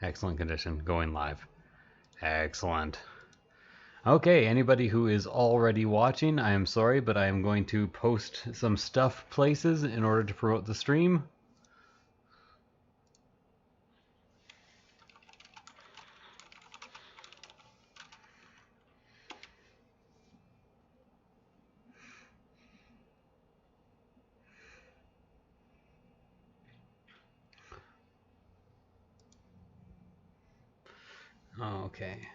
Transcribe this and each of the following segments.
Excellent condition. Going live. Excellent. Okay, anybody who is already watching, I am sorry, but I am going to post some stuff places in order to promote the stream. Okay.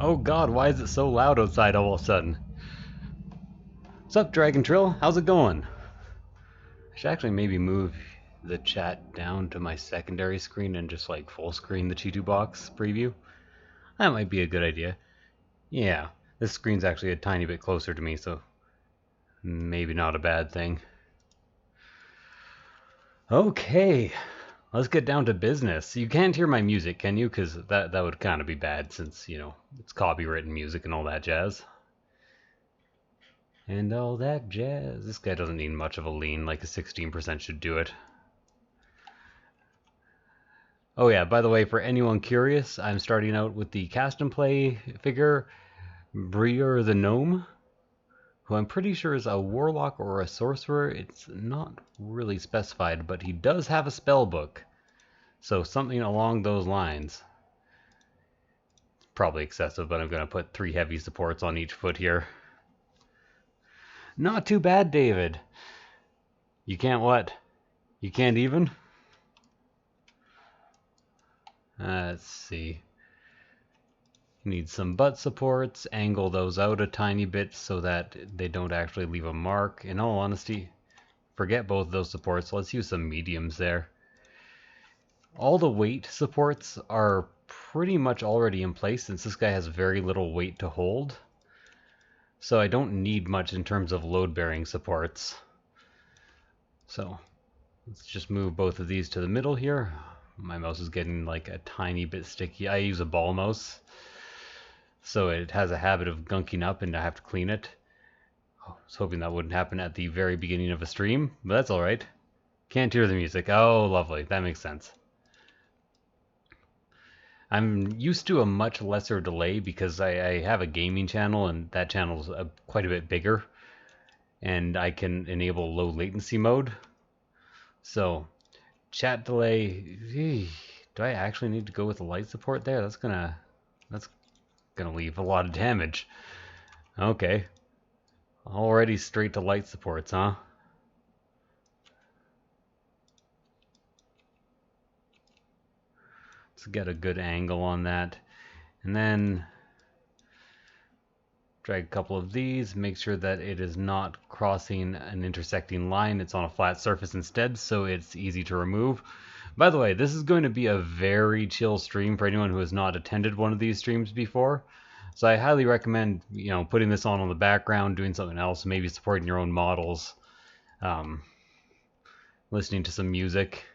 Oh god, why is it so loud outside all of a sudden? What's up, Dragon Trill? How's it going? I should actually maybe move the chat down to my secondary screen and just like full screen the Chitu box preview. That might be a good idea. Yeah, this screen's actually a tiny bit closer to me, so maybe not a bad thing. Okay, let's get down to business. You can't hear my music, can you? Because that would kind of be bad since, you know, it's copywritten music and all that jazz. And all that jazz. This guy doesn't need much of a lean, like a 16% should do it. Oh yeah, by the way, for anyone curious, I'm starting out with the cast and play figure, Briar the Gnome, who I'm pretty sure is a warlock or a sorcerer. It's not really specified, but he does have a spell book. So something along those lines. Probably excessive, but I'm going to put 3 heavy supports on each foot here. Not too bad, David. You can't what? You can't even? Let's see. Need some butt supports. Angle those out a tiny bit so that they don't actually leave a mark. In all honesty, forget both those supports. Let's use some mediums there. All the weight supports are pretty much already in place since this guy has very little weight to hold. So I don't need much in terms of load-bearing supports. So let's just move both of these to the middle here. My mouse is getting like a tiny bit sticky. I use a ball mouse, so it has a habit of gunking up and I have to clean it. I was hoping that wouldn't happen at the very beginning of a stream, but that's alright. Can't hear the music. Oh, lovely. That makes sense. I'm used to a much lesser delay because I have a gaming channel and that channel's quite a bit bigger and I can enable low latency mode. So chat delay, do I actually need to go with the light support there? That's gonna leave a lot of damage. Okay. Already straight to light supports, huh? Let's get a good angle on that. And then drag a couple of these, make sure that it is not crossing an intersecting line. It's on a flat surface instead, so it's easy to remove. By the way, this is going to be a very chill stream for anyone who has not attended one of these streams before. So I highly recommend, you know, putting this on the background, doing something else, maybe supporting your own models, listening to some music.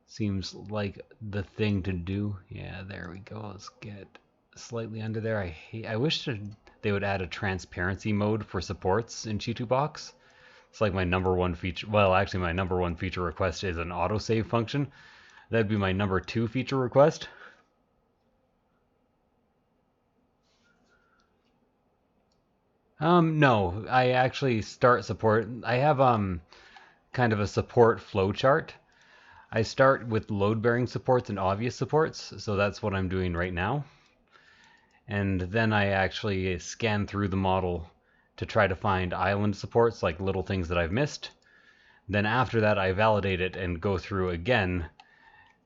Seems like the thing to do. Yeah, there we go. Let's get slightly under there. I wish they would add a transparency mode for supports in Chitu Box. It's like my #1 feature. Well, actually, my #1 feature request is an autosave function. That'd be my #2 feature request. No, I actually start support. I have kind of a support flowchart. I start with load-bearing supports and obvious supports, so that's what I'm doing right now. And then I actually scan through the model to try to find island supports, like little things that I've missed. Then after that, I validate it and go through again,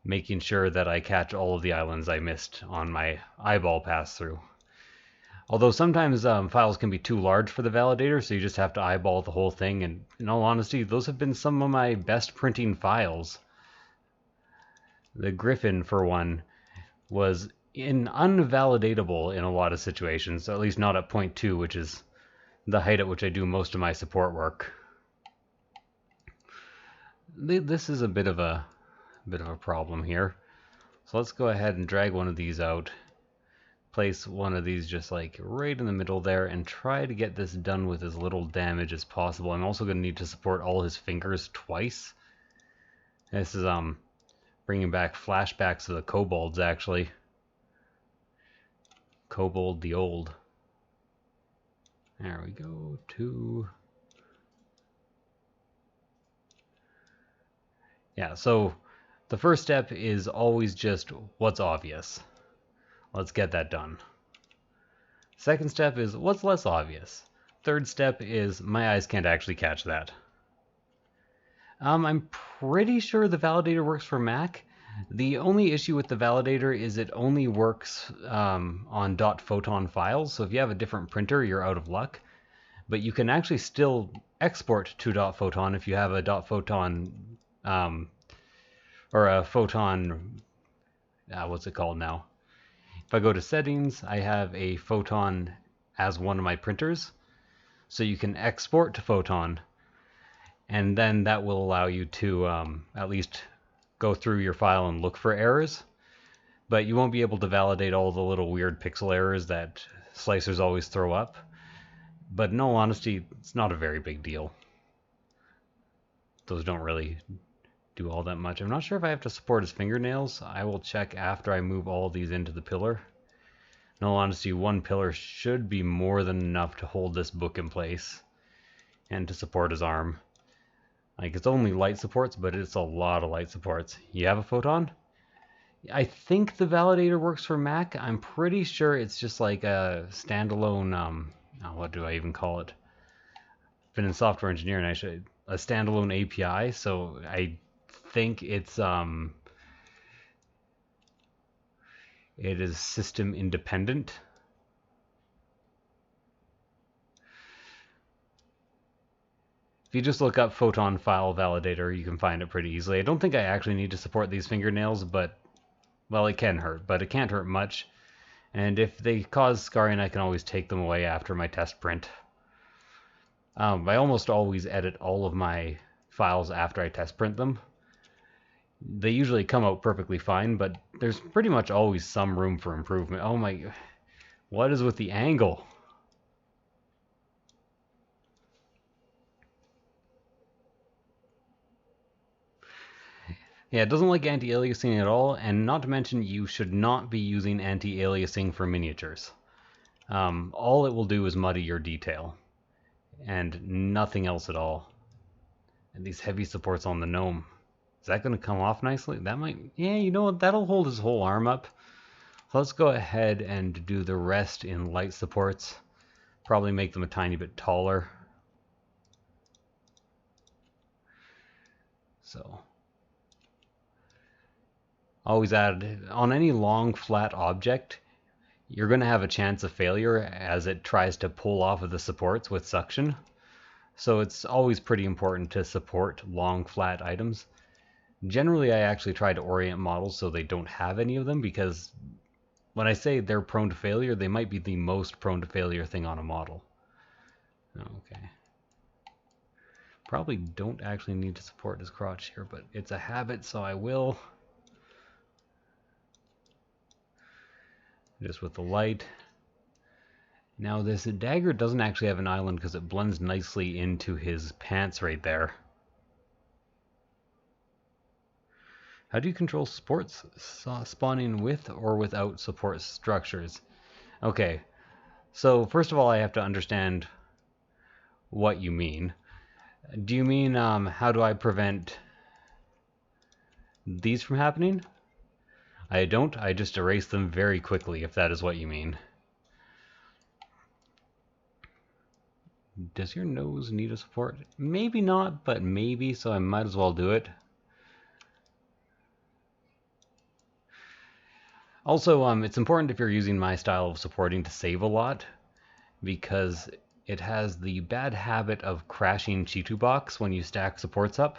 making sure that I catch all of the islands I missed on my eyeball pass-through. Although sometimes files can be too large for the validator, so you just have to eyeball the whole thing, and in all honesty, those have been some of my best printing files. The Griffin, for one, was unvalidatable in a lot of situations, at least not at 0.2, which is the height at which I do most of my support work. This is a bit of a problem here. So let's go ahead and drag one of these out. Place one of these just like right in the middle there and try to get this done with as little damage as possible. I'm also going to need to support all his fingers twice. This is bringing back flashbacks of the kobolds, actually. Kobold the Old. There we go. 2. Yeah, so the first step is always just what's obvious. Let's get that done. Second step is what's less obvious. Third step is my eyes can't actually catch that. I'm pretty sure the validator works for Mac. The only issue with the validator is it only works on .photon files, so if you have a different printer, you're out of luck. But you can actually still export to .photon if you have a .photon or a photon, what's it called now? If I go to settings, I have a photon as one of my printers, so you can export to photon, and then that will allow you to at least go through your file and look for errors, but you won't be able to validate all the little weird pixel errors that slicers always throw up. But in all honesty, it's not a very big deal. Those don't really do all that much. I'm not sure if I have to support his fingernails. I will check after I move all these into the pillar. In all honesty, one pillar should be more than enough to hold this book in place and to support his arm. Like, it's only light supports, but it's a lot of light supports. You have a photon? I think the validator works for Mac. I'm pretty sure it's just like a standalone, what do I even call it? I've been in software engineering, a standalone API, so I think it is system independent. If you just look up photon file validator, you can find it pretty easily. I don't think I actually need to support these fingernails, but, well, it can hurt, but it can't hurt much. And if they cause scarring, I can always take them away after my test print. I almost always edit all of my files after I test print them. They usually come out perfectly fine, but there's pretty much always some room for improvement. Oh my, what is with the angle? Yeah, it doesn't like anti-aliasing at all, and not to mention you should not be using anti-aliasing for miniatures. All it will do is muddy your detail, and nothing else at all. And these heavy supports on the gnome. Is that going to come off nicely? That might, yeah, you know what, that'll hold his whole arm up. So let's go ahead and do the rest in light supports. Probably make them a tiny bit taller. So always add, on any long flat object, you're going to have a chance of failure as it tries to pull off of the supports with suction. So it's always pretty important to support long flat items. Generally, I actually try to orient models so they don't have any of them, because when I say they're prone to failure, they might be the most prone to failure thing on a model. Okay. Probably don't actually need to support his crotch here, but it's a habit, so I will. Just with the light. Now this dagger doesn't actually have an island because it blends nicely into his pants right there. How do you control supports spawning with or without support structures? Okay, so first of all, I have to understand what you mean. Do you mean how do I prevent these from happening? I don't. I just erase them very quickly, if that is what you mean. Does your nose need a support? Maybe not, but maybe, so I might as well do it. Also, it's important if you're using my style of supporting to save a lot. because it has the bad habit of crashing Chitu box when you stack supports up.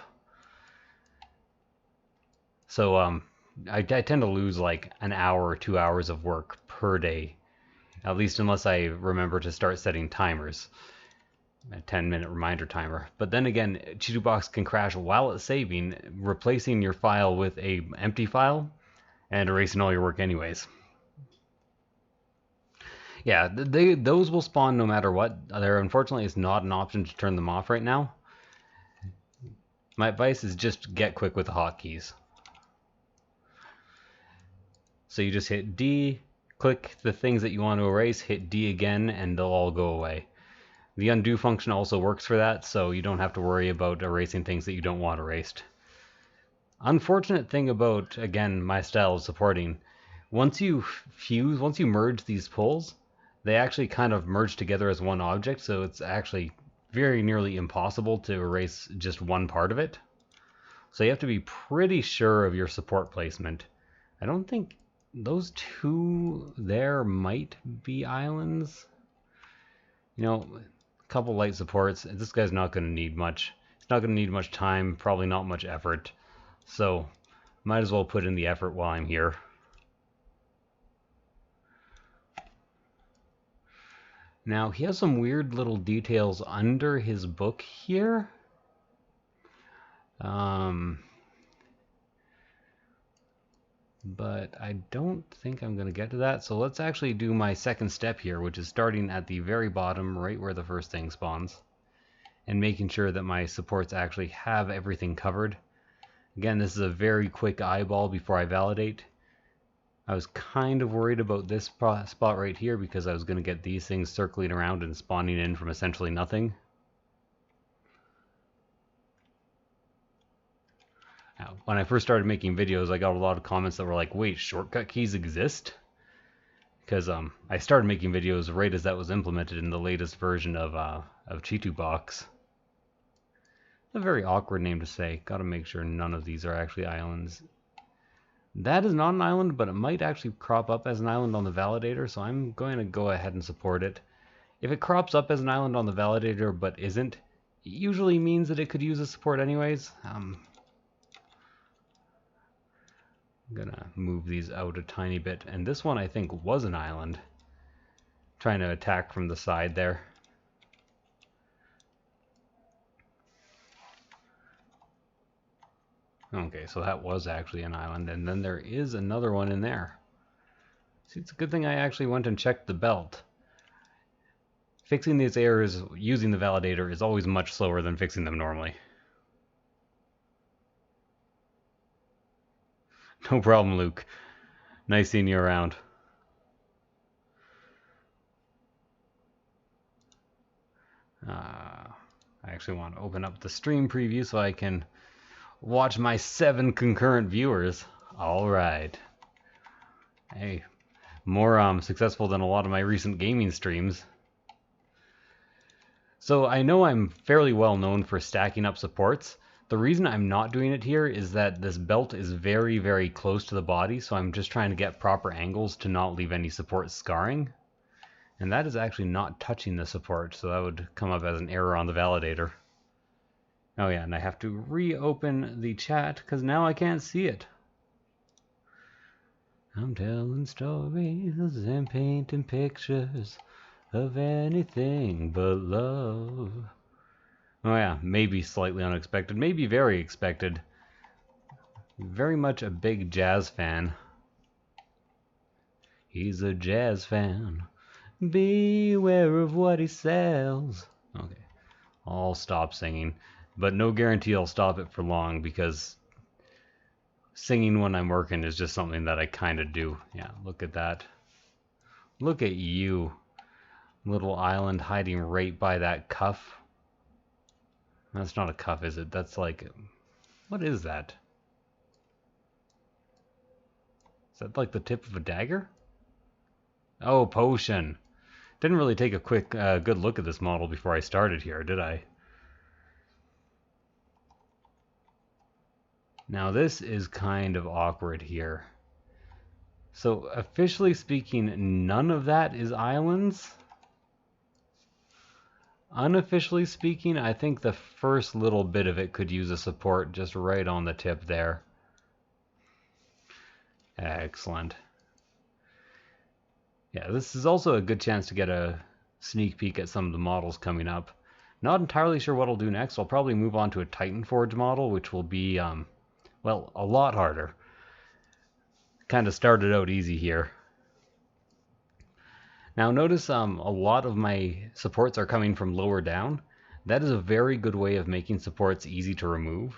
So I tend to lose like an hour or 2 hours of work per day, at least unless I remember to start setting timers. A 10-minute reminder timer. But then again, Chitu box can crash while it's saving, replacing your file with a empty file and erasing all your work anyways. Yeah, those will spawn no matter what. There unfortunately is not an option to turn them off right now. My advice is just get quick with the hotkeys. So you just hit D, click the things that you want to erase, hit D again, and they'll all go away. The undo function also works for that, so you don't have to worry about erasing things that you don't want erased. Unfortunate thing about, again, my style of supporting, once you merge these pulls, they actually kind of merge together as one object, so it's actually very nearly impossible to erase just one part of it. So you have to be pretty sure of your support placement. I don't think those two there might be islands. You know, a couple light supports. This guy's not going to need much. It's not going to need much time, probably not much effort. So might as well put in the effort while I'm here. Now, he has some weird little details under his book here. But I don't think I'm going to get to that. So let's actually do my second step here, which is starting at the very bottom, right where the first thing spawns, and making sure that my supports actually have everything covered. Again, this is a very quick eyeball before I validate. I was kind of worried about this spot right here because I was going to get these things circling around and spawning in from essentially nothing. Now, when I first started making videos, I got a lot of comments that were like, wait, shortcut keys exist? Because I started making videos right as that was implemented in the latest version of Chitu Box. A very awkward name to say. Gotta make sure none of these are actually islands. That is not an island, but it might actually crop up as an island on the validator, so I'm going to go ahead and support it. If it crops up as an island on the validator but isn't, it usually means that it could use a support anyways. I'm gonna move these out a tiny bit, and this one I think was an island. Trying to attack from the side there. Okay, so that was actually an island, and then there is another one in there. See, it's a good thing I actually went and checked the belt. Fixing these errors using the validator is always much slower than fixing them normally. No problem, Luke. Nice seeing you around. I actually want to open up the stream preview so I can watch my 7 concurrent viewers. All right. Hey, more successful than a lot of my recent gaming streams. So I know I'm fairly well known for stacking up supports. The reason I'm not doing it here is that this belt is very, very close to the body, so I'm just trying to get proper angles to not leave any support scarring. And that is actually not touching the support, so that would come up as an error on the validator. Oh yeah, and I have to reopen the chat because now I can't see it. I'm telling stories and painting pictures of anything but love. Oh yeah, maybe slightly unexpected, maybe very expected. Very much a big jazz fan. He's a jazz fan. Beware of what he sells. Okay, I'll stop singing. But no guarantee I'll stop it for long because singing when I'm working is just something that I kind of do. Yeah, look at that. Look at you. Little island hiding right by that cuff. That's not a cuff, is it? That's like... What is that? Is that like the tip of a dagger? Oh, potion. Didn't really take a quick, good look at this model before I started here, did I? Now this is kind of awkward here. So officially speaking, none of that is islands. Unofficially speaking, I think the first little bit of it could use a support just right on the tip there. Excellent. Yeah, this is also a good chance to get a sneak peek at some of the models coming up. Not entirely sure what I'll do next. I'll probably move on to a Titan Forge model, which will be, well, a lot harder. Kind of started out easy here. Now notice a lot of my supports are coming from lower down. That is a very good way of making supports easy to remove.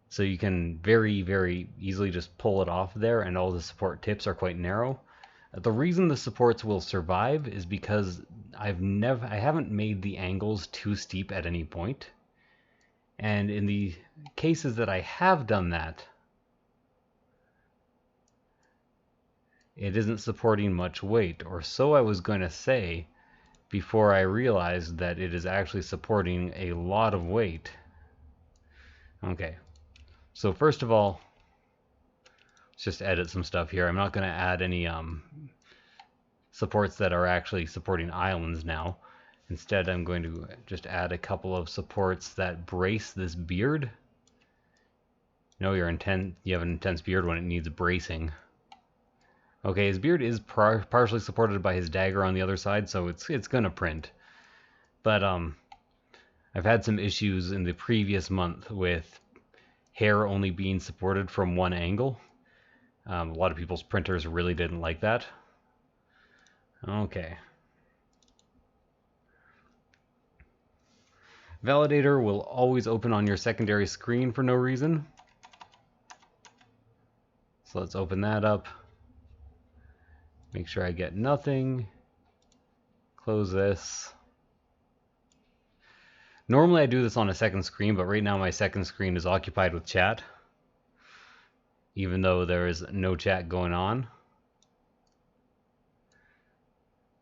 So you can very, very easily just pull it off there, and all the support tips are quite narrow. The reason the supports will survive is because I haven't made the angles too steep at any point. And in the cases that I have done that, it isn't supporting much weight, or so I was going to say before I realized that it is actually supporting a lot of weight. Okay, so first of all, let's just edit some stuff here. I'm not going to add any supports that are actually supporting islands now. Instead, I'm going to just add a couple of supports that brace this beard. You know, you have an intense beard when it needs bracing. Okay, his beard is partially supported by his dagger on the other side, so it's gonna print. But I've had some issues in the previous month with hair only being supported from one angle. A lot of people's printers really didn't like that. Okay. Validator will always open on your secondary screen for no reason. So let's open that up. Make sure I get nothing. Close this. Normally I do this on a second screen, but right now my second screen is occupied with chat, even though there is no chat going on.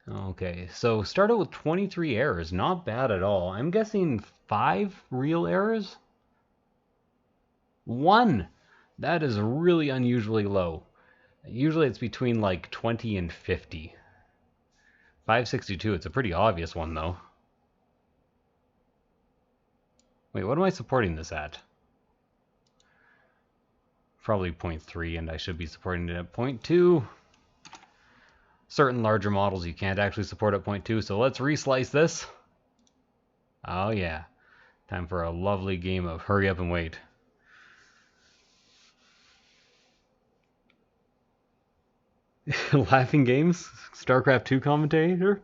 Okay, so started with 23 errors. Not bad at all. I'm guessing 5 real errors? 1! That is really unusually low. Usually it's between like 20 and 50. 562, it's a pretty obvious one though. Wait, what am I supporting this at? Probably 0.3, and I should be supporting it at 0.2. Certain larger models you can't actually support at 0.2, so let's reslice this. Oh yeah, time for a lovely game of hurry up and wait. Laughing Games, StarCraft 2 commentator.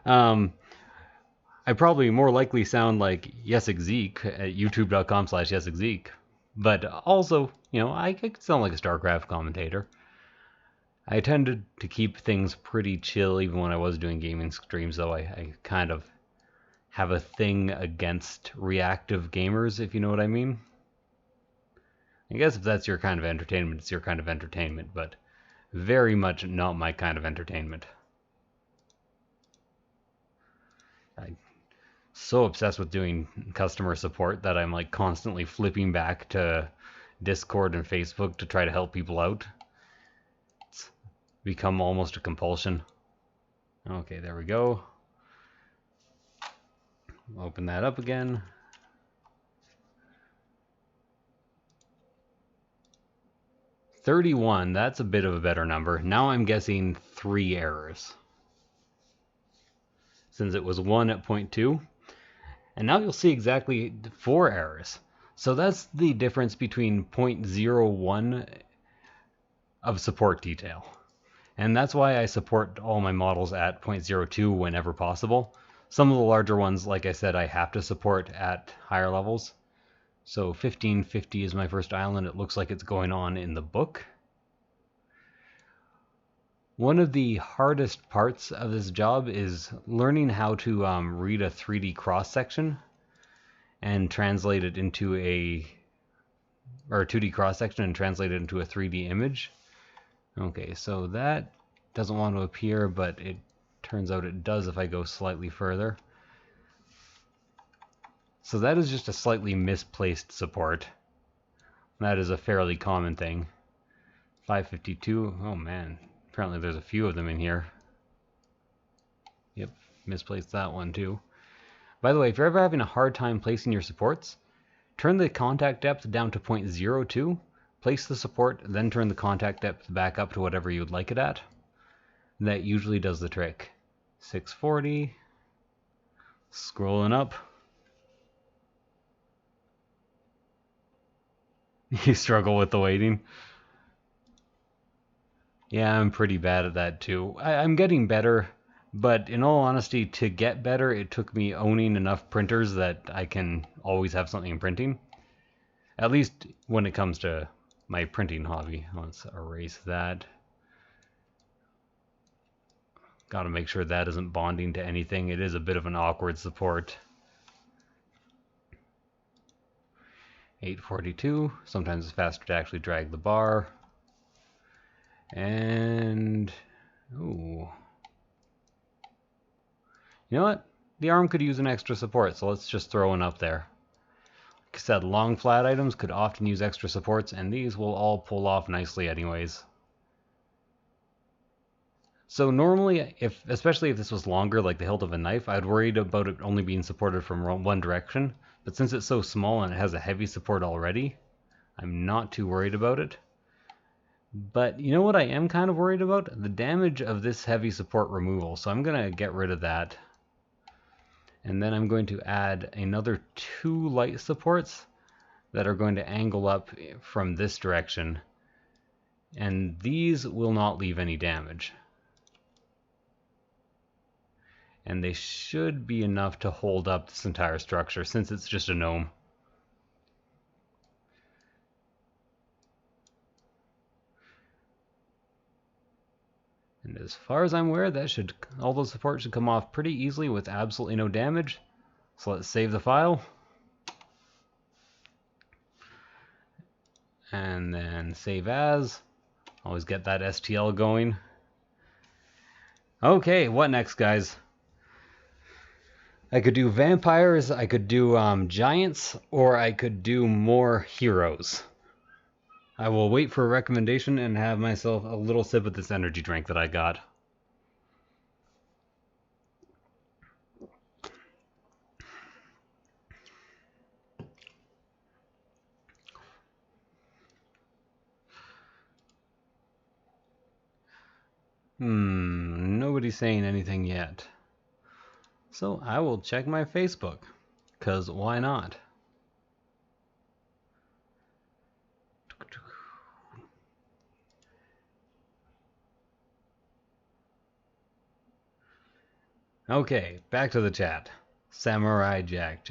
I probably more likely sound like YesExeek at youtube.com/YesExeek, but also, you know, I could sound like a StarCraft commentator. I tended to keep things pretty chill even when I was doing gaming streams, though I kind of have a thing against reactive gamers, if you know what I mean. I guess if that's your kind of entertainment, it's your kind of entertainment, but very much not my kind of entertainment. I'm so obsessed with doing customer support that I'm like constantly flipping back to Discord and Facebook to try to help people out. It's become almost a compulsion. Okay, there we go. Open that up again. $31, that's a bit of a better number. Now I'm guessing 3 errors, since it was 1 at 0.2. And now you'll see exactly 4 errors. So that's the difference between 0.01 of support detail. And that's why I support all my models at 0.02 whenever possible. Some of the larger ones, like I said, I have to support at higher levels. So 1550 is my first island. It looks like it's going on in the book. One of the hardest parts of this job is learning how to read a 3D cross-section and translate it into or a 2D cross-section and translate it into a 3D image. Okay, so that doesn't want to appear, but it turns out it does if I go slightly further. So that is just a slightly misplaced support. That is a fairly common thing. 552, oh man, apparently there's a few of them in here. Yep, misplaced that one too. By the way, if you're ever having a hard time placing your supports, turn the contact depth down to 0.02, place the support, then turn the contact depth back up to whatever you'd like it at. That usually does the trick. 640. Scrolling up. You struggle with the waiting. Yeah, I'm pretty bad at that too. I'm getting better, but in all honesty, to get better, it took me owning enough printers that I can always have something printing. At least when it comes to my printing hobby. Let's erase that. Gotta make sure that isn't bonding to anything. It is a bit of an awkward support. 842. Sometimes it's faster to actually drag the bar. And ooh. You know what? The arm could use an extra support, so let's just throw one up there. Like I said, long flat items could often use extra supports, and these will all pull off nicely anyways. So normally, especially if this was longer, like the hilt of a knife, I'd worried about it only being supported from one direction. But since it's so small and it has a heavy support already, I'm not too worried about it. But you know what I am kind of worried about? The damage of this heavy support removal. So I'm going to get rid of that. And then I'm going to add another 2 light supports that are going to angle up from this direction. And these will not leave any damage. And they should be enough to hold up this entire structure since it's just a gnome. And as far as I'm aware, all those supports should come off pretty easily with absolutely no damage. So let's save the file. And then save as. Always get that STL going. Okay, what next, guys? I could do vampires, I could do giants, or I could do more heroes. I will wait for a recommendation and have myself a little sip of this energy drink that I got. Nobody's saying anything yet. So I will check my Facebook, 'cause why not? Okay, back to the chat. Samurai Jack.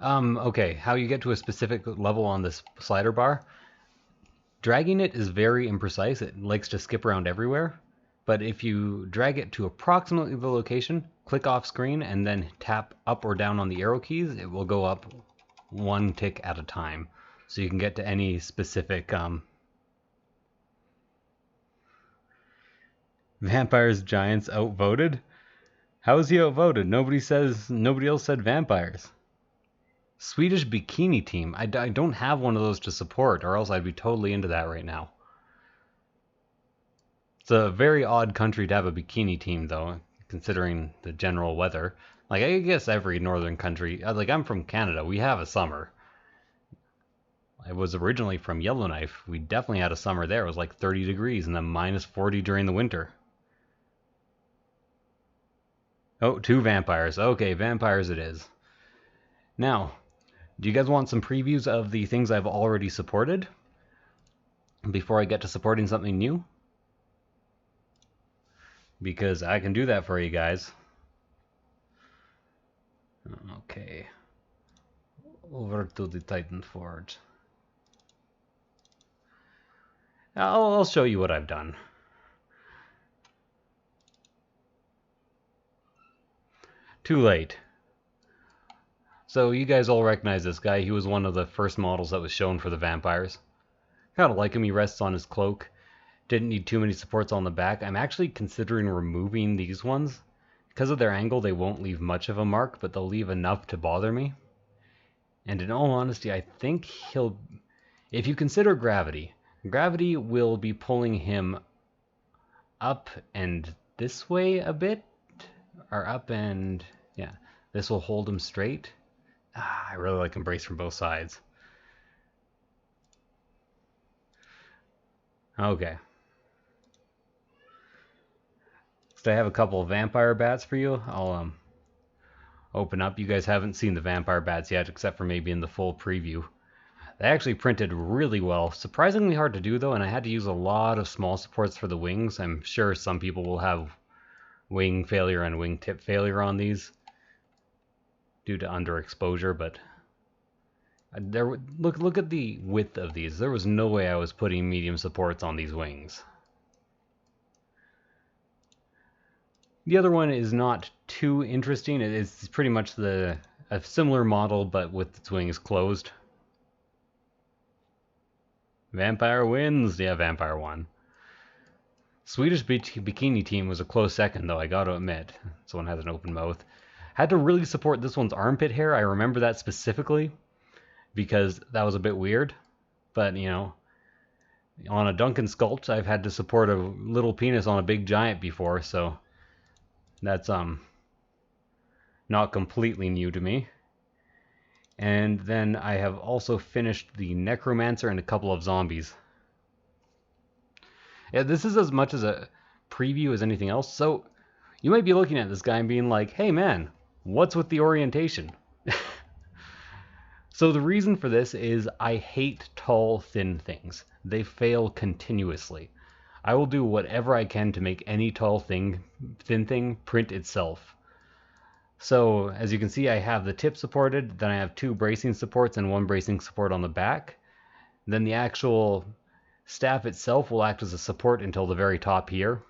Okay, how you get to a specific level on this slider bar. Dragging it is very imprecise. It likes to skip around everywhere. But if you drag it to approximately the location, click off screen, and then tap up or down on the arrow keys, it will go up 1 tick at a time. So you can get to any specific Vampires Giants outvoted? How is he outvoted? Nobody else said vampires. Swedish bikini team. I don't have one of those to support, or else I'd be totally into that right now. It's a very odd country to have a bikini team, though, considering the general weather. Like, I guess every northern country, like, I'm from Canada, we have a summer. I was originally from Yellowknife. We definitely had a summer there. It was like 30 degrees and then minus 40 during the winter. Oh, 2 vampires. Okay, vampires it is. Now, do you guys want some previews of the things I've already supported before I get to supporting something new? Because I can do that for you guys. Okay. Over to the Titan Forge. I'll show you what I've done. Too late. So you guys all recognize this guy. He was one of the first models that was shown for the vampires. Kind of like him. He rests on his cloak. Didn't need too many supports on the back. I'm actually considering removing these ones. Because of their angle, they won't leave much of a mark, but they'll leave enough to bother me. And in all honesty, I think if you consider gravity will be pulling him up and this way a bit, or up and, yeah, this will hold him straight. I really like Embrace from both sides. Okay. So I have a couple of vampire bats for you. I'll open up. You guys haven't seen the vampire bats yet, except for maybe in the full preview. They actually printed really well. Surprisingly hard to do though, and I had to use a lot of small supports for the wings. I'm sure some people will have wing failure and wing tip failure on these due to underexposure, but look at the width of these. There was no way I was putting medium supports on these wings. The other one is not too interesting. It's pretty much a similar model, but with its wings closed. Vampire wins. Yeah, Vampire won. Swedish Bikini Team was a close second, though, I gotta admit. This one has an open mouth. Had to really support this one's armpit hair. I remember that specifically because that was a bit weird. But, you know, on a Duncan sculpt, I've had to support a little penis on a big giant before, so that's not completely new to me. And then I have also finished the Necromancer and a couple of zombies. Yeah, this is as much as a preview as anything else. So you might be looking at this guy and being like, hey man, what's with the orientation? So the reason for this is I hate tall, thin things. They fail continuously. I will do whatever I can to make any tall thing, thin thing print itself. So as you can see, I have the tip supported, then I have 2 bracing supports and 1 bracing support on the back. Then the actual staff itself will act as a support until the very top here.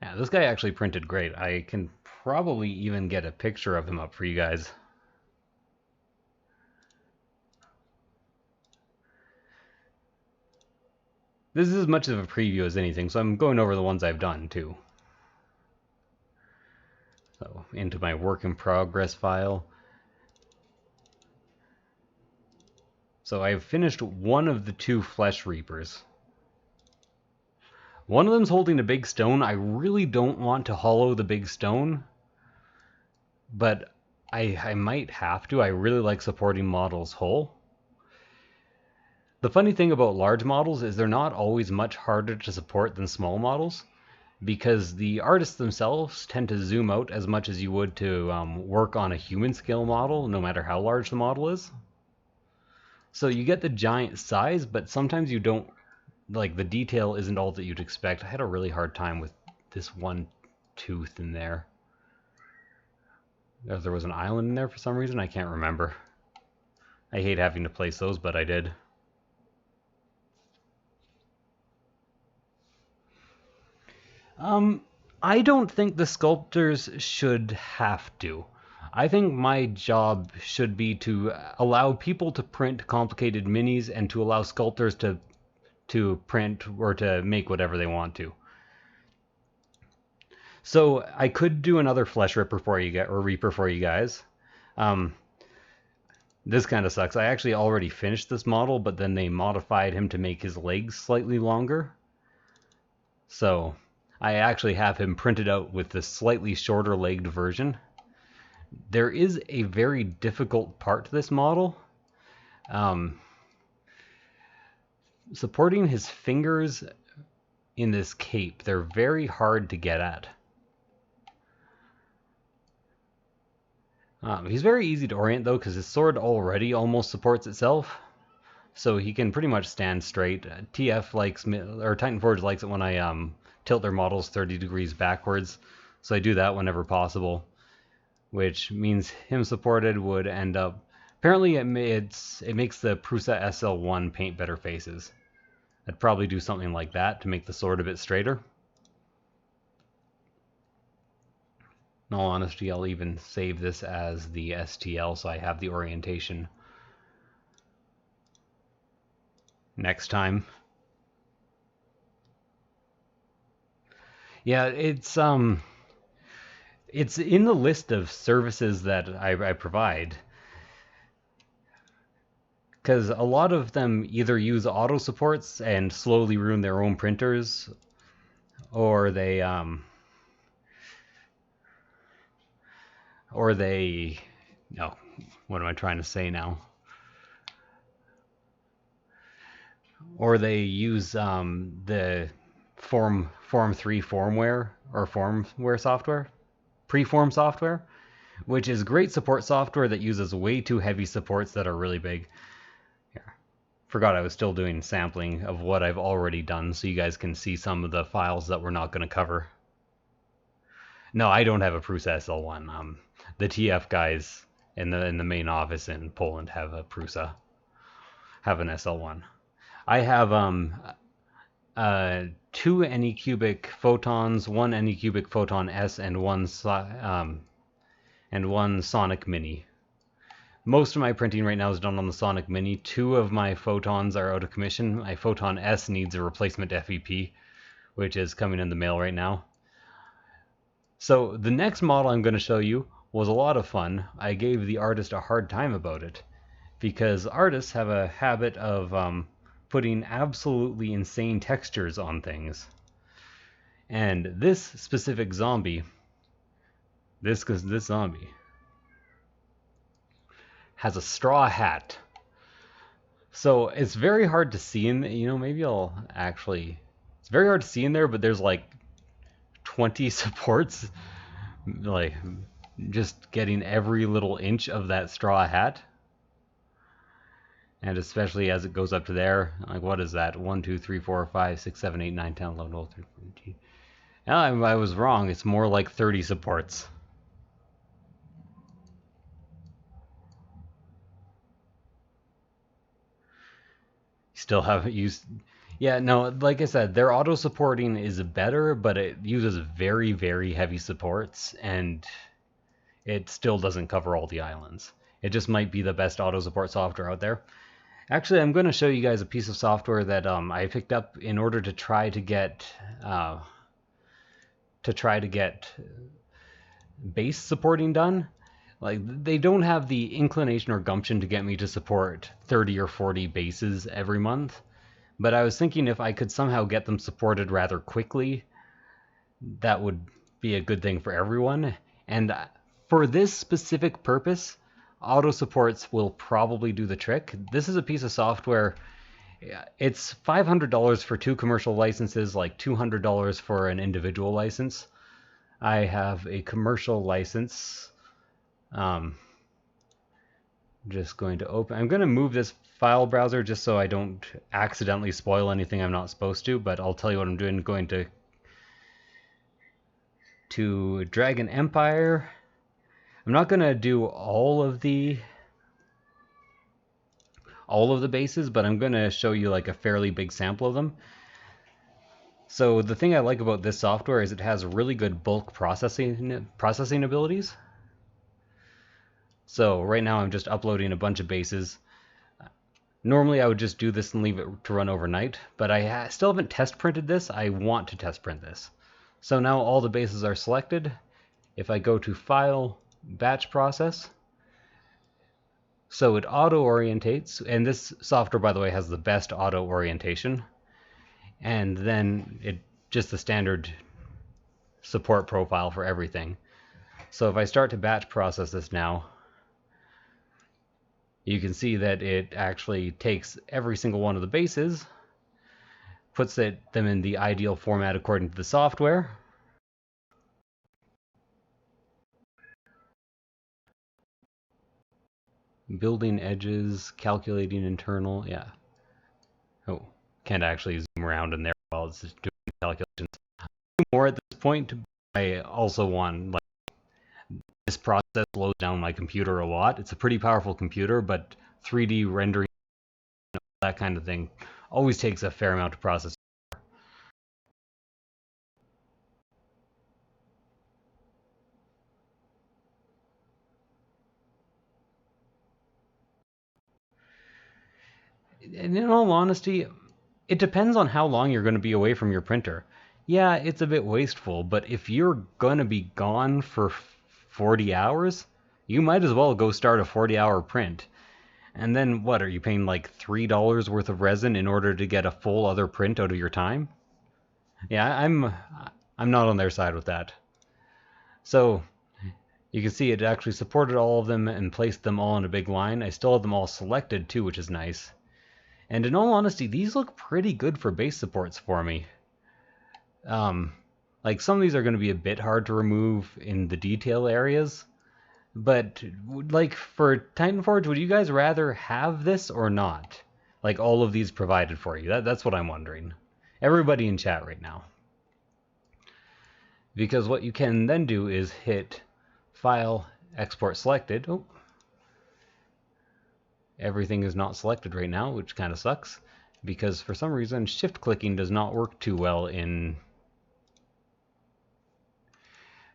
Yeah, this guy actually printed great. I can probably even get a picture of him up for you guys. This is as much of a preview as anything, so I'm going over the ones I've done too. So into my work in progress file. So I've finished one of the 2 Flesh Reapers. One of them's holding a big stone. I really don't want to hollow the big stone, but I might have to. I really like supporting models whole. The funny thing about large models is they're not always much harder to support than small models, because the artists themselves tend to zoom out as much as you would to work on a human scale model, no matter how large the model is. So you get the giant size, but sometimes you don't, like, the detail isn't all that you'd expect. I had a really hard time with this one tooth in there. There was an island in there for some reason, I can't remember. I hate having to place those, but I did. I don't think the sculptors should have to. I think my job should be to allow people to print complicated minis and to allow sculptors to print or to make whatever they want to. So I could do another Flesh Ripper for you guys, or Reaper for you guys. This kind of sucks. I actually already finished this model, but then they modified him to make his legs slightly longer. So I actually have him printed out with the slightly shorter legged version. There is a very difficult part to this model. Supporting his fingers in this cape, they're very hard to get at. He's very easy to orient though, because his sword already almost supports itself. So he can pretty much stand straight. TF likes, or Titanforge likes it when I tilt their models 30 degrees backwards. So I do that whenever possible, which means him supported would end up... Apparently it makes the Prusa SL1 paint better faces. I'd probably do something like that to make the sword a bit straighter. In all honesty, I'll even save this as the STL so I have the orientation next time. Yeah, it's in the list of services that I provide. because a lot of them either use auto supports and slowly ruin their own printers, or they no, what am I trying to say now? Or they use the Form 3 formware or formware software, preform software, which is great support software that uses way too heavy supports that are really big. Yeah. Forgot I was still doing sampling of what I've already done, so you guys can see some of the files that we're not going to cover. No, I don't have a Prusa SL1. The TF guys in the main office in Poland have a Prusa, have an SL1. I have 2 Anycubic photons, 1 Anycubic photon S, and one Sonic Mini. Most of my printing right now is done on the Sonic Mini. 2 of my photons are out of commission. My Photon S needs a replacement FEP, which is coming in the mail right now. So the next model I'm going to show you was a lot of fun. I gave the artist a hard time about it, because artists have a habit of putting absolutely insane textures on things. And this specific zombie, this zombie, has a straw hat. So it's very hard to see in, maybe I'll actually, it's very hard to see in there, but there's like 20 supports, like just getting every little inch of that straw hat. And especially as it goes up to there, like what is that? 1, 2, 3, 4, 5, 6, 7, 8, 9, 10, 11, 12, 13, 14. I was wrong. It's more like 30 supports. Still haven't used. Yeah, no, like I said, their auto supporting is better, but it uses very, very heavy supports, and it still doesn't cover all the islands. It just might be the best auto support software out there. Actually, I'm going to show you guys a piece of software that I picked up in order to try to get base supporting done. Like, they don't have the inclination or gumption to get me to support 30 or 40 bases every month. But I was thinking if I could somehow get them supported rather quickly, that would be a good thing for everyone. And for this specific purpose, auto supports will probably do the trick. This is a piece of software. It's $500 for 2 commercial licenses, like $200 for an individual license. I have a commercial license. Just going to open. I'm going to move this file browser just so I don't accidentally spoil anything I'm not supposed to, but I'll tell you what I'm doing. Going to Dragon Empire. I'm not going to do all of the bases, but I'm going to show you like a fairly big sample of them. So the thing I like about this software is it has really good bulk processing abilities. So right now I'm just uploading a bunch of bases. Normally I would just do this and leave it to run overnight, but I still haven't test printed this. I want to test print this. So now all the bases are selected. If I go to File, Batch Process, so it auto-orientates, and this software, by the way, has the best auto-orientation. And then it just the standard support profile for everything. So if I start to batch process this now, you can see that it actually takes every single one of the bases, puts them in the ideal format according to the software. Building edges, calculating internal, yeah. Oh, can't actually zoom around in there while it's just doing calculations. More at this point, I also want, like, this process slows down my computer a lot. It's a pretty powerful computer, but 3D rendering, that kind of thing, always takes a fair amount of processing. And in all honesty, it depends on how long you're going to be away from your printer. Yeah, it's a bit wasteful, but if you're going to be gone for 40 hours, you might as well go start a 40-hour print. And then what, are you paying like $3 worth of resin in order to get a full other print out of your time? Yeah, I'm not on their side with that. So you can see it actually supported all of them and placed them all in a big line. I still have them all selected too, which is nice. And in all honesty, these look pretty good for base supports for me. Like some of these are going to be a bit hard to remove in the detail areas. But like for Titanforge, would you guys rather have this or not? Like all of these provided for you? That's what I'm wondering. Everybody in chat right now. Because what you can then do is hit File, Export Selected. Oh, everything is not selected right now, which kind of sucks. Because for some reason, shift clicking does not work too well in...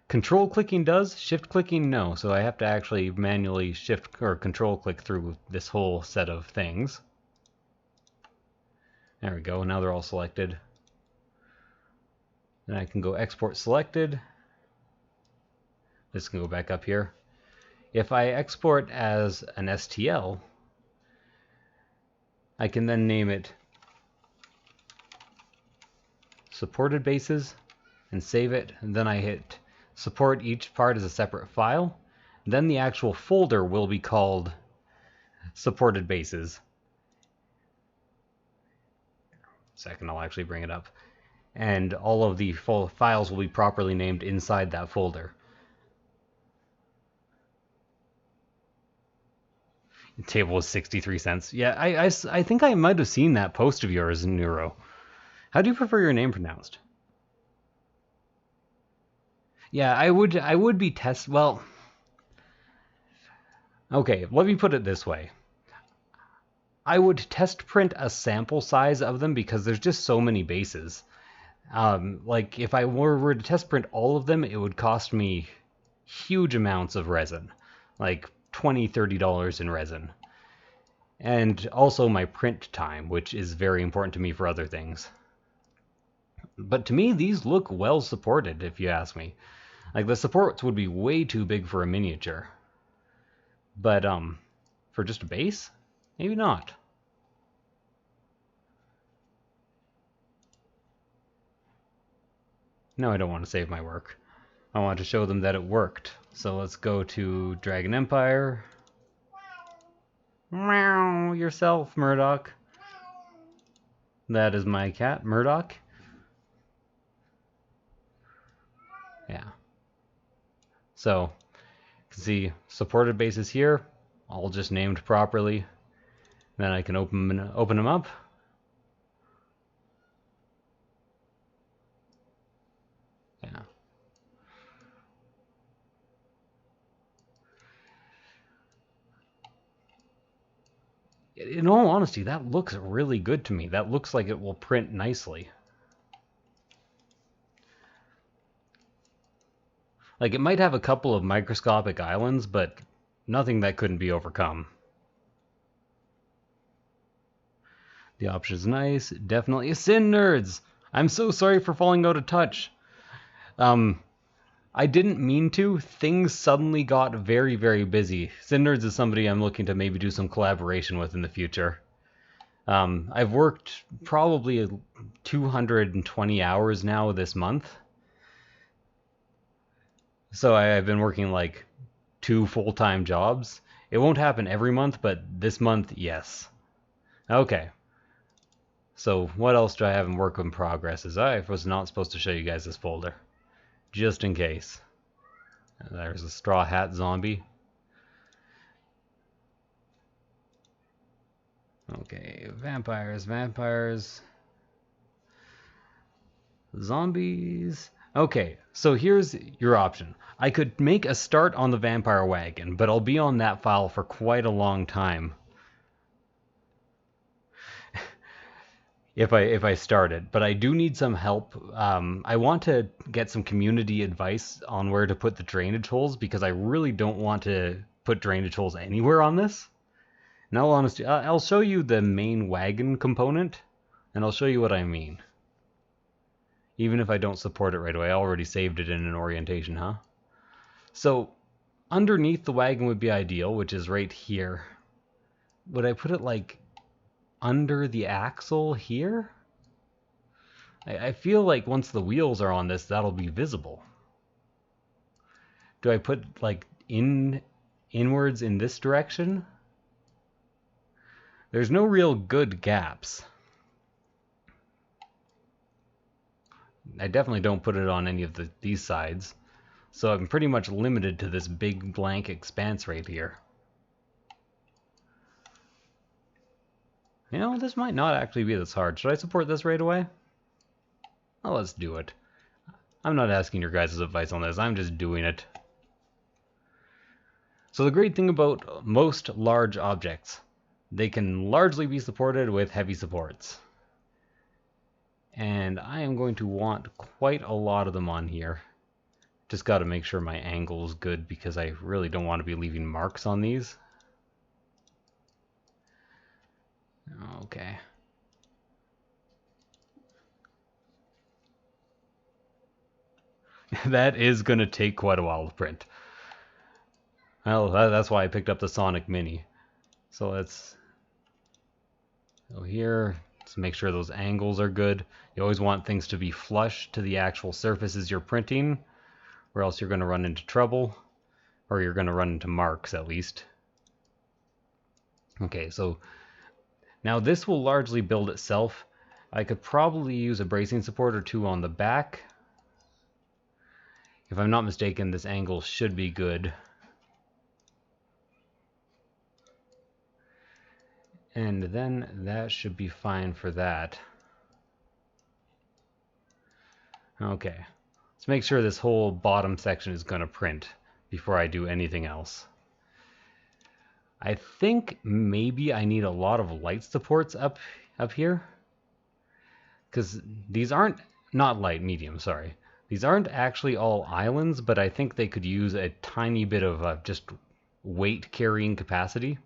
Control clicking does, shift clicking no. So I have to actually manually shift or control click through this whole set of things. There we go, now they're all selected. Then I can go export selected. This can go back up here. If I export as an STL, I can then name it supported bases and save it. And then I hit support each part as a separate file. Then the actual folder will be called supported bases. Second, I'll actually bring it up. And all of the full files will be properly named inside that folder. The table was 63 cents. Yeah, I think I might have seen that post of yours, Neuro. How do you prefer your name pronounced? Yeah, I would be well, okay, let me put it this way. I would test print a sample size of them because there's just so many bases. Like if I were to test print all of them, it would cost me huge amounts of resin, like $20-30 in resin. And also my print time, which is very important to me for other things. But to me, these look well supported, if you ask me. Like the supports would be way too big for a miniature. But for just a base, maybe not. No, I don't want to save my work. I want to show them that it worked. So let's go to Dragon Empire. Meow, yourself, Murdoch. That is my cat, Murdoch. Yeah. So, you can see supported bases here, all just named properly. Then I can open them up. Yeah. In all honesty, that looks really good to me. That looks like it will print nicely. Like, it might have a couple of microscopic islands, but nothing that couldn't be overcome. The option is nice. Definitely. Sin nerds! I'm so sorry for falling out of touch. I didn't mean to. Things suddenly got very, very busy. Sin nerds is somebody I'm looking to maybe do some collaboration with in the future. I've worked probably 220 hours now this month. So I've been working like 2 full-time jobs. It won't happen every month, but this month, yes. Okay. So what else do I have in work in progress? I was not supposed to show you guys this folder. Just in case. There's a straw hat zombie. Okay, vampires. Zombies. Okay, so here's your option. I could make a start on the vampire wagon, but I'll be on that file for quite a long time. If I start it, but I do need some help. I want to get some community advice on where to put the drainage holes because I really don't want to put drainage holes anywhere on this. In all honesty, I'll show you the main wagon component, and I'll show you what I mean. Even if I don't support it right away, I already saved it in an orientation, huh? So underneath the wagon would be ideal, which is right here. would I put it like under the axle here? I feel like once the wheels are on this, that'll be visible. Do I put like inwards in this direction? There's no real good gaps. I definitely don't put it on any of these sides. So I'm pretty much limited to this big blank expanse right here. You know, this might not actually be this hard. Should I support this right away? Well, let's do it. I'm not asking your guys' advice on this. I'm just doing it. So the great thing about most large objects, they can largely be supported with heavy supports. And I am going to want quite a lot of them on here. Just got to make sure my angle is good because I really don't want to be leaving marks on these. Okay. That is going to take quite a while to print. Well, that's why I picked up the Sonic Mini. So let's go here. Let's make sure those angles are good. You always want things to be flush to the actual surfaces you're printing, or else you're going to run into trouble, or you're going to run into marks at least. Okay, so now this will largely build itself. I could probably use a bracing support or two on the back. If I'm not mistaken, this angle should be good. And then that should be fine for that. Okay, let's make sure this whole bottom section is going to print before I do anything else. I think maybe I need a lot of light supports up here. Because these aren't, not light, medium, sorry. These aren't actually all islands, but I think they could use a tiny bit of just weight carrying capacity.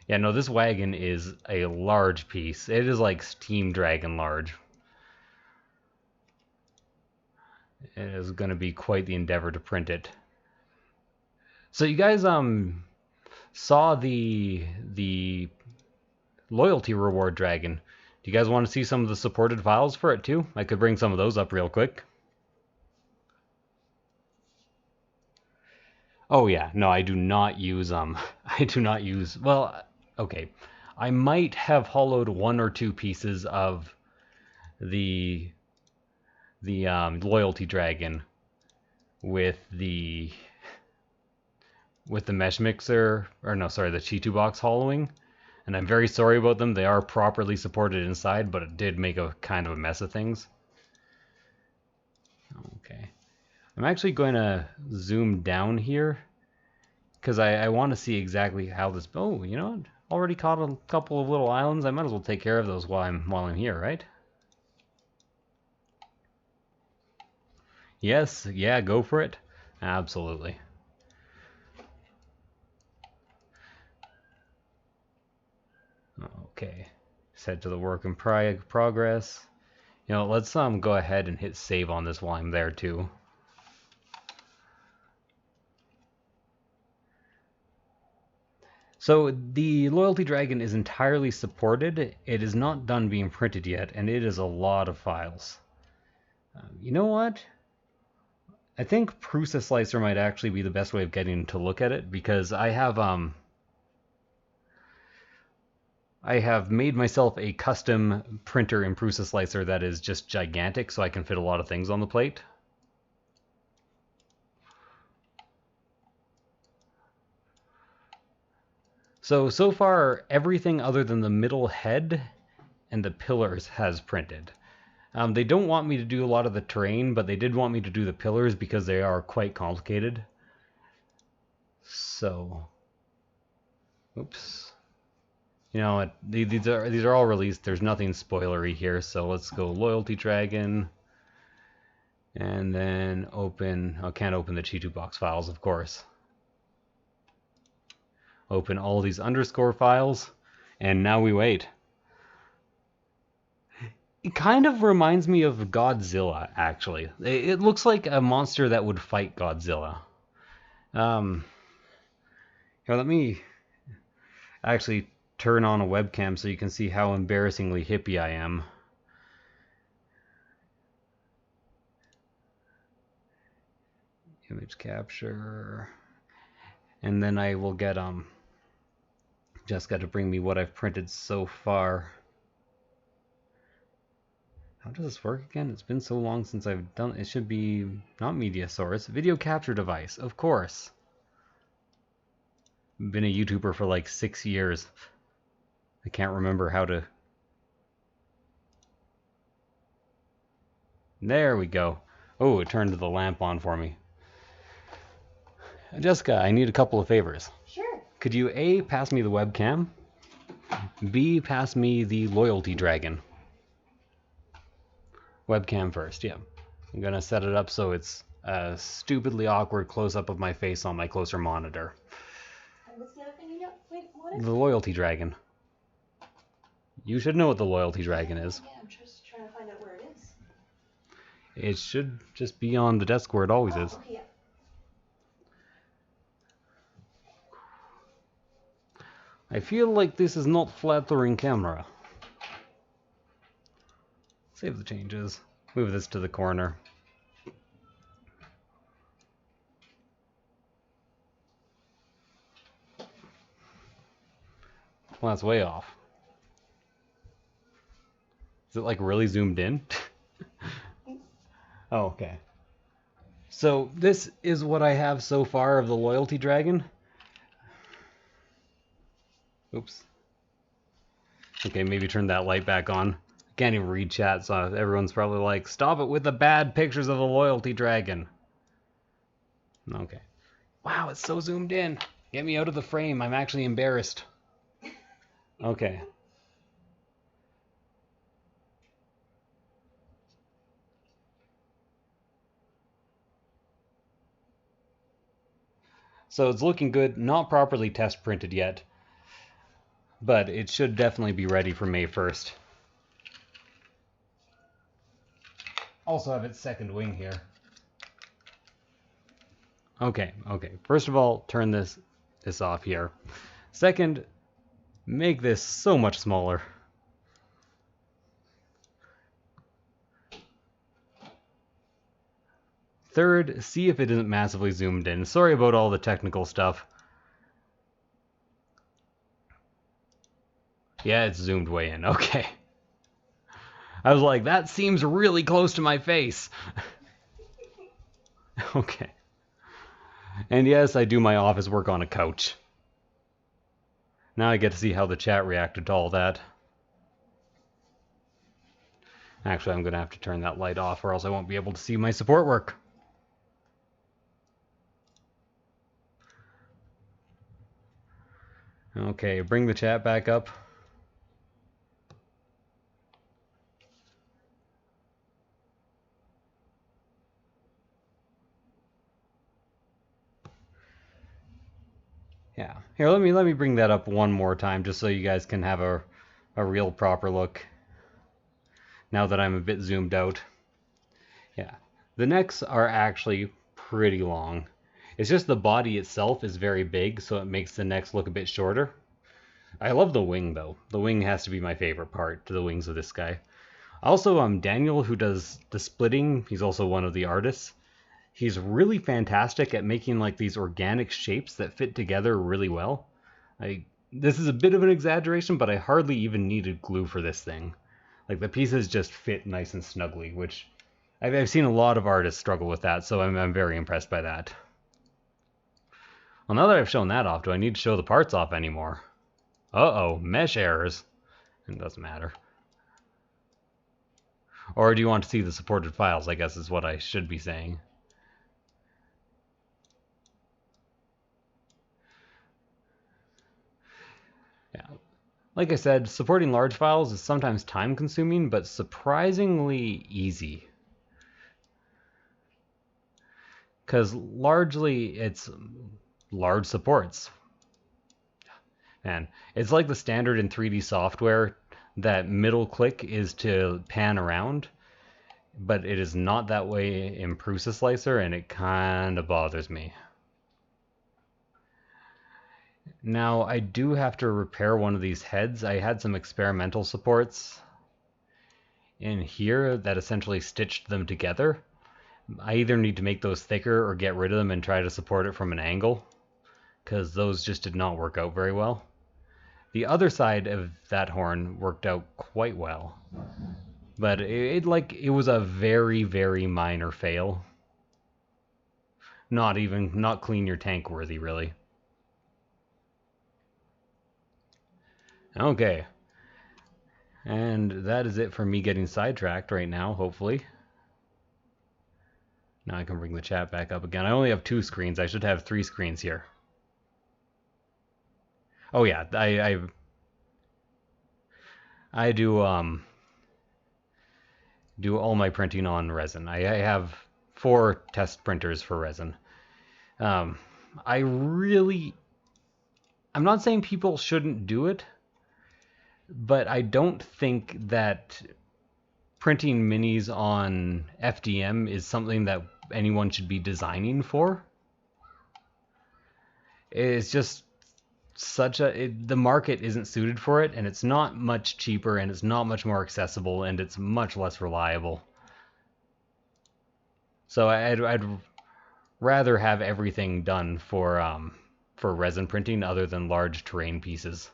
Yeah, no, this wagon is a large piece. It is like Steam Dragon large. It is going to be quite the endeavor to print it. So you guys saw the loyalty reward dragon. Do you guys want to see some of the supported files for it too? I could bring some of those up real quick. Oh yeah, no, I do not use well, okay. I might have hollowed one or two pieces of the loyalty dragon with the mesh mixer, or no, sorry, the Chi2 box hollowing. And I'm very sorry about them. They are properly supported inside, but it did make a kind of a mess of things. Okay. I'm actually going to zoom down here because I want to see exactly how this... Oh, you know what? Already caught a couple of little islands. I might as well take care of those while I'm here, right? Yes, yeah, go for it. Absolutely. Okay. Set to the work in progress. You know, let's go ahead and hit save on this while I'm there too. So the Loyalty Dragon is entirely supported. It is not done being printed yet, and it is a lot of files. You know what? I think Prusa Slicer might actually be the best way of getting to look at it, because I have made myself a custom printer in Prusa Slicer that is just gigantic, so I can fit a lot of things on the plate. So far, everything other than the middle head and the pillars has printed. They don't want me to do a lot of the terrain, but they did want me to do the pillars because they are quite complicated. So, oops. You know what? These are all released. There's nothing spoilery here, so let's go Loyalty Dragon. And then open... I can't open the Chi2 box files, of course. Open all these underscore files, and now we wait. It kind of reminds me of Godzilla, actually. It looks like a monster that would fight Godzilla. Here, let me actually turn on a webcam so you can see how embarrassingly hippie I am. Image capture. And then I will get Jessica to bring me what I've printed so far. How does this work again? It's been so long since I've done it. Should be not media source, video capture device, of course. Been a YouTuber for like 6 years. I can't remember how to. There we go. Oh, it turned the lamp on for me. Jessica, I need a couple of favors. Sure. Could you A, pass me the webcam? B, pass me the loyalty dragon. Webcam first, yeah. I'm gonna set it up so it's a stupidly awkward close-up of my face on my closer monitor. And what's the other thing you know? Wait, what is The loyalty dragon. You should know what the loyalty dragon is. Yeah, I'm just trying to find out where it is. It should just be on the desk where it always is. Okay, yeah. I feel like this is not flattering camera. Save the changes. Move this to the corner. Well, that's way off. Is it like really zoomed in? Oh, okay. So this is what I have so far of the loyalty dragon. Oops. Okay, maybe turn that light back on. I can't even read chat, so everyone's probably like, stop it with the bad pictures of the loyalty dragon. Okay. Wow, it's so zoomed in. Get me out of the frame. I'm actually embarrassed. Okay. So it's looking good. Not properly test printed yet, but it should definitely be ready for May 1st. Also have its second wing here. Okay. First of all, turn this off here. Second, make this so much smaller. Third, see if it isn't massively zoomed in. Sorry about all the technical stuff. Yeah, it's zoomed way in. Okay. I was like, that seems really close to my face. Okay. And yes, I do my office work on a couch. Now I get to see how the chat reacted to all that. Actually, I'm going to have to turn that light off or else I won't be able to see my support work. Okay, bring the chat back up. Yeah. Here, let me bring that up one more time just so you guys can have a real proper look. Now that I'm a bit zoomed out. Yeah. The necks are actually pretty long. It's just the body itself is very big, so it makes the necks look a bit shorter. I love the wing, though. The wing has to be my favorite part to the wings of this guy. Also, Daniel, who does the splitting, he's also one of the artists. He's really fantastic at making like these organic shapes that fit together really well. This is a bit of an exaggeration, but I hardly even needed glue for this thing. Like the pieces just fit nice and snugly, which I've seen a lot of artists struggle with that, so I'm very impressed by that. Well, now that I've shown that off, do I need to show the parts off anymore? Uh-oh, mesh errors. It doesn't matter. Or do you want to see the supported files, I guess is what I should be saying. Yeah. Like I said, supporting large files is sometimes time-consuming, but surprisingly easy. Because largely, it's large supports. And it's like the standard in 3D software that middle click is to pan around, but it is not that way in Prusa Slicer, and it kind of bothers me. Now, I do have to repair one of these heads. I had some experimental supports in here that essentially stitched them together. I either need to make those thicker or get rid of them and try to support it from an angle, because those just did not work out very well. The other side of that horn worked out quite well, but it was a very, very minor fail. Not clean your tank worthy, really. Okay. And that is it for me getting sidetracked right now, hopefully. Now I can bring the chat back up again. I only have 2 screens. I should have 3 screens here. Oh yeah, I do do all my printing on resin. I have 4 test printers for resin. Um, I'm not saying people shouldn't do it, but I don't think that printing minis on FDM is something that anyone should be designing for. It's just the market isn't suited for it, and it's not much cheaper, and it's not much more accessible, and it's much less reliable. So I'd rather have everything done for resin printing other than large terrain pieces.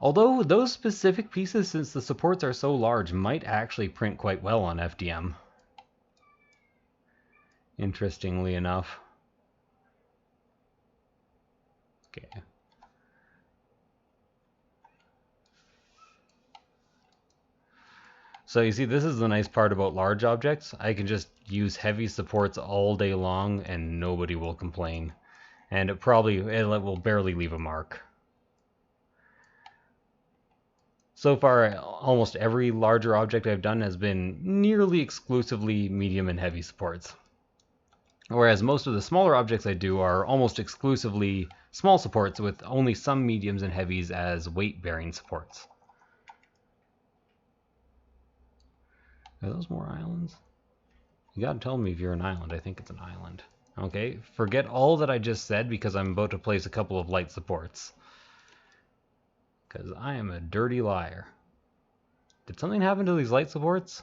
Although those specific pieces, since the supports are so large, might actually print quite well on FDM. Interestingly enough. Okay. So you see, this is the nice part about large objects. I can just use heavy supports all day long and nobody will complain. And it will barely leave a mark. So far, almost every larger object I've done has been nearly exclusively medium and heavy supports. Whereas most of the smaller objects I do are almost exclusively small supports with only some mediums and heavies as weight-bearing supports. Are those more islands? You gotta tell me if you're an island. I think it's an island. Okay, forget all that I just said because I'm about to place a couple of light supports. Because I am a dirty liar. Did something happen to these light supports?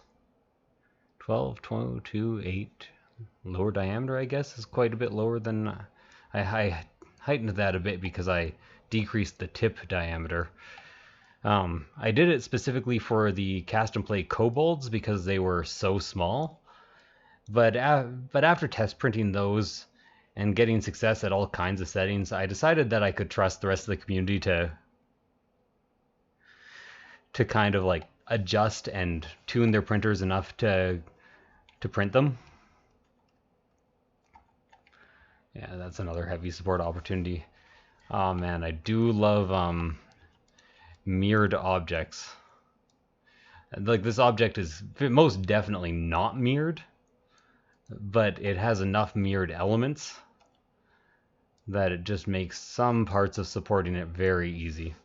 12, 22, 8. Lower diameter, I guess, is quite a bit lower than... I heightened that a bit because I decreased the tip diameter. I did it specifically for the cast and play kobolds because they were so small. But after test printing those and getting success at all kinds of settings, I decided that I could trust the rest of the community to kind of like adjust and tune their printers enough to print them. Yeah, that's another heavy support opportunity. Oh man, I do love mirrored objects. Like this object is most definitely not mirrored, but it has enough mirrored elements that it just makes some parts of supporting it very easy.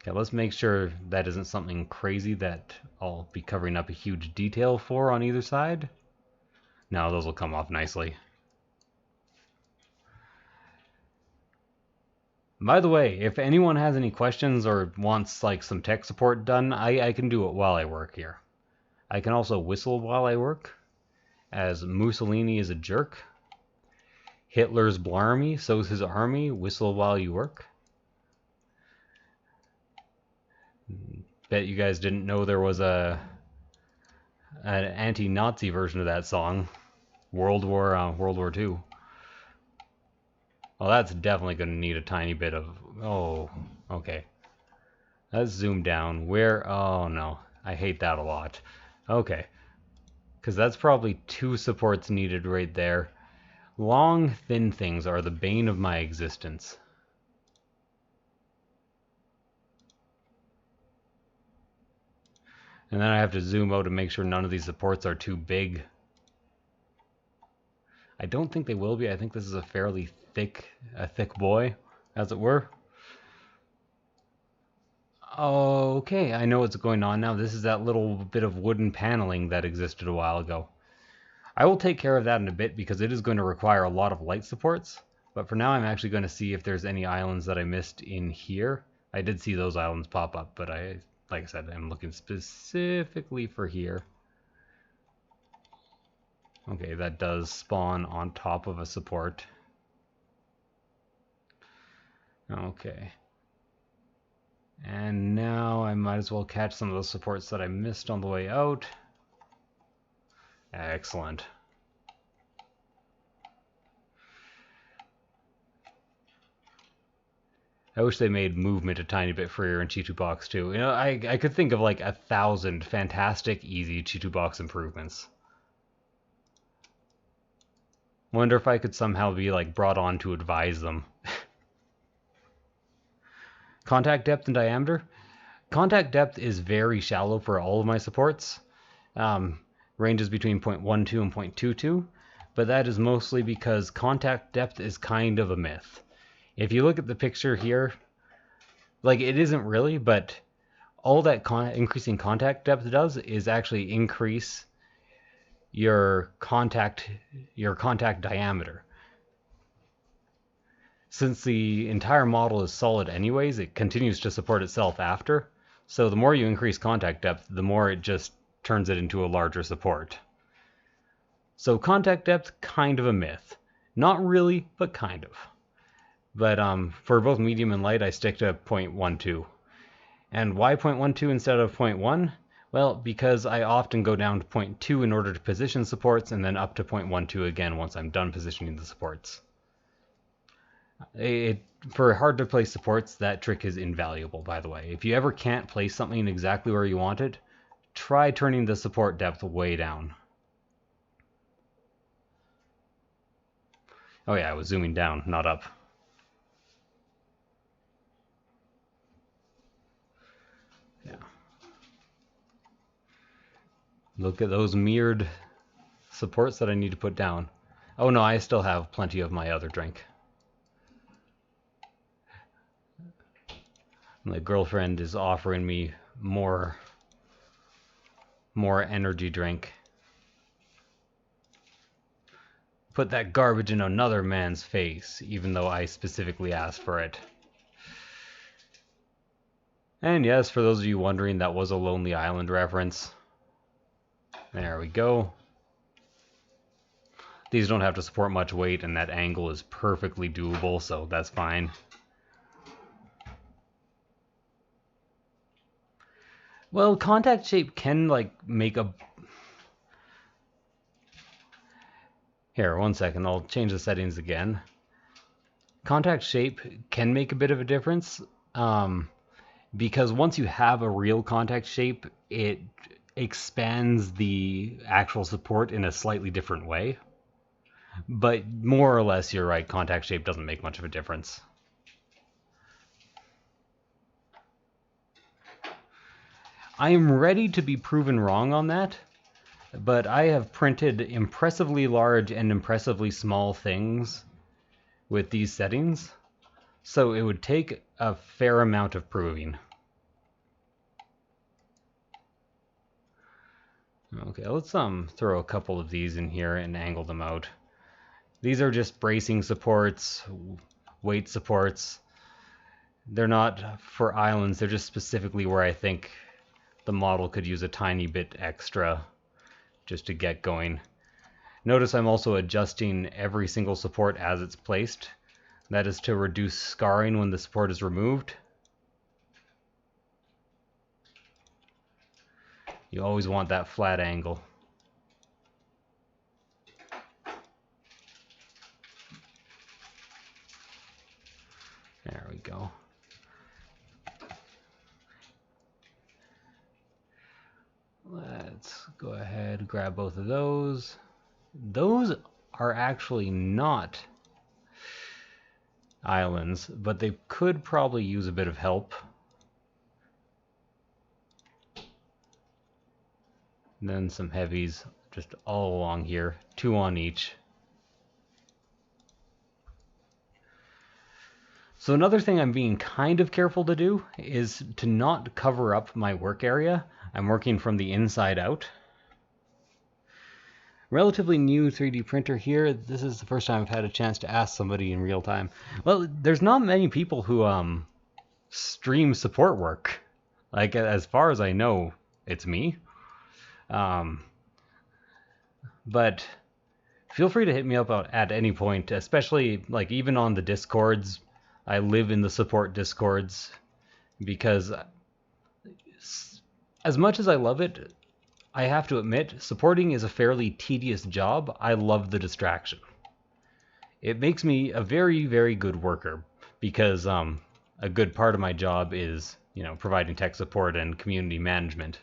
Okay, let's make sure that isn't something crazy that I'll be covering up a huge detail for on either side. No, those will come off nicely. By the way, if anyone has any questions or wants like some tech support done, I can do it while I work here. I can also whistle while I work, as Mussolini is a jerk. Hitler's blarmy, so's his army, whistle while you work. Bet you guys didn't know there was an anti-Nazi version of that song, World War II. Well, that's definitely going to need a tiny bit of... Oh, okay. Let's zoom down. Oh no, I hate that a lot. Okay. Because that's probably 2 supports needed right there. Long, thin things are the bane of my existence. And then I have to zoom out to make sure none of these supports are too big. I don't think they will be. I think this is a fairly thick boy, as it were. Okay, I know what's going on now. This is that little bit of wooden paneling that existed a while ago. I will take care of that in a bit because it is going to require a lot of light supports. But for now, I'm actually going to see if there's any islands that I missed in here. I did see those islands pop up, but like I said, I'm looking specifically for here. Okay, that does spawn on top of a support. Okay. And now I might as well catch some of those supports that I missed on the way out. Excellent. I wish they made movement a tiny bit freer in Chi2 Box too. You know, I could think of like 1,000 fantastic, easy Chi2 Box improvements. Wonder if I could somehow be like brought on to advise them. Contact depth and diameter. Contact depth is very shallow for all of my supports. Ranges between 0.12 and 0.22, but that is mostly because contact depth is kind of a myth. If you look at the picture here, like it isn't really, but all that increasing contact depth does is actually increase your contact diameter. Since the entire model is solid anyways, it continues to support itself after. So the more you increase contact depth, the more it just turns it into a larger support. So contact depth, kind of a myth. Not really, but kind of. But for both medium and light, I stick to 0.12. And why 0.12 instead of 0.1? Well, because I often go down to 0.2 in order to position supports, and then up to 0.12 again once I'm done positioning the supports. For hard to place supports, that trick is invaluable, by the way. If you ever can't place something exactly where you want it, try turning the support depth way down. Oh yeah, I was zooming down, not up. Yeah. Look at those mirrored supports that I need to put down. Oh no, I still have plenty of my other drink. My girlfriend is offering me more energy drink. Put that garbage in another man's face, even though I specifically asked for it. And yes, for those of you wondering, that was a Lonely Island reference. There we go. These don't have to support much weight, and that angle is perfectly doable, so that's fine. Well, contact shape can, like, make a... Here, one second, I'll change the settings again. Contact shape can make a bit of a difference, because once you have a real contact shape, it expands the actual support in a slightly different way. But more or less, you're right, contact shape doesn't make much of a difference. I am ready to be proven wrong on that, but I have printed impressively large and impressively small things with these settings, so it would take a fair amount of proving. Okay, let's throw a couple of these in here and angle them out. These are just bracing supports, weight supports. They're not for islands, they're just specifically where I think the model could use a tiny bit extra just to get going. Notice I'm also adjusting every single support as it's placed. That is to reduce scarring when the support is removed. You always want that flat angle. There we go. Let's go ahead and grab both of those. Those are actually not islands, but they could probably use a bit of help. And then some heavies just all along here, 2 on each. So another thing I'm being kind of careful to do is to not cover up my work area. I'm working from the inside out. Relatively new 3D printer here. This is the first time I've had a chance to ask somebody in real time. Well, there's not many people who stream support work. Like, as far as I know, it's me. But feel free to hit me up at any point, especially like even on the Discords. I live in the support Discords because as much as I love it, I have to admit, supporting is a fairly tedious job. I love the distraction. It makes me a very, very good worker because a good part of my job is, providing tech support and community management.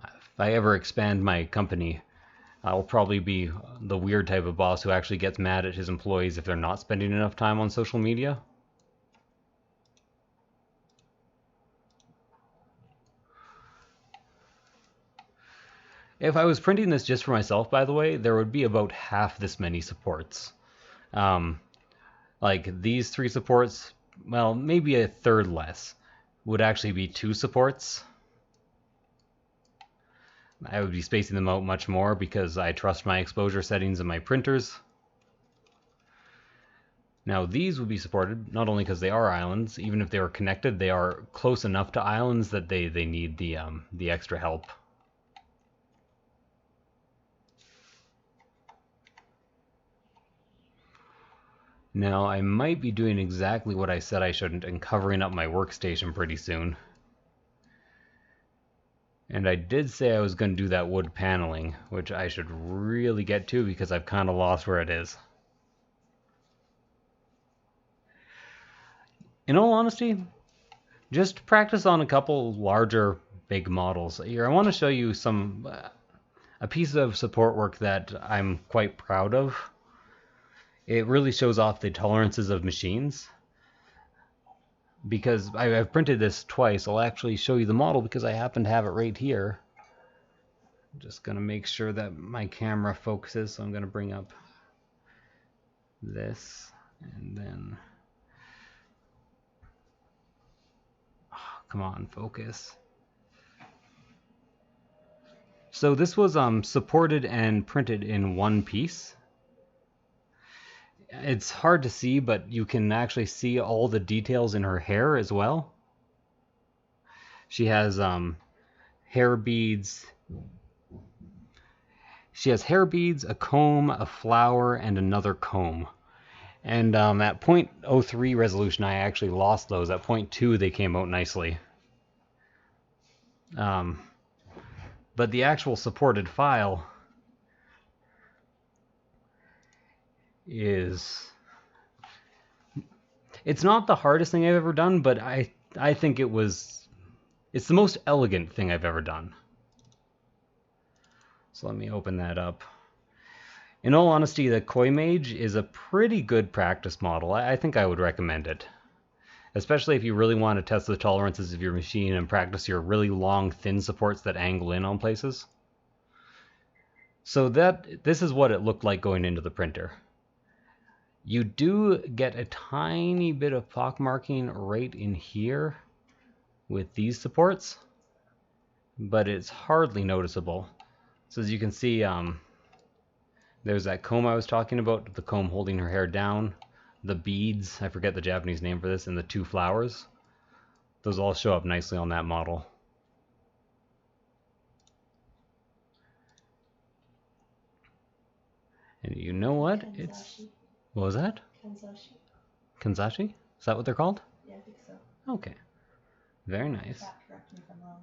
If I ever expand my company, I'll probably be the weird type of boss who actually gets mad at his employees if they're not spending enough time on social media. If I was printing this just for myself, by the way, there would be about half this many supports. Like these 3 supports, well, maybe a third less, would actually be 2 supports. I would be spacing them out much more because I trust my exposure settings in my printers. Now these would be supported not only because they are islands, even if they were connected, they are close enough to islands that they need the extra help. Now I might be doing exactly what I said I shouldn't and covering up my workstation pretty soon. And I did say I was going to do that wood paneling, which I should really get to because I've kind of lost where it is. In all honesty, just practice on a couple larger, big models. Here, I want to show you a piece of support work that I'm quite proud of. It really shows off the tolerances of machines. Because I've printed this twice, I'll actually show you the model because I happen to have it right here. I'm just going to make sure that my camera focuses, so I'm going to bring up this, and then... Oh, come on, focus. So this was supported and printed in one piece. It's hard to see, but you can actually see all the details in her hair as well. She has hair beads. She has hair beads, a comb, a flower, and another comb. And at 0.03 resolution, I actually lost those. At 0.2, they came out nicely. But the actual supported file is... It's not the hardest thing I've ever done, but I think it's the most elegant thing I've ever done. So let me open that up. In all honesty, the Koi Mage is a pretty good practice model. I think I would recommend it. Especially if you really want to test the tolerances of your machine and practice your really long, thin supports that angle in on places. So this is what it looked like going into the printer. You do get a tiny bit of pockmarking right in here with these supports, but it's hardly noticeable. So as you can see, there's that comb I was talking about, the comb holding her hair down, the beads, I forget the Japanese name for this, and the 2 flowers. Those all show up nicely on that model. And you know what? What was that? Kanzashi. Kanzashi? Is that what they're called? Yeah, I think so. Okay. Very nice. Correct me if I'm wrong.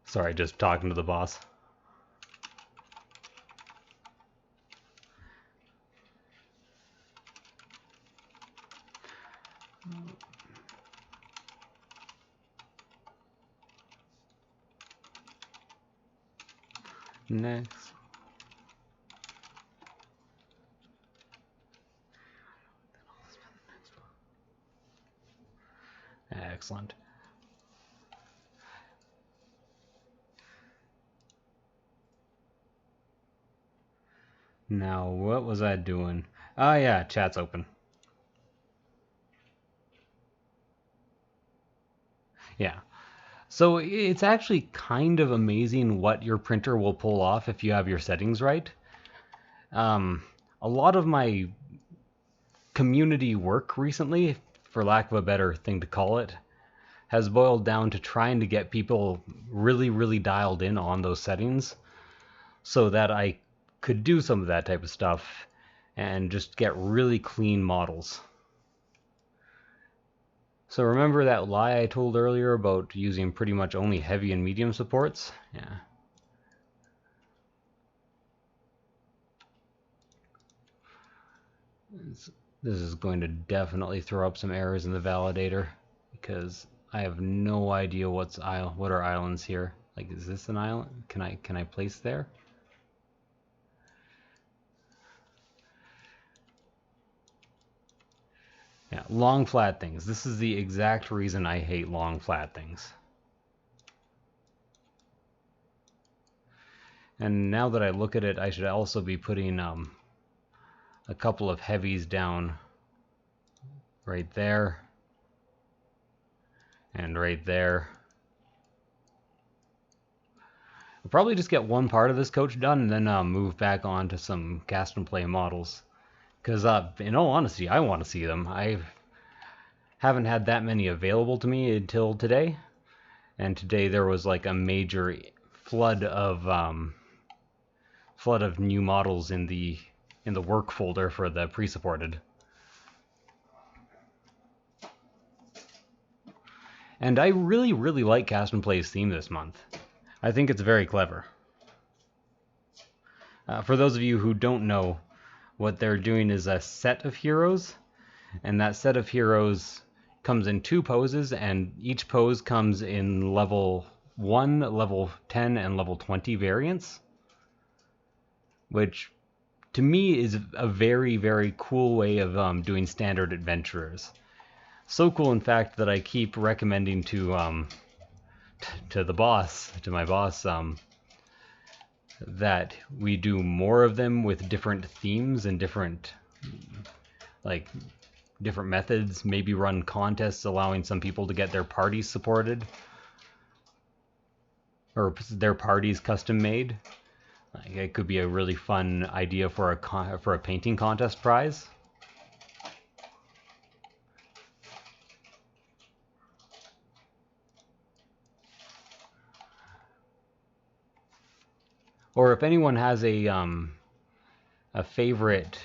Sorry, just talking to the boss. Next. Excellent. Now, what was I doing? Oh yeah, chat's open. Yeah. So it's actually kind of amazing what your printer will pull off if you have your settings right. A lot of my community work recently, for lack of a better thing to call it, has boiled down to trying to get people really, really dialed in on those settings so that I could do some of that type of stuff and just get really clean models. So remember that lie I told earlier about using pretty much only heavy and medium supports? Yeah. This is going to definitely throw up some errors in the validator because I have no idea what are islands here. Like, is this an island? Can I place there? Yeah, long flat things. This is the exact reason I hate long flat things. And now that I look at it, I should also be putting a couple of heavies down right there and right there. I'll probably just get one part of this coach done and then move back on to some cast and play models. Because in all honesty, I want to see them. I haven't had that many available to me until today. And today there was like a major flood of new models in the work folder for the pre-supported. And I really, really like Cast and Play's theme this month. I think it's very clever. For those of you who don't know, what they're doing is a set of heroes, and that set of heroes comes in 2 poses, and each pose comes in level 1, level 10, and level 20 variants, which to me is a very, very cool way of doing standard adventurers. So cool, in fact, that I keep recommending to my boss, that we do more of them with different themes and different methods. Maybe run contests allowing some people to get their parties supported or their parties custom made. It could be a really fun idea for a painting contest prize. Or if anyone has a favorite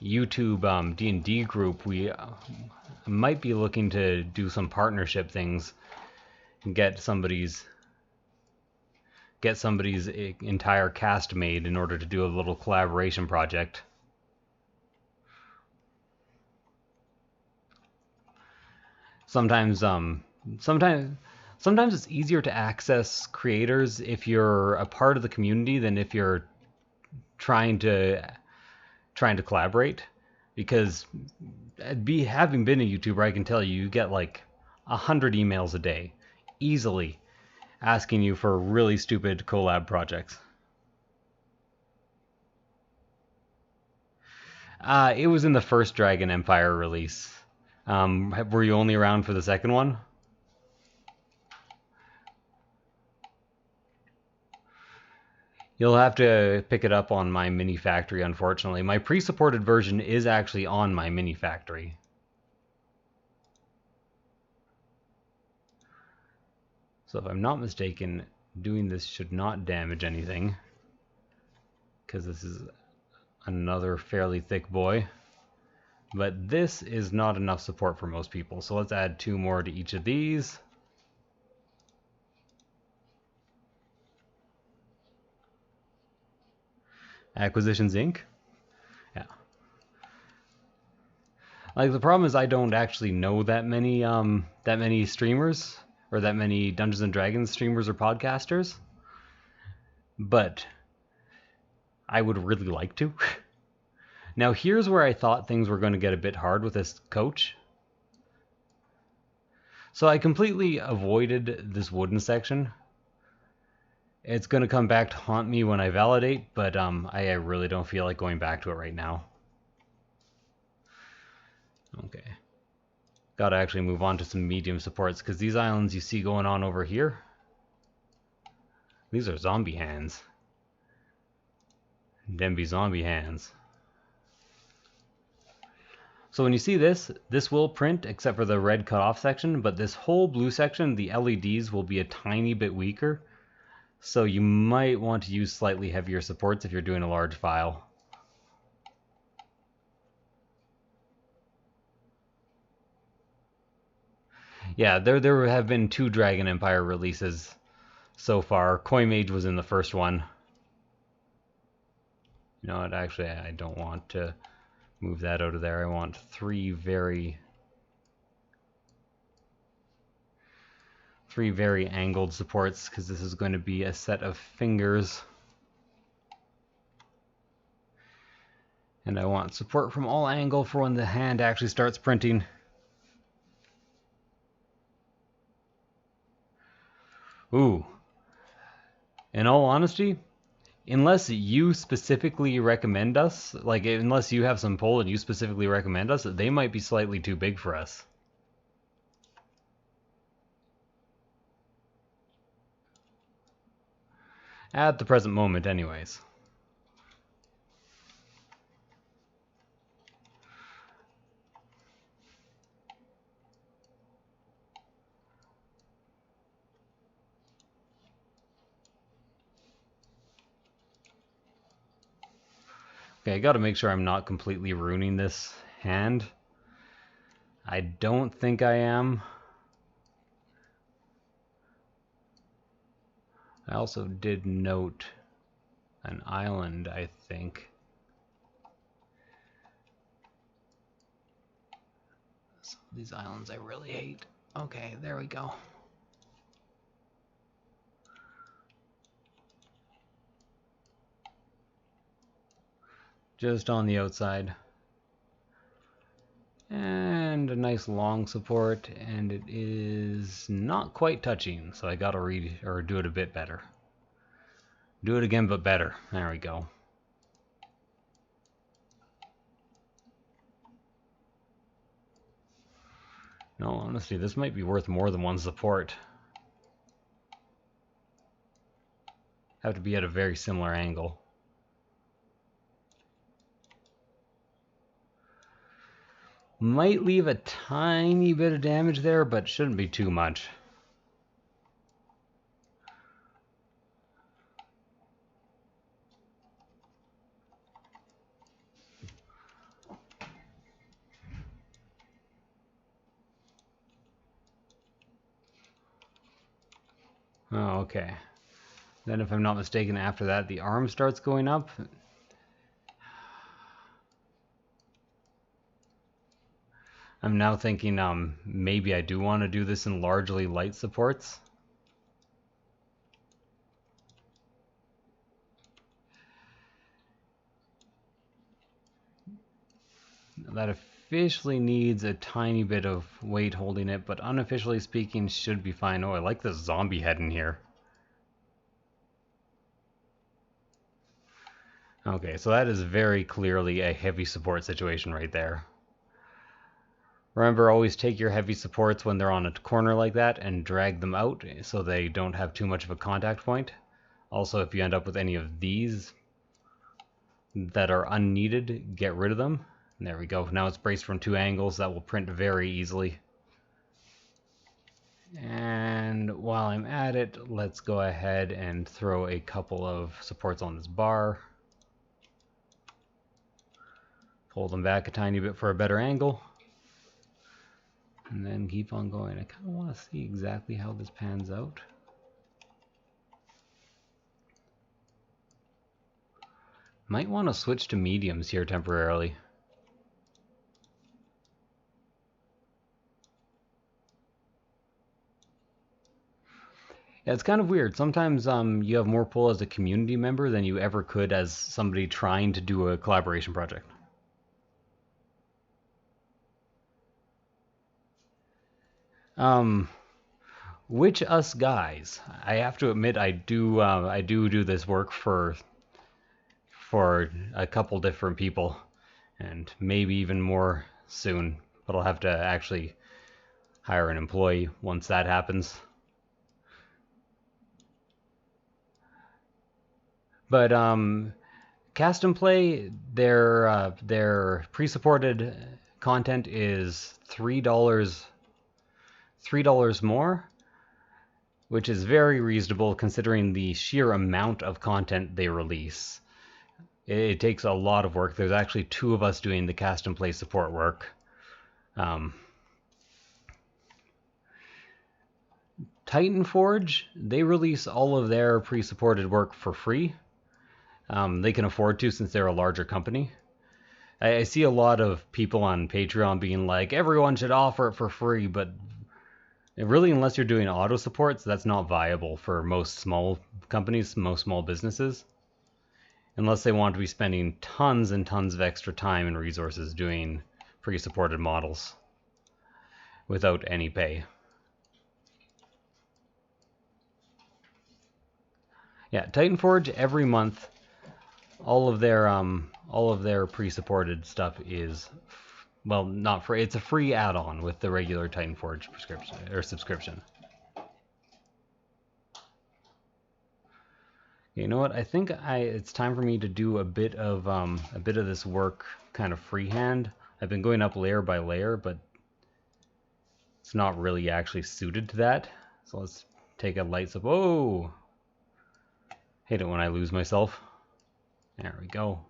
YouTube D&D group, we might be looking to do some partnership things and get somebody's entire cast made in order to do a little collaboration project. Sometimes it's easier to access creators if you're a part of the community than if you're trying to collaborate, because having been a YouTuber, I can tell you get like 100 emails a day easily asking you for really stupid collab projects. It was in the first Dragon Empire release. Were you only around for the second one? You'll have to pick it up on my mini factory, unfortunately. My pre-supported version is actually on my mini factory. So if I'm not mistaken, doing this should not damage anything, because this is another fairly thick boy. But this is not enough support for most people, so let's add 2 more to each of these. Acquisitions Inc. Yeah. Like, the problem is I don't actually know that many streamers or that many Dungeons and Dragons streamers or podcasters, but I would really like to. Now here's where I thought things were going to get a bit hard with this coach. So I completely avoided this wooden section. It's going to come back to haunt me when I validate, but I really don't feel like going back to it right now. Okay. Gotta actually move on to some medium supports, because these islands you see going on over here, these are zombie hands. Them be zombie hands. So when you see this, this will print except for the red cutoff section, but this whole blue section, the LEDs will be a tiny bit weaker. So you might want to use slightly heavier supports if you're doing a large file. Yeah, there have been 2 Dragon Empire releases so far. Koi Mage was in the first one. You know what, actually I don't want to move that out of there. I want 3 very angled supports, because this is going to be a set of fingers. And I want support from all angle for when the hand actually starts printing. Ooh. In all honesty, unless you specifically recommend us, like unless you have some pull and you specifically recommend us, they might be slightly too big for us. At the present moment, anyways. Okay, I gotta make sure I'm not completely ruining this hand. I don't think I am. I also did note an island, I think. Some of these islands I really hate. Okay, there we go. Just on the outside. And a nice long support, and it is not quite touching, so I gotta do it a bit better. Do it again, but better. There we go. No, honestly, this might be worth more than 1 support. Have to be at a very similar angle. Might leave a tiny bit of damage there, but shouldn't be too much. Oh, okay. Then if I'm not mistaken, after that, the arm starts going up. I'm now thinking maybe I do want to do this in largely light supports. That officially needs a tiny bit of weight holding it, but unofficially speaking should be fine. Oh, I like this zombie head in here. Okay, so that is very clearly a heavy support situation right there. Remember, always take your heavy supports when they're on a corner like that and drag them out so they don't have too much of a contact point. Also, if you end up with any of these that are unneeded, get rid of them. And there we go. Now it's braced from 2 angles. That will print very easily. And while I'm at it, let's go ahead and throw a couple of supports on this bar. Pull them back a tiny bit for a better angle. And then keep on going. I kind of want to see exactly how this pans out. Might want to switch to mediums here temporarily. Yeah, it's kind of weird. Sometimes you have more pull as a community member than you ever could as somebody trying to do a collaboration project. Which us guys? I have to admit, I do this work for a couple different people, and maybe even more soon. But I'll have to actually hire an employee once that happens. But Cast and Play, their pre-supported content is $3 more, which is very reasonable considering the sheer amount of content they release. It takes a lot of work. There's actually two of us doing the Cast and Play support work. Titanforge, they release all of their pre-supported work for free. They can afford to since they're a larger company. I see a lot of people on Patreon being like, everyone should offer it for free, but really, unless you're doing auto supports, that's not viable for most small companies, most small businesses. Unless they want to be spending tons and tons of extra time and resources doing pre-supported models without any pay. Yeah, Titanforge every month, all of their pre-supported stuff is, well, not free. It's a free add-on with the regular Titanforge prescription or subscription. You know what? I think it's time for me to do a bit of this work kind of freehand. I've been going up layer by layer, but it's not really actually suited to that. So let's take a light sub. Whoa! Hate it when I lose myself. There we go.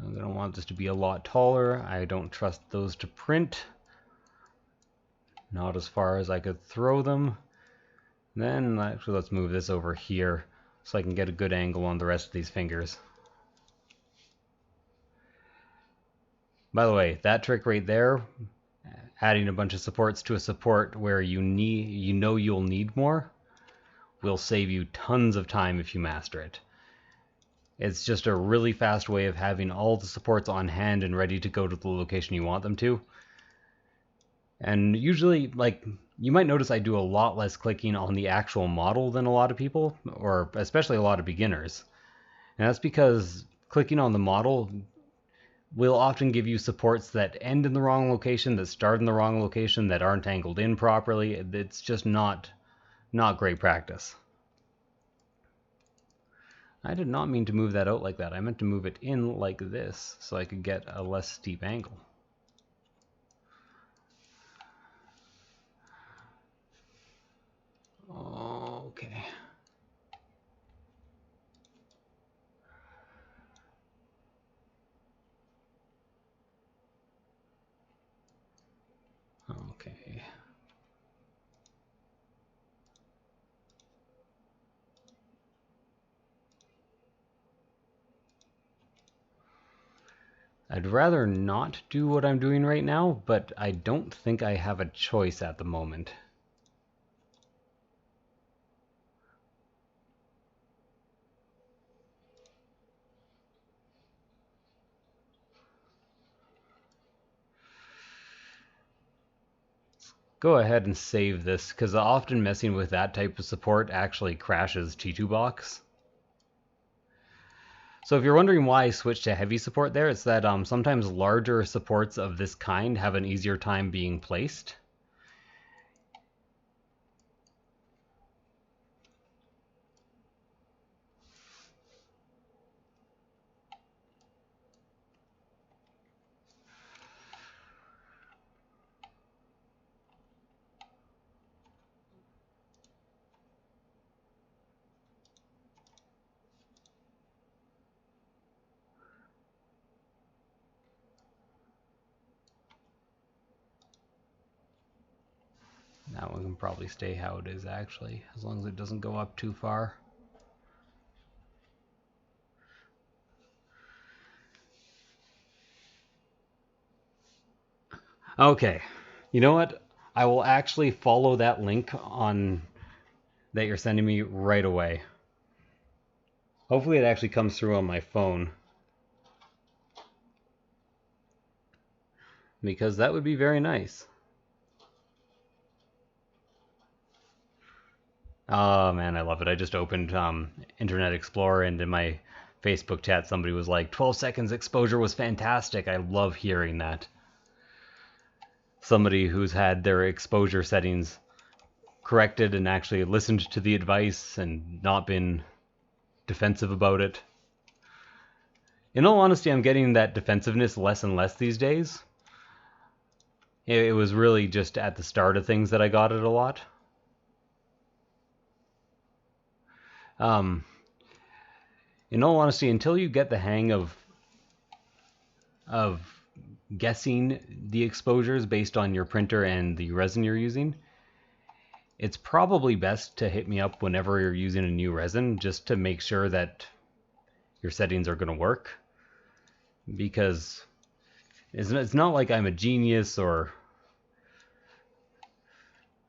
I'm gonna want this to be a lot taller. I don't trust those to print. Not as far as I could throw them. Then actually let's move this over here so I can get a good angle on the rest of these fingers. By the way, that trick right there, adding a bunch of supports to a support where you'll need more, will save you tons of time if you master it. It's just a really fast way of having all the supports on hand and ready to go to the location you want them to. And usually, like, you might notice I do a lot less clicking on the actual model than a lot of people, or especially a lot of beginners. And that's because clicking on the model will often give you supports that end in the wrong location, that start in the wrong location, that aren't angled in properly. It's just not great practice. I did not mean to move that out like that. I meant to move it in like this so I could get a less steep angle. Okay. Okay. I'd rather not do what I'm doing right now, but I don't think I have a choice at the moment. Go ahead and save this, because often messing with that type of support actually crashes T2Box. So if you're wondering why I switched to heavy support there, it's that sometimes larger supports of this kind have an easier time being placed. That one can probably stay how it is actually, as long as it doesn't go up too far. Okay, you know what? I will actually follow that link on that you're sending me right away. Hopefully it actually comes through on my phone. because that would be very nice. Oh man, I love it. I just opened Internet Explorer, and in my Facebook chat somebody was like, 12 seconds exposure was fantastic. I love hearing that. Somebody who's had their exposure settings corrected and actually listened to the advice and not been defensive about it. In all honesty, I'm getting that defensiveness less and less these days. It was really just at the start of things that I got it a lot. In all honesty, until you get the hang of guessing the exposures based on your printer and the resin you're using, it's probably best to hit me up whenever you're using a new resin just to make sure that your settings are going to work. Because it's not like I'm a genius or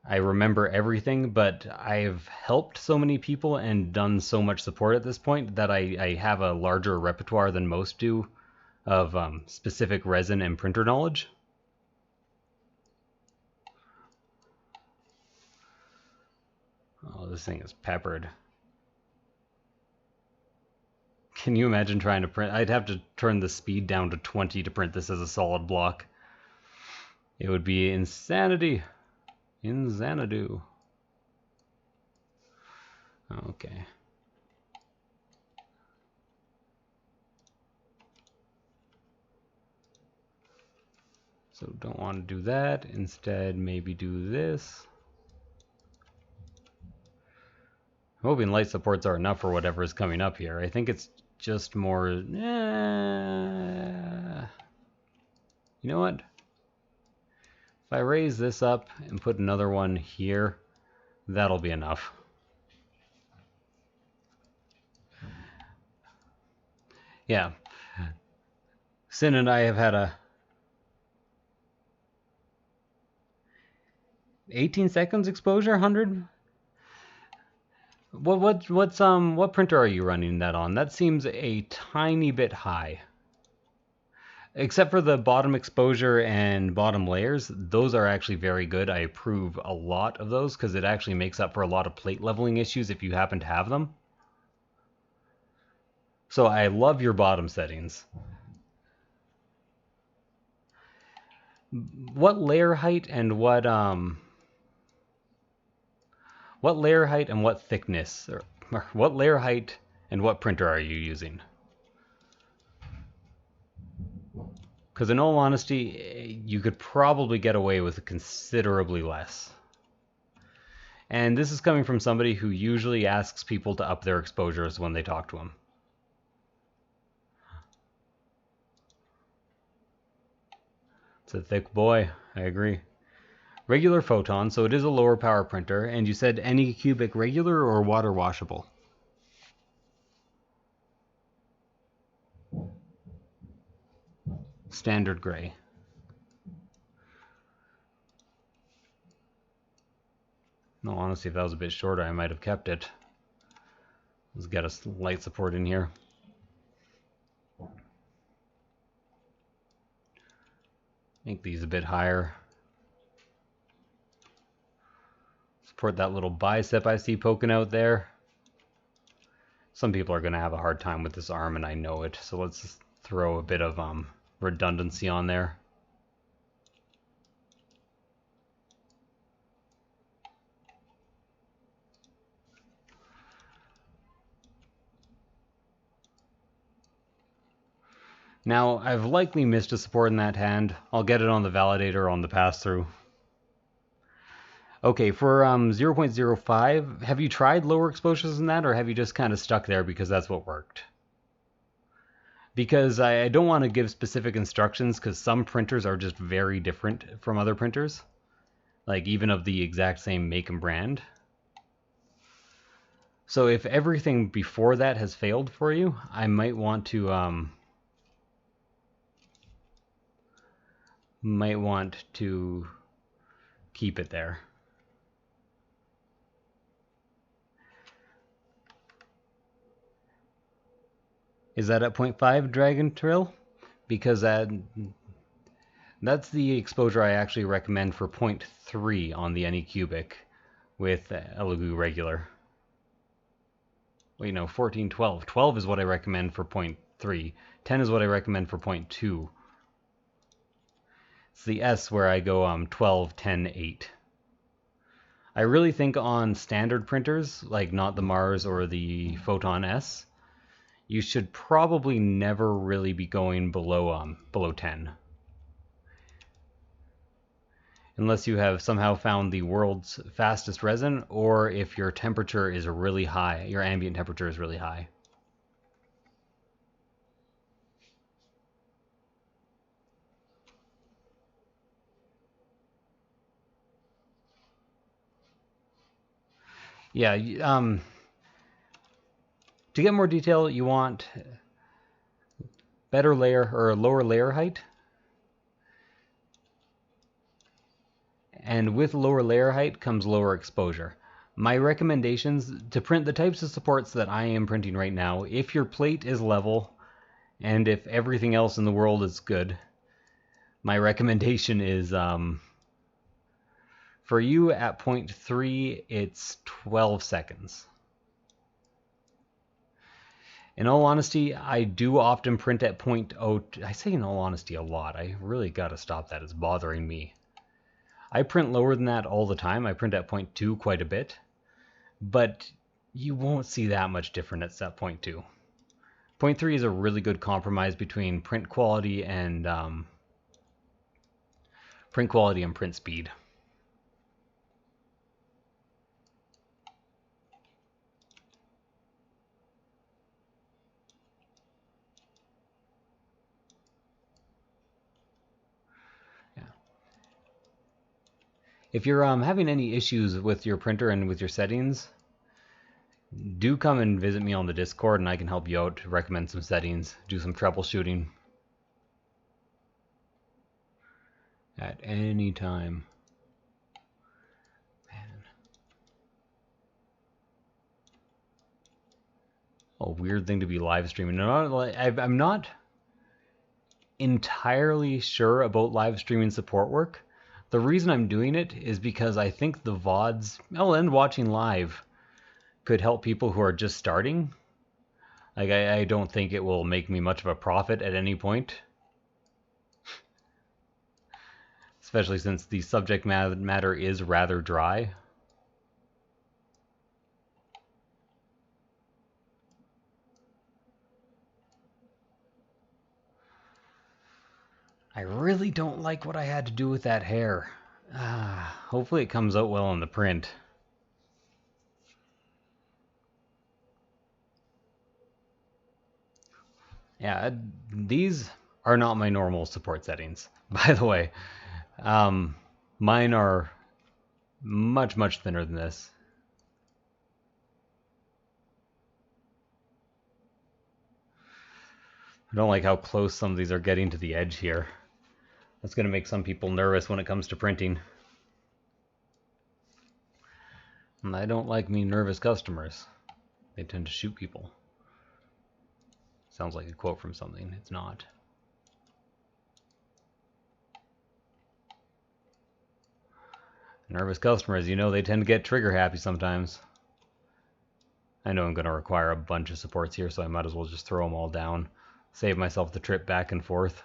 I remember everything, but I've helped so many people and done so much support at this point that I have a larger repertoire than most do of specific resin and printer knowledge. Oh, this thing is peppered. Can you imagine trying to print? I'd have to turn the speed down to 20 to print this as a solid block. It would be insanity. Insanity. Okay. So don't want to do that. Instead, maybe do this. I'm hoping light supports are enough for whatever is coming up here. I think it's just more... You know what? If I raise this up and put another one here, that'll be enough. Yeah. Sin and I have had a 18 seconds exposure, 100? What printer are you running that on? That seems a tiny bit high. Except for the bottom exposure and bottom layers, those are actually very good. I approve a lot of those because it actually makes up for a lot of plate leveling issues if you happen to have them. So I love your bottom settings. What layer height and what layer height and what thickness, or what layer height and what printer are you using? Because in all honesty, you could probably get away with considerably less. And this is coming from somebody who usually asks people to up their exposures when they talk to them. It's a thick boy, I agree. Regular photon, so it is a lower power printer, and you said Anycubic regular or water washable? Standard gray. No, honestly, if that was a bit shorter, I might have kept it. Let's get us light support in here. Make these a bit higher. Support that little bicep I see poking out there. Some people are going to have a hard time with this arm, and I know it. So let's just throw a bit of redundancy on there. Now, I've likely missed a support in that hand. I'll get it on the validator on the pass-through. Okay, for 0.05, have you tried lower exposures than that, or have you just kind of stuck there because that's what worked? Because I don't want to give specific instructions because some printers are just very different from other printers. Like even of the exact same make and brand. So if everything before that has failed for you, I might want to keep it there. Is that at 0.5 Dragon Trail? Because That's the exposure I actually recommend for 0.3 on the Anycubic with Elegoo regular. Wait, no, 14, 12. 12 is what I recommend for 0.3. 10 is what I recommend for 0.2. It's the S where I go 12, 10, 8. I really think on standard printers, like not the Mars or the Photon S, you should probably never really be going below 10. Unless you have somehow found the world's fastest resin, or if your temperature is really high, your ambient temperature is really high. Yeah, to get more detail, you want better layer or lower layer height. And with lower layer height comes lower exposure. My recommendations to print the types of supports that I am printing right now, if your plate is level and if everything else in the world is good, my recommendation is for you at 0.3, it's 12 seconds. In all honesty, I do often print at 0.0. I say in all honesty a lot. I really got to stop that. It's bothering me. I print lower than that all the time. I print at 0.2 quite a bit. But you won't see that much different at set 0.2. 0.3 is a really good compromise between print quality and print speed. If you're having any issues with your printer and with your settings, do come and visit me on the Discord and I can help you out, recommend some settings, do some troubleshooting. At any time. Man. A weird thing to be live streaming. I'm not entirely sure about live streaming support work. The reason I'm doing it is because I think the VODs, and watching live, could help people who are just starting. Like, I don't think it will make me much of a profit at any point. Especially since the subject matter is rather dry. I really don't like what I had to do with that hair. Hopefully it comes out well in the print. Yeah, these are not my normal support settings, by the way. Mine are much, much thinner than this. I don't like how close some of these are getting to the edge here. That's going to make some people nervous when it comes to printing. And I don't like me nervous customers. They tend to shoot people. Sounds like a quote from something. It's not. Nervous customers, they tend to get trigger happy sometimes. I know I'm going to require a bunch of supports here, so I might as well just throw them all down. Save myself the trip back and forth.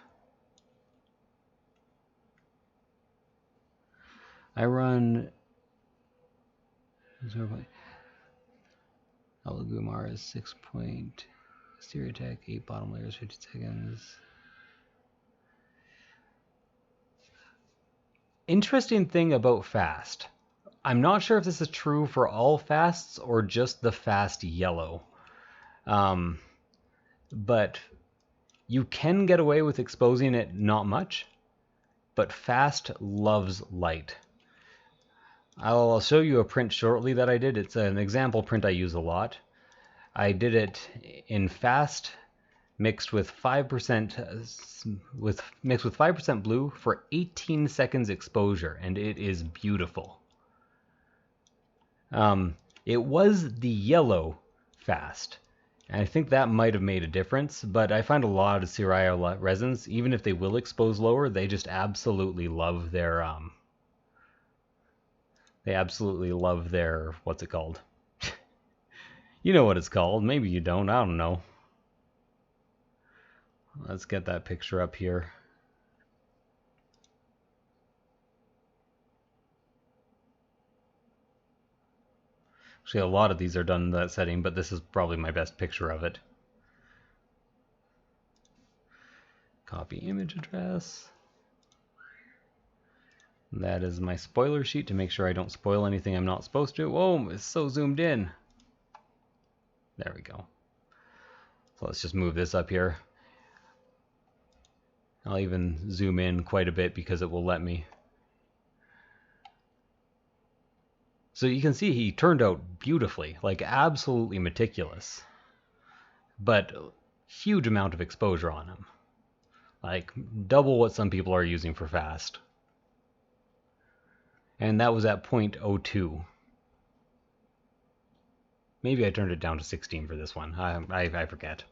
I run... Alagumar is 6 point... Stereotech, 8 bottom layers, 50 seconds. Interesting thing about fast. I'm not sure if this is true for all fasts or just the fast yellow. But you can get away with exposing it not much, but fast loves light. I'll show you a print shortly that I did. It's an example print I use a lot. I did it in fast mixed with 5% blue for 18 seconds exposure, and it is beautiful. It was the yellow fast, And I think that might have made a difference, but I find a lot of Siraya resins, even if they will expose lower, they just absolutely love their what's it called? You know what it's called. Maybe you don't. I don't know. Let's get that picture up here. Actually, a lot of these are done in that setting, but this is probably my best picture of it. Copy image address. That is my spoiler sheet to make sure I don't spoil anything I'm not supposed to. Whoa, it's so zoomed in. There we go. So let's just move this up here. I'll even zoom in quite a bit because it will let me. So you can see he turned out beautifully, like absolutely meticulous. But huge amount of exposure on him. Like double what some people are using for fast. And that was at 0.02. Maybe I turned it down to 16 for this one. I forget.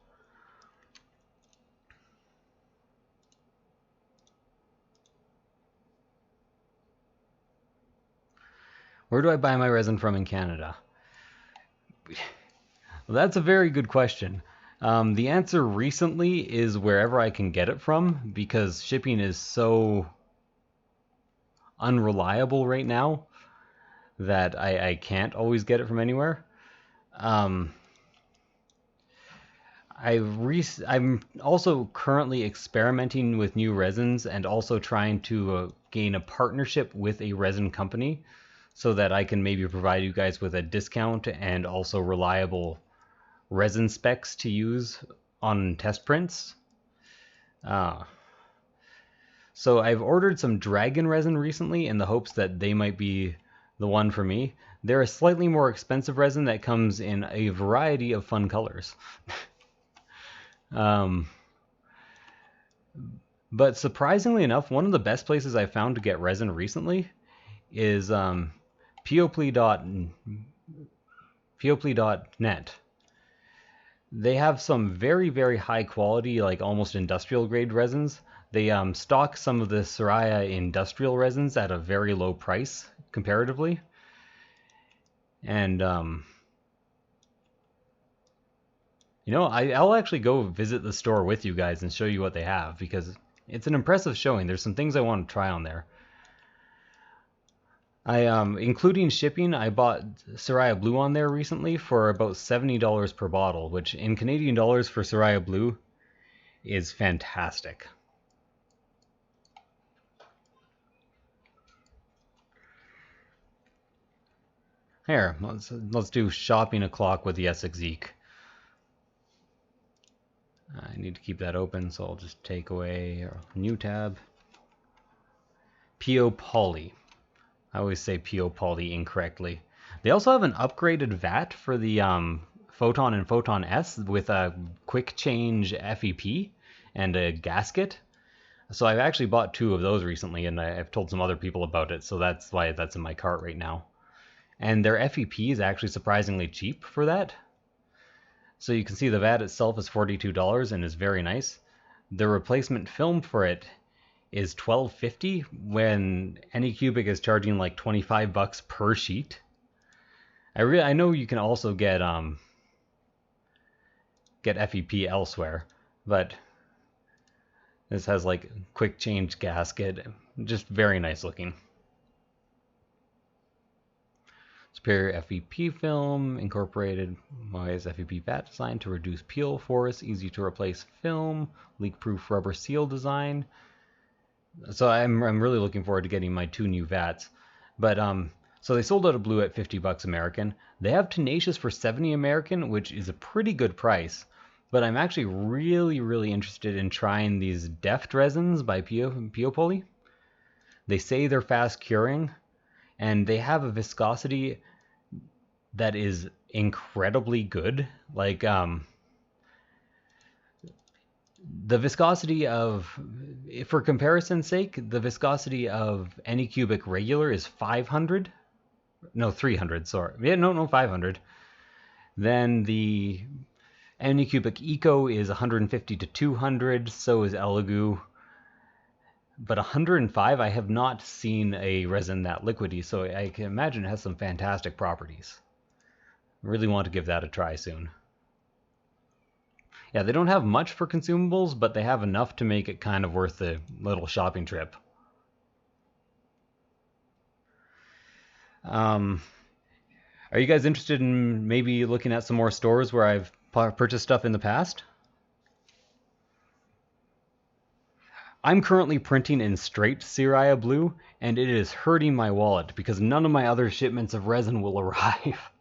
Where do I buy my resin from in Canada? Well, that's a very good question. The answer recently is wherever I can get it from, because shipping is so unreliable right now that I can't always get it from anywhere. I'm also currently experimenting with new resins and also trying to gain a partnership with a resin company so that I can maybe provide you guys with a discount and also reliable resin specs to use on test prints. So I've ordered some dragon resin recently in the hopes that they might be the one for me. They're a slightly more expensive resin that comes in a variety of fun colors. But surprisingly enough, one of the best places I found to get resin recently is Peoply.net. They have some very, very high quality, like almost industrial grade resins. They stock some of the Siraya industrial resins at a very low price comparatively. And I'll actually go visit the store with you guys and show you what they have, because it's an impressive showing. There's some things I want to try on there. Including shipping, I bought Siraya Blue on there recently for about $70 per bottle, which in Canadian dollars for Siraya Blue is fantastic. Here, let's do shopping o'clock with the Essexique. I need to keep that open, so I'll just take away a new tab. PO Poly. I always say PO Poly incorrectly. They also have an upgraded vat for the Photon and Photon S with a quick change FEP and a gasket. So I've actually bought 2 of those recently, and I've told some other people about it, so that's why that's in my cart right now. And their FEP is actually surprisingly cheap for that. So you can see the vat itself is $42 and is very nice. The replacement film for it is $12.50 when Anycubic is charging like $25 per sheet. I know you can also get FEP elsewhere, but this has like quick change gasket, just very nice looking. Superior FEP film incorporated Moyes FEP vat design to reduce peel force, easy to replace film, leak-proof rubber seal design. So I'm really looking forward to getting my 2 new vats. But so they sold out of blue at $50 American. They have Tenacious for $70 American, which is a pretty good price. But I'm actually really, really interested in trying these Deft resins by Peopoly. They say they're fast curing, and they have a viscosity that is incredibly good. Like the viscosity of, for comparison's sake, the viscosity of Anycubic regular is 500. No, 300, sorry. Yeah, no, 500. Then the Anycubic Eco is 150 to 200, so is Elegoo. But 105, I have not seen a resin that liquidy, so I can imagine it has some fantastic properties. Really want to give that a try soon. Yeah, they don't have much for consumables, but they have enough to make it kind of worth the little shopping trip. Are you guys interested in maybe looking at some more stores where I've purchased stuff in the past? I'm currently printing in straight Syria blue, and it is hurting my wallet because none of my other shipments of resin will arrive.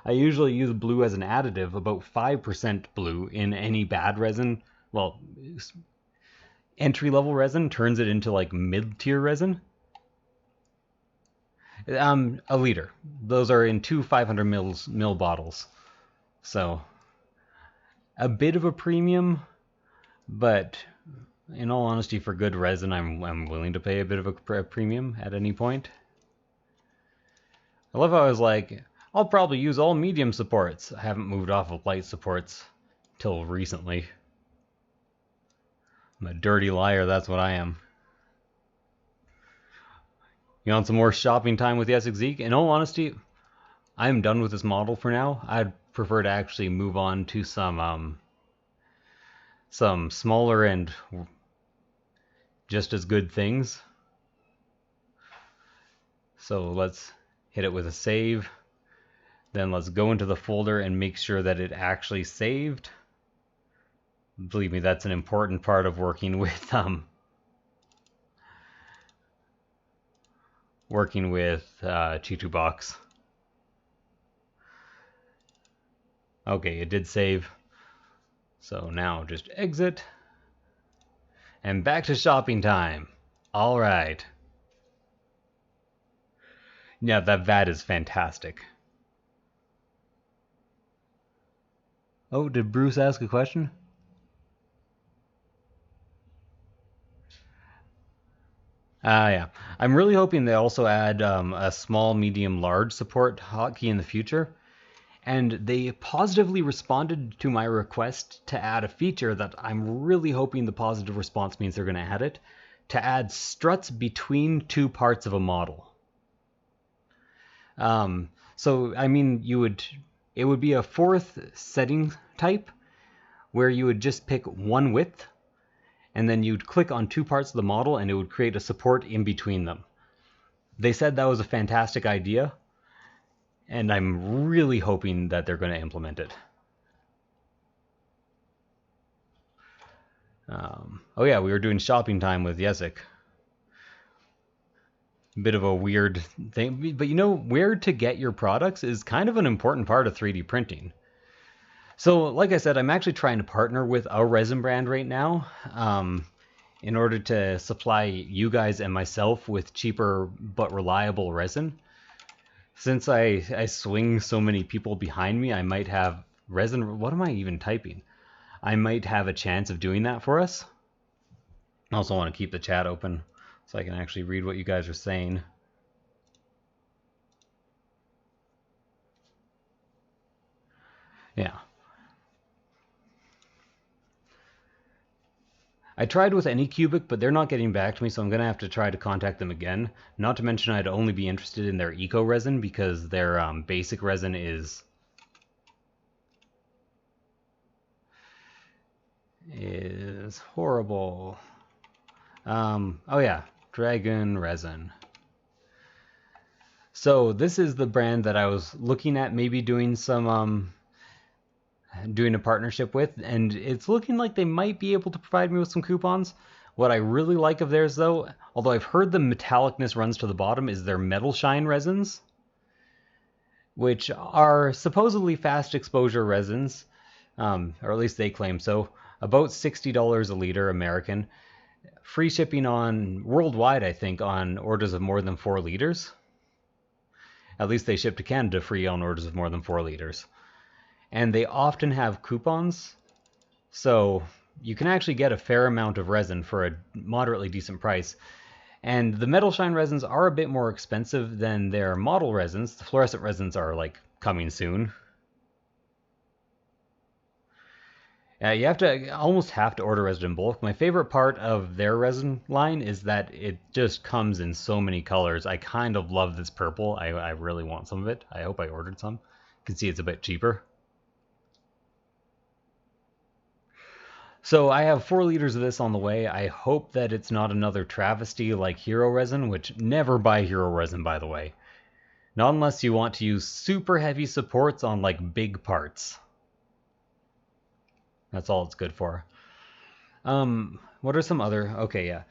I usually use blue as an additive, about 5% blue in any bad resin. Well, entry-level resin turns it into like mid-tier resin. A liter. Those are in two 500 mil bottles. So, a bit of a premium, but in all honesty, for good resin, I'm willing to pay a bit of a premium at any point. I love how I was like, I'll probably use all medium supports. I haven't moved off of light supports till recently. I'm a dirty liar, that's what I am. You want some more shopping time with Yesik Zeke? In all honesty, I'm done with this model for now. I'd prefer to actually move on to some smaller and just as good things. So let's hit it with a save. Then let's go into the folder and make sure that it actually saved. Believe me, that's an important part of working with Chitubox. Okay, it did save. So now just exit. And back to shopping time. All right. Yeah, that VAT is fantastic. Oh, did Bruce ask a question? Yeah. I'm really hoping they also add a small, medium, large support hotkey in the future. And they positively responded to my request to add a feature that I'm really hoping the positive response means they're going to add it, to add struts between two parts of a model. So, I mean, it would be a fourth setting type where you would just pick one width, and then you'd click on two parts of the model and it would create a support in between them. They said that was a fantastic idea, and I'm really hoping that they're going to implement it. Oh yeah, we were doing shopping time with Yesik. Bit of a weird thing, but you know, where to get your products is kind of an important part of 3D printing. So, like I said, I'm actually trying to partner with a resin brand right now in order to supply you guys and myself with cheaper but reliable resin. Since I swing so many people behind me, I might have resin. What am I even typing? I might have a chance of doing that for us. I also want to keep the chat open so I can actually read what you guys are saying. Yeah. I tried with Anycubic, but they're not getting back to me, so I'm going to have to try to contact them again. Not to mention I'd only be interested in their eco resin because their basic resin is horrible. Oh yeah, Dragon Resin. So this is the brand that I was looking at maybe doing some doing a partnership with, and it's looking like they might be able to provide me with some coupons. What I really like of theirs though, although I've heard the metallicness runs to the bottom, is their metal shine resins, which are supposedly fast exposure resins, or at least they claim so. About $60 a liter American. Free shipping on worldwide, I think, on orders of more than 4 liters. At least they ship to Canada free on orders of more than 4 liters. And they often have coupons, so you can actually get a fair amount of resin for a moderately decent price. And the metal shine resins are a bit more expensive than their model resins. The fluorescent resins are like coming soon. You almost have to order resin in bulk. My favorite part of their resin line is that it just comes in so many colors. I kind of love this purple. I really want some of it. I hope I ordered some. You can see it's a bit cheaper. So I have 4 liters of this on the way. I hope that it's not another travesty like Hero Resin, which never buy Hero Resin, by the way. Not unless you want to use super heavy supports on like big parts. That's all it's good for. What are some other... Okay, yeah.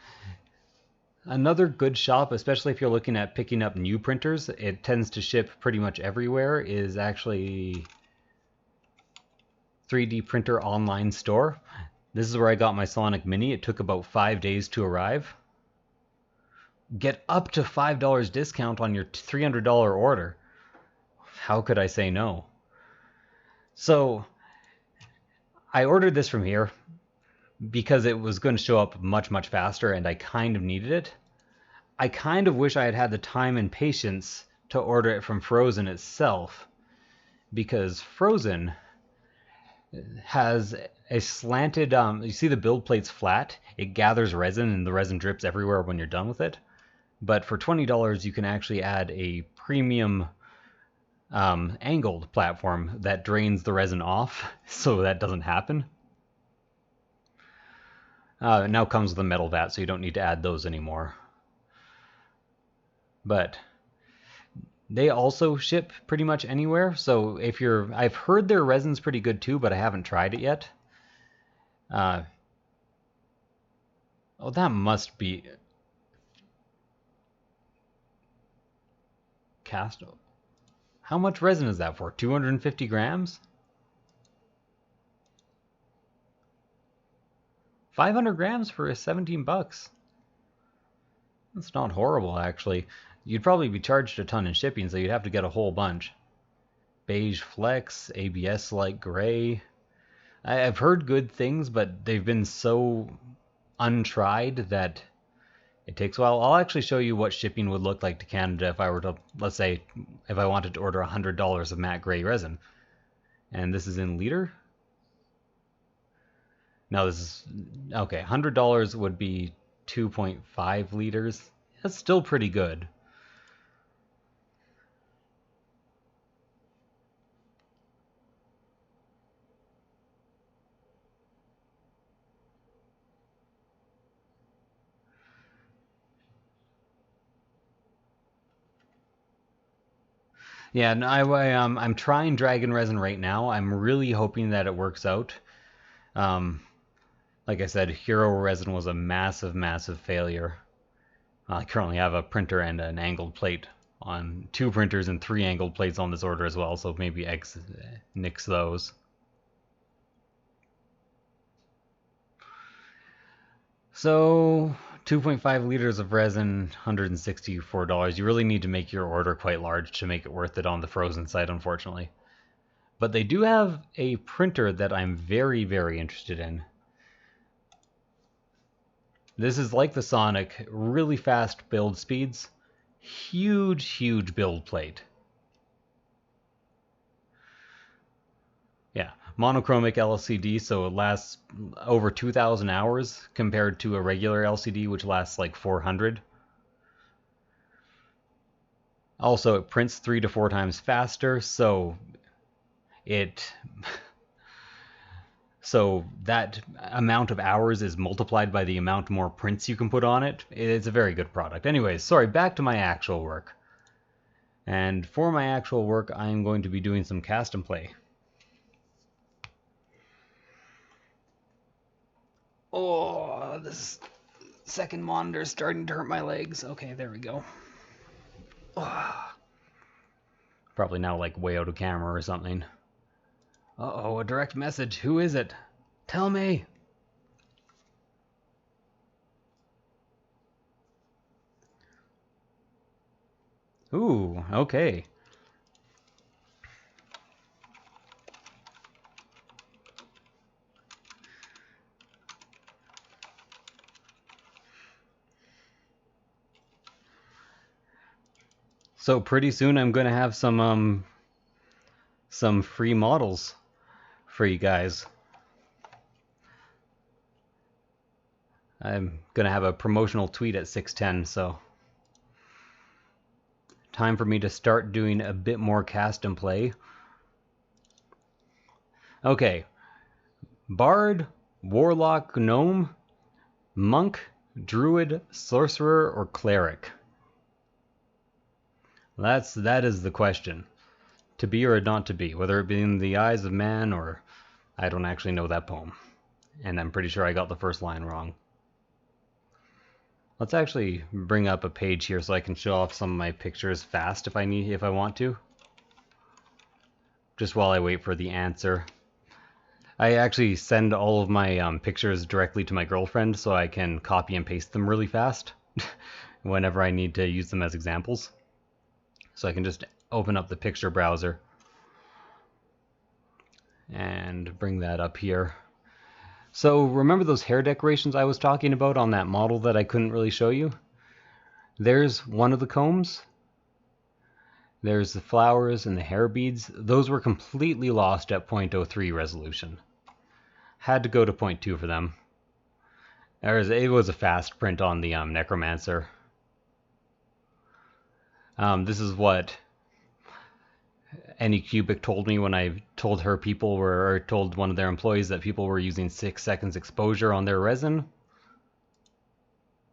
Another good shop, especially if you're looking at picking up new printers, it tends to ship pretty much everywhere, is actually 3D Printer Online Store. This is where I got my Sonic Mini. It took about 5 days to arrive. Get up to $5 discount on your $300 order. How could I say no? So, I ordered this from here because it was going to show up much, much faster, and I kind of needed it. I kind of wish I had had the time and patience to order it from Frozen itself, because Frozen has a slanted, you see the build plate's flat, it gathers resin and the resin drips everywhere when you're done with it. But for $20 you can actually add a premium angled platform that drains the resin off, so that doesn't happen. It now comes with a metal vat, so you don't need to add those anymore. But they also ship pretty much anywhere, so if you're... I've heard their resin's pretty good too, but I haven't tried it yet. Oh, that must be... Cast... How much resin is that for? 250 grams? 500 grams for 17 bucks. That's not horrible, actually. You'd probably be charged a ton in shipping, so you'd have to get a whole bunch. Beige flex, ABS-like gray. I've heard good things, but they've been so untried that it takes a while. I'll actually show you what shipping would look like to Canada if I were to, let's say, if I wanted to order $100 of matte gray resin. And this is in liter? No, this is... Okay, $100 would be 2.5 liters. That's still pretty good. Yeah, and I'm trying Dragon Resin right now. I'm really hoping that it works out. Like I said, Hero Resin was a massive, massive failure. I currently have a printer and an angled plate on 2 printers and 3 angled plates on this order as well, so maybe nix those. So 2.5 liters of resin, $164. You really need to make your order quite large to make it worth it on the Frozen site, unfortunately. But they do have a printer that I'm very, very interested in. This is like the Sonic, really fast build speeds, huge, huge build plate. Yeah, monochromic LCD, so it lasts over 2,000 hours compared to a regular LCD, which lasts like 400. Also, it prints 3 to 4 times faster, so that amount of hours is multiplied by the amount more prints you can put on it. It's a very good product. Anyways, sorry, back to my actual work. And for my actual work, I'm going to be doing some cast and play. Oh, this second monitor is starting to hurt my legs. Okay, there we go. Oh. Probably now like way out of camera or something. Uh-oh, a direct message. Who is it? Tell me. Ooh, okay. So pretty soon I'm gonna have some free models for you guys. I'm gonna have a promotional tweet at 6:10, so time for me to start doing a bit more cast and play. Okay, Bard, Warlock, Gnome, Monk, Druid, Sorcerer, or Cleric? That is the question. To be or not to be, whether it be in the eyes of man or... I don't actually know that poem. And I'm pretty sure I got the first line wrong. Let's actually bring up a page here so I can show off some of my pictures fast if I want to. Just while I wait for the answer. I actually send all of my pictures directly to my girlfriend so I can copy and paste them really fast whenever I need to use them as examples. So I can just open up the picture browser and bring that up here. So remember those hair decorations I was talking about on that model that I couldn't really show you? There's one of the combs. There's the flowers and the hair beads. Those were completely lost at 0.03 resolution. Had to go to 0.2 for them. It was a fast print on the Necromancer. This is what AnyCubic told me when I told her told one of their employees that people were using 6 seconds exposure on their resin.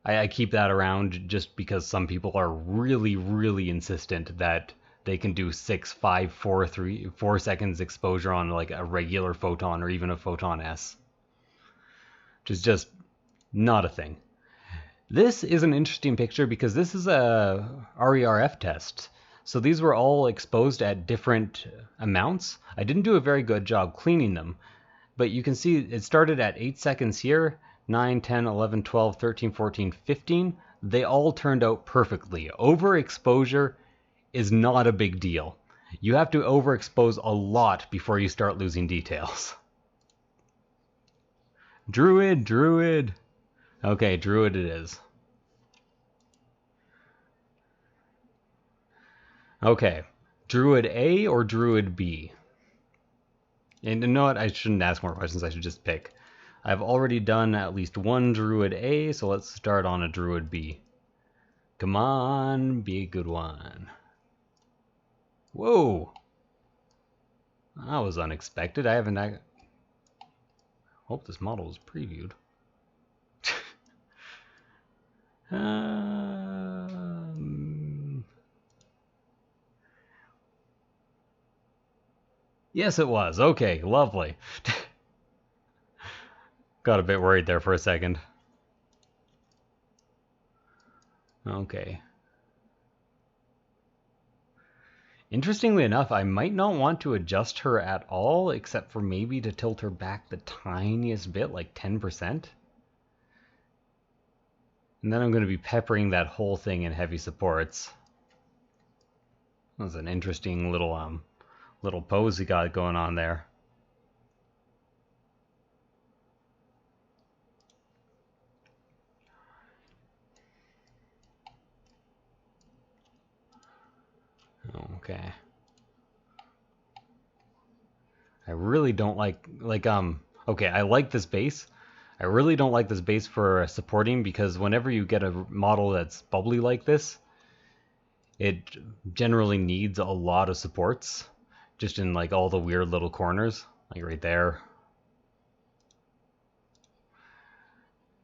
I keep that around just because some people are really, really insistent that they can do 6, 5, 4, 3, 4 seconds exposure on like a regular photon or even a photon S. Which is just not a thing. This is an interesting picture because this is a RERF test. So these were all exposed at different amounts. I didn't do a very good job cleaning them, but you can see it started at 8 seconds here, 9, 10, 11, 12, 13, 14, 15. They all turned out perfectly. Overexposure is not a big deal. You have to overexpose a lot before you start losing details. Druid. Okay, Druid it is. Okay, Druid A or Druid B? And you know what? I shouldn't ask more questions. I should just pick. I've already done at least one Druid A, so let's start on a Druid B. Come on, be a good one. Whoa! That was unexpected. I hope this model is previewed. Yes, it was. Okay, lovely. Got a bit worried there for a second. Okay. Interestingly enough, I might not want to adjust her at all, except for maybe to tilt her back the tiniest bit, like 10%. And then I'm going to be peppering that whole thing in heavy supports. That's an interesting little pose he got going on there. Okay. I really don't okay, I like this base. I really don't like this base for supporting because whenever you get a model that's bubbly like this, it generally needs a lot of supports just in like all the weird little corners, like right there.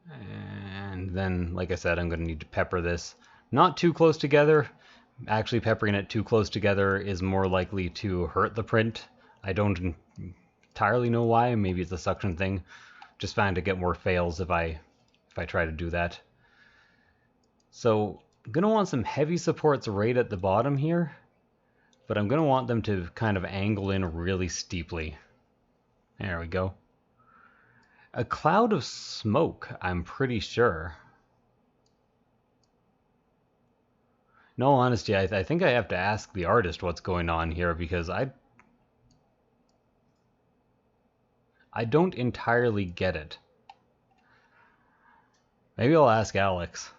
And then, like I said, I'm going to need to pepper this. Not too close together. Actually, peppering it too close together is more likely to hurt the print. I don't entirely know why. Maybe it's a suction thing. Just find to get more fails if I try to do that. So I'm going to want some heavy supports right at the bottom here, but I'm going to want them to kind of angle in really steeply. There we go. A cloud of smoke, I'm pretty sure. In all honesty, I think I have to ask the artist what's going on here because I don't entirely get it. Maybe I'll ask Alex.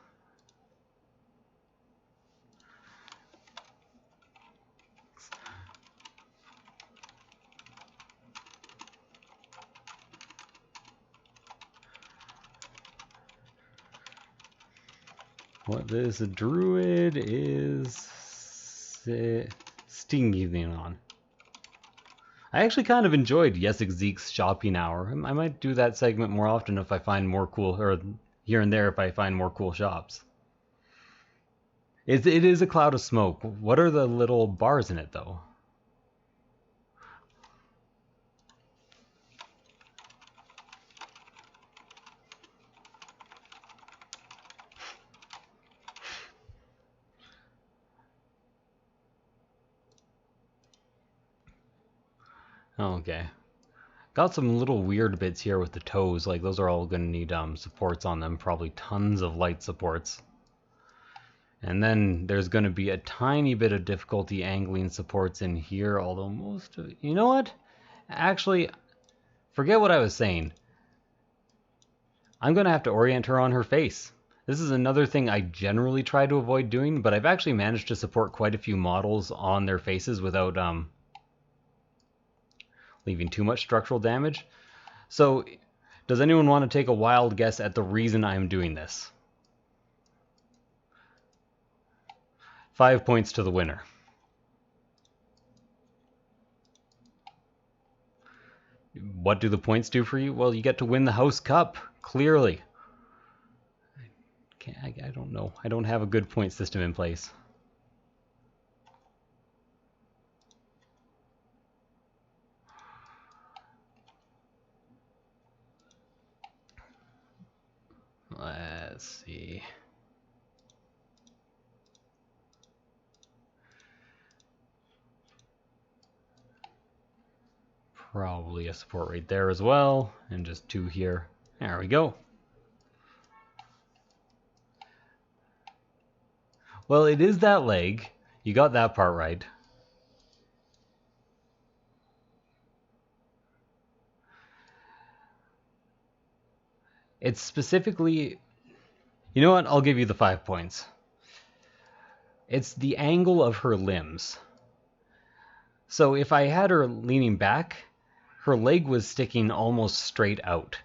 What this Druid is stinging on. I actually kind of enjoyed Zeke's shopping hour. I might do that segment more often if I find more cool, or here and there if I find more cool shops. It is a cloud of smoke. What are the little bars in it, though? Okay. Got some little weird bits here with the toes. Like, those are all going to need supports on them. Probably tons of light supports. And then there's going to be a tiny bit of difficulty angling supports in here. Although most of... You know what? Actually, forget what I was saying. I'm going to have to orient her on her face. This is another thing I generally try to avoid doing, but I've actually managed to support quite a few models on their faces without leaving too much structural damage. So, does anyone want to take a wild guess at the reason I'm doing this? 5 points to the winner. What do the points do for you? Well, you get to win the House Cup, clearly. I don't know. I don't have a good point system in place. Let's see. Probably a support right there as well, and just 2 here. There we go. Well, it is that leg. You got that part right. It's specifically... You know what? I'll give you the 5 points. It's the angle of her limbs. So if I had her leaning back, her leg was sticking almost straight out,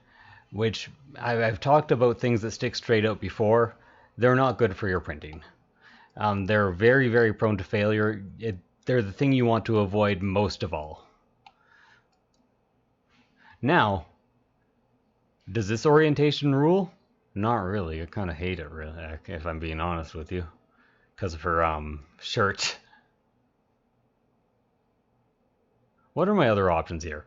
which I've talked about things that stick straight out before. They're not good for your printing. They're very, very prone to failure. They're the thing you want to avoid most of all. Now, does this orientation rule? Not really. I kind of hate it, really, if I'm being honest with you, because of her shirt. What are my other options here?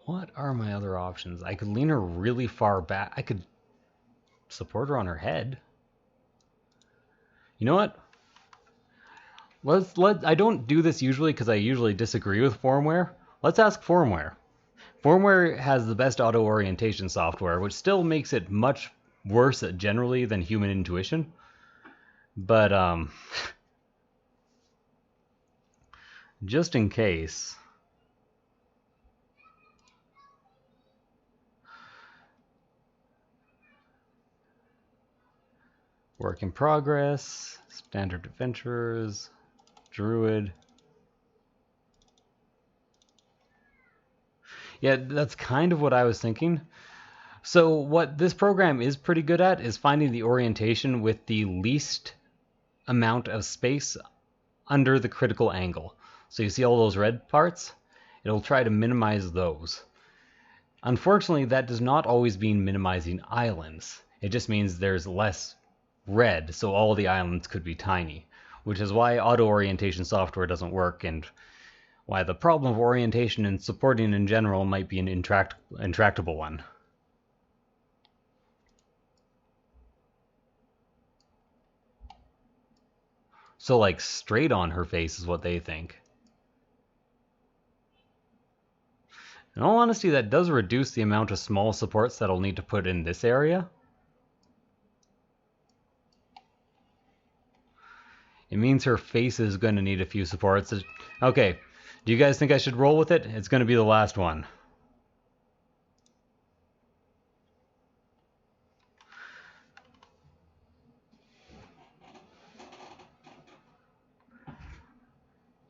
What are my other options? I could lean her really far back. I could support her on her head. You know what? I don't do this usually because I usually disagree with Formware. Let's ask Formware. Formware has the best auto orientation software, which still makes it much worse generally than human intuition. But just in case. Work in progress, standard adventurers, Druid. Yeah, that's kind of what I was thinking. So what this program is pretty good at is finding the orientation with the least amount of space under the critical angle. So you see all those red parts? It'll try to minimize those. Unfortunately, that does not always mean minimizing islands. It just means there's less red, so all the islands could be tiny, which is why auto-orientation software doesn't work, and why the problem of orientation and supporting in general might be an intractable one. So, like, straight on her face is what they think. In all honesty, that does reduce the amount of small supports that I'll need to put in this area. It means her face is going to need a few supports. Okay, do you guys think I should roll with it? It's going to be the last one.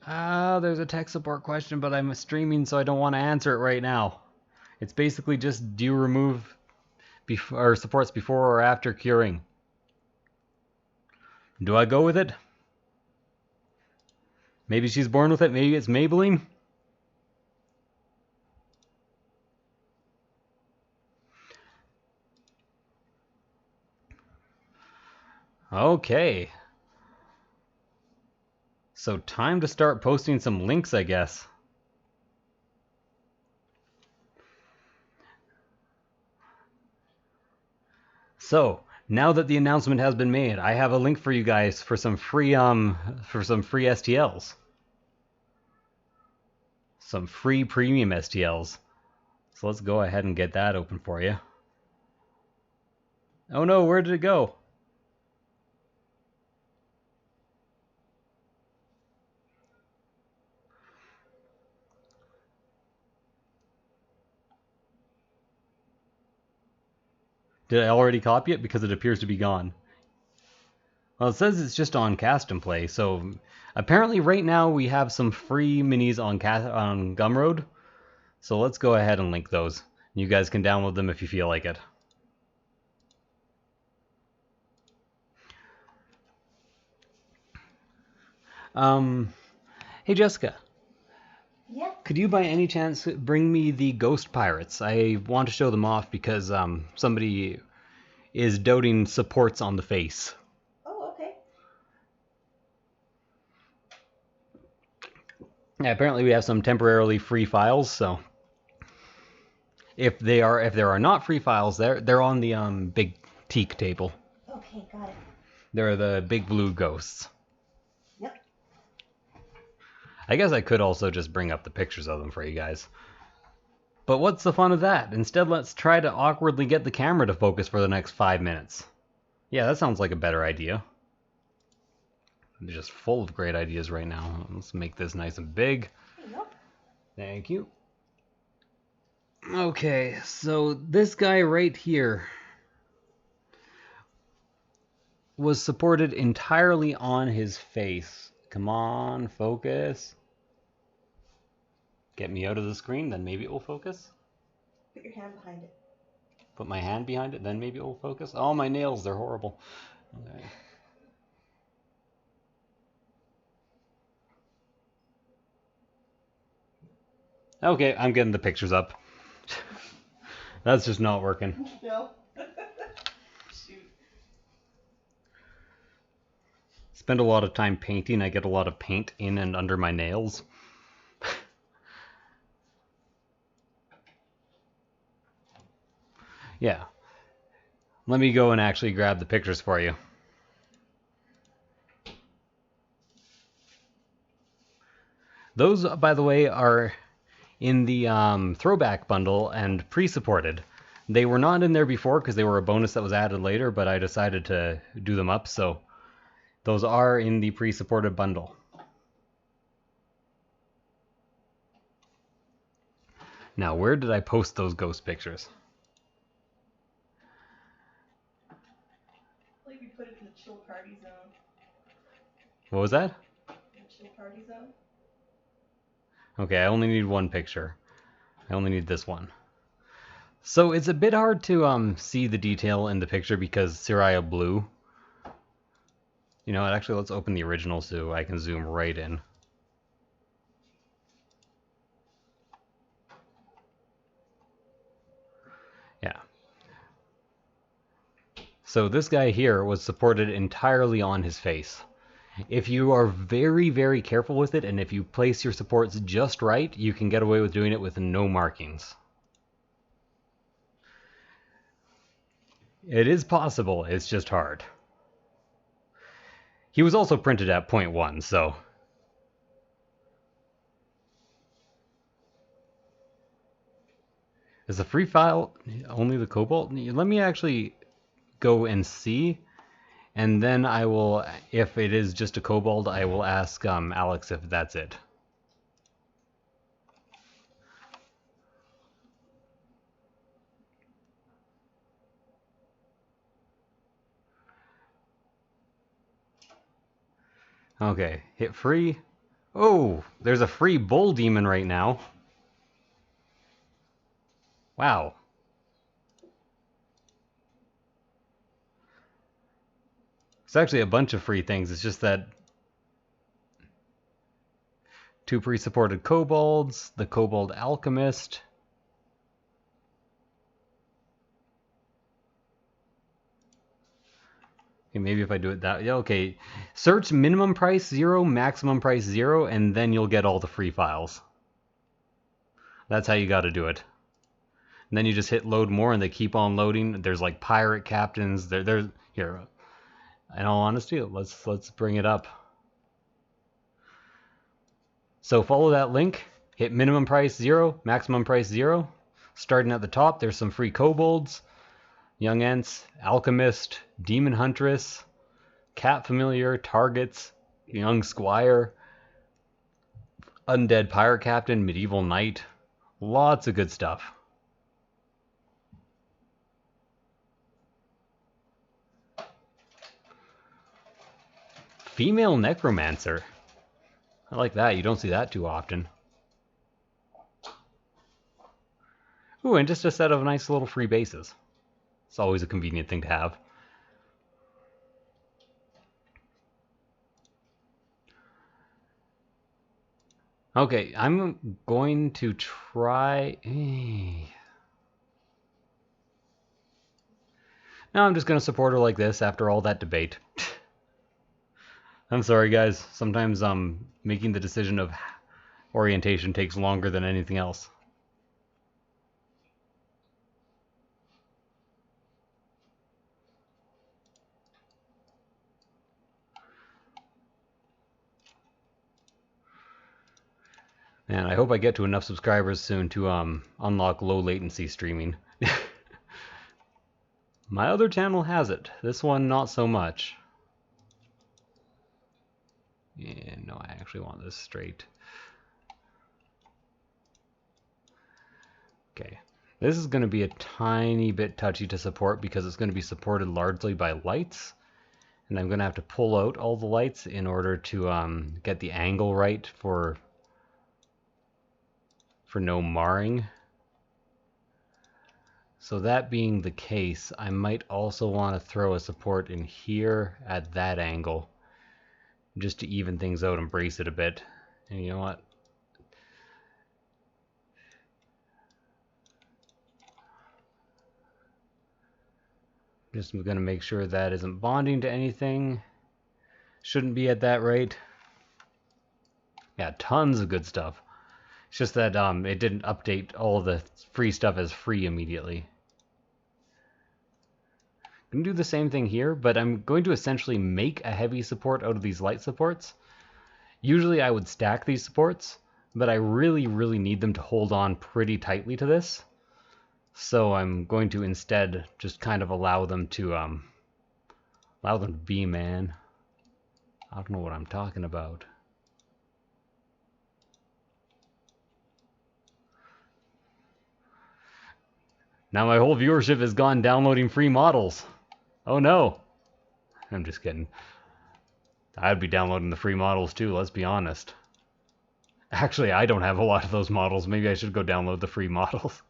There's a tech support question, but I'm streaming, so I don't want to answer it right now. It's basically just, do you remove or supports before or after curing? Do I go with it? Maybe she's born with it. Maybe it's Maybelline. Okay. So time to start posting some links, I guess. So now that the announcement has been made, I have a link for you guys for some free STLs. Some free premium STLs. So let's go ahead and get that open for you. Oh no, where did it go? Did I already copy it? Because it appears to be gone. Well, it says it's just on Cast and Play, so apparently right now we have some free minis on Gumroad. So let's go ahead and link those. You guys can download them if you feel like it. Hey Jessica. Yeah. Could you by any chance bring me the Ghost Pirates? I want to show them off because somebody is doting supports on the face. Oh, okay. Yeah, apparently we have some temporarily free files, so if there are not free files, they're on the big teak table. Okay, got it. They're the big blue ghosts. Yep. I guess I could also just bring up the pictures of them for you guys. But what's the fun of that? Instead, let's try to awkwardly get the camera to focus for the next 5 minutes. Yeah, that sounds like a better idea. I'm just full of great ideas right now. Let's make this nice and big. There you go. Thank you. Okay, so this guy right here was supported entirely on his face. Come on, focus. Get me out of the screen, then maybe it will focus. Put your hand behind it. Put my hand behind it, then maybe it will focus. Oh, my nails, they're horrible. Okay. Okay, I'm getting the pictures up. That's just not working. No. Shoot. Spend a lot of time painting. I get a lot of paint in and under my nails. Yeah. Let me go and actually grab the pictures for you. Those, by the way, are in the throwback bundle and pre-supported. They were not in there before because they were a bonus that was added later, but I decided to do them up, so those are in the pre-supported bundle. Now, where did I post those ghost pictures? I believe you put it in the chill party zone. What was that? The chill party zone? Okay, I only need one picture. I only need this one. So it's a bit hard to see the detail in the picture because Siraya blue. You know what, actually let's open the original so I can zoom right in. Yeah. So this guy here was supported entirely on his face. If you are very, very careful with it, and if you place your supports just right, you can get away with doing it with no markings. It is possible, it's just hard. He was also printed at 0.1, so... Is the free file only the cobalt? Let me actually go and see, and then I will, if it is just a cobalt, I will ask Alex if that's it. Okay, hit free. Oh, there's a free bull demon right now. Wow. It's actually a bunch of free things. It's just that 2 pre-supported kobolds, the kobold alchemist. Okay, maybe if I do it that, yeah, okay. Search minimum price 0, maximum price 0, and then you'll get all the free files. That's how you got to do it. And then you just hit load more, and they keep on loading. There's like pirate captains. There's here. In all honesty, let's bring it up. So follow that link. Hit minimum price 0, maximum price 0. Starting at the top, there's some free kobolds, young ents, alchemist, demon huntress, cat familiar, targets, young squire, undead pirate captain, medieval knight. Lots of good stuff. Female necromancer. I like that. You don't see that too often. Ooh, and just a set of nice little free bases. It's always a convenient thing to have. Okay, I'm going to try... No, I'm just going to support her like this after all that debate. I'm sorry, guys. Sometimes making the decision of orientation takes longer than anything else. And I hope I get to enough subscribers soon to unlock low latency streaming. My other channel has it. This one, not so much. Yeah, no, I actually want this straight. Okay. This is going to be a tiny bit touchy to support because it's going to be supported largely by lights. And I'm going to have to pull out all the lights in order to get the angle right for no marring. So that being the case, I might also want to throw a support in here at that angle just to even things out and brace it a bit. And you know what? Just going to make sure that isn't bonding to anything. Shouldn't be at that rate. Yeah, tons of good stuff. It's just that it didn't update all the free stuff as free immediately. I'm going to do the same thing here, but I'm going to essentially make a heavy support out of these light supports. Usually I would stack these supports, but I really, really need them to hold on pretty tightly to this. So I'm going to instead just kind of allow them to be, man. I don't know what I'm talking about. Now my whole viewership has gone downloading free models. Oh no. I'm just kidding. I'd be downloading the free models too, let's be honest. Actually, I don't have a lot of those models. Maybe I should go download the free models.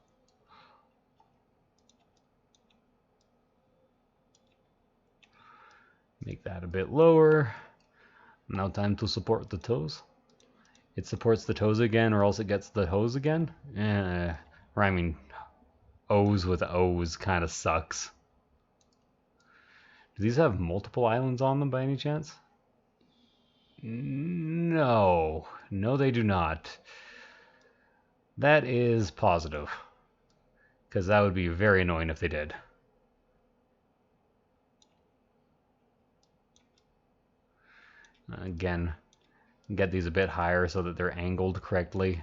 Make that a bit lower. Now time to support the toes. It supports the toes again, or else it gets the hose again. Rhyming O's with O's kind of sucks. Do these have multiple islands on them by any chance? No. No, they do not. That is positive. Because that would be very annoying if they did. Again, get these a bit higher so that they're angled correctly.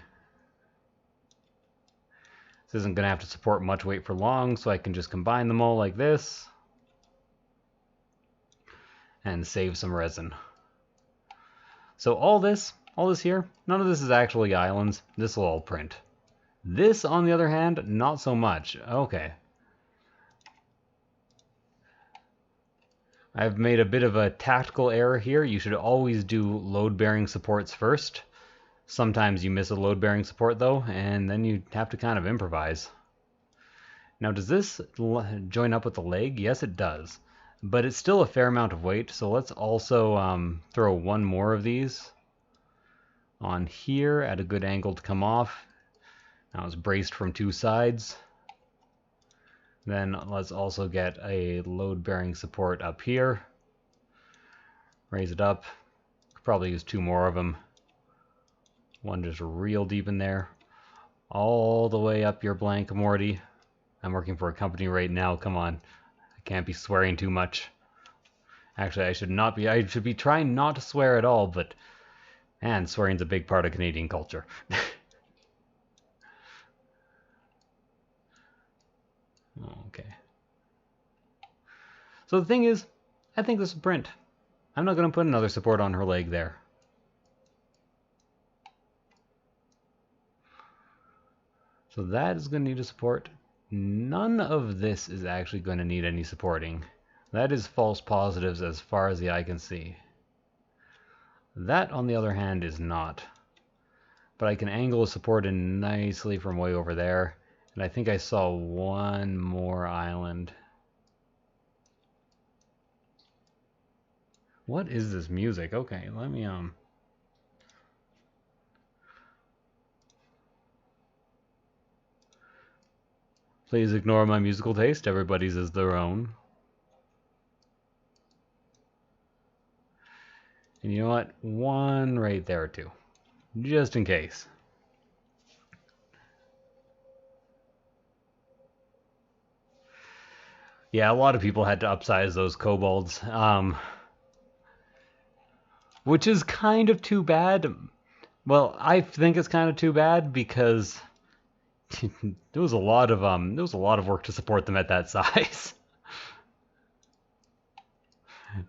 This isn't going to have to support much weight for long, so I can just combine them all like this. And save some resin. So all this here, none of this is actually islands. This will all print. This, on the other hand, not so much. Okay. I've made a bit of a tactical error here. You should always do load-bearing supports first. Sometimes you miss a load-bearing support though, and then you have to kind of improvise. Now, does this join up with the leg? Yes, it does. But it's still a fair amount of weight, so let's also throw one more of these on here at a good angle to come off. Now it's braced from two sides. Then let's also get a load-bearing support up here. Raise it up. Could probably use two more of them. One just real deep in there. All the way up your blank, Morty. I'm working for a company right now. Come on. I can't be swearing too much. Actually, I should not be. I should be trying not to swear at all, but man, swearing's a big part of Canadian culture. Okay. So the thing is, I think this will print. I'm not going to put another support on her leg there. So that is going to need a support. None of this is actually going to need any supporting. That is false positives as far as the eye can see. That, on the other hand, is not. But I can angle a support in nicely from way over there. And I think I saw one more island. What is this music? Okay, let me Please ignore my musical taste. Everybody's is their own. And you know what? One right there too. Just in case. Yeah, a lot of people had to upsize those kobolds. Which is kind of too bad. Well, I think it's kind of too bad because there was a lot of work to support them at that size.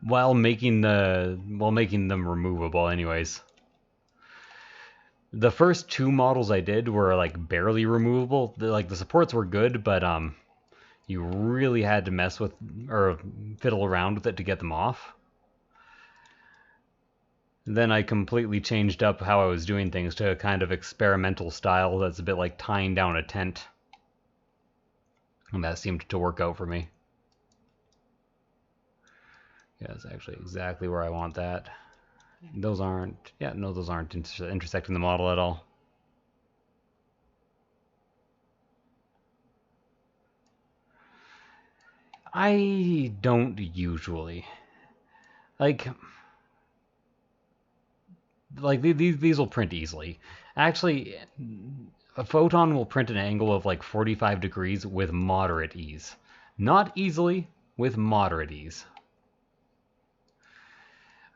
while making them removable anyways. The first two models I did were like barely removable. The supports were good, but you really had to mess with or fiddle around with it to get them off. Then I completely changed up how I was doing things to a kind of experimental style that's a bit like tying down a tent. And that seemed to work out for me. Yeah, that's actually exactly where I want that. Those aren't, yeah, no, those aren't intersecting the model at all. I don't usually. Like these will print easily. Actually, a photon will print an angle of like 45 degrees with moderate ease. Not easily, with moderate ease.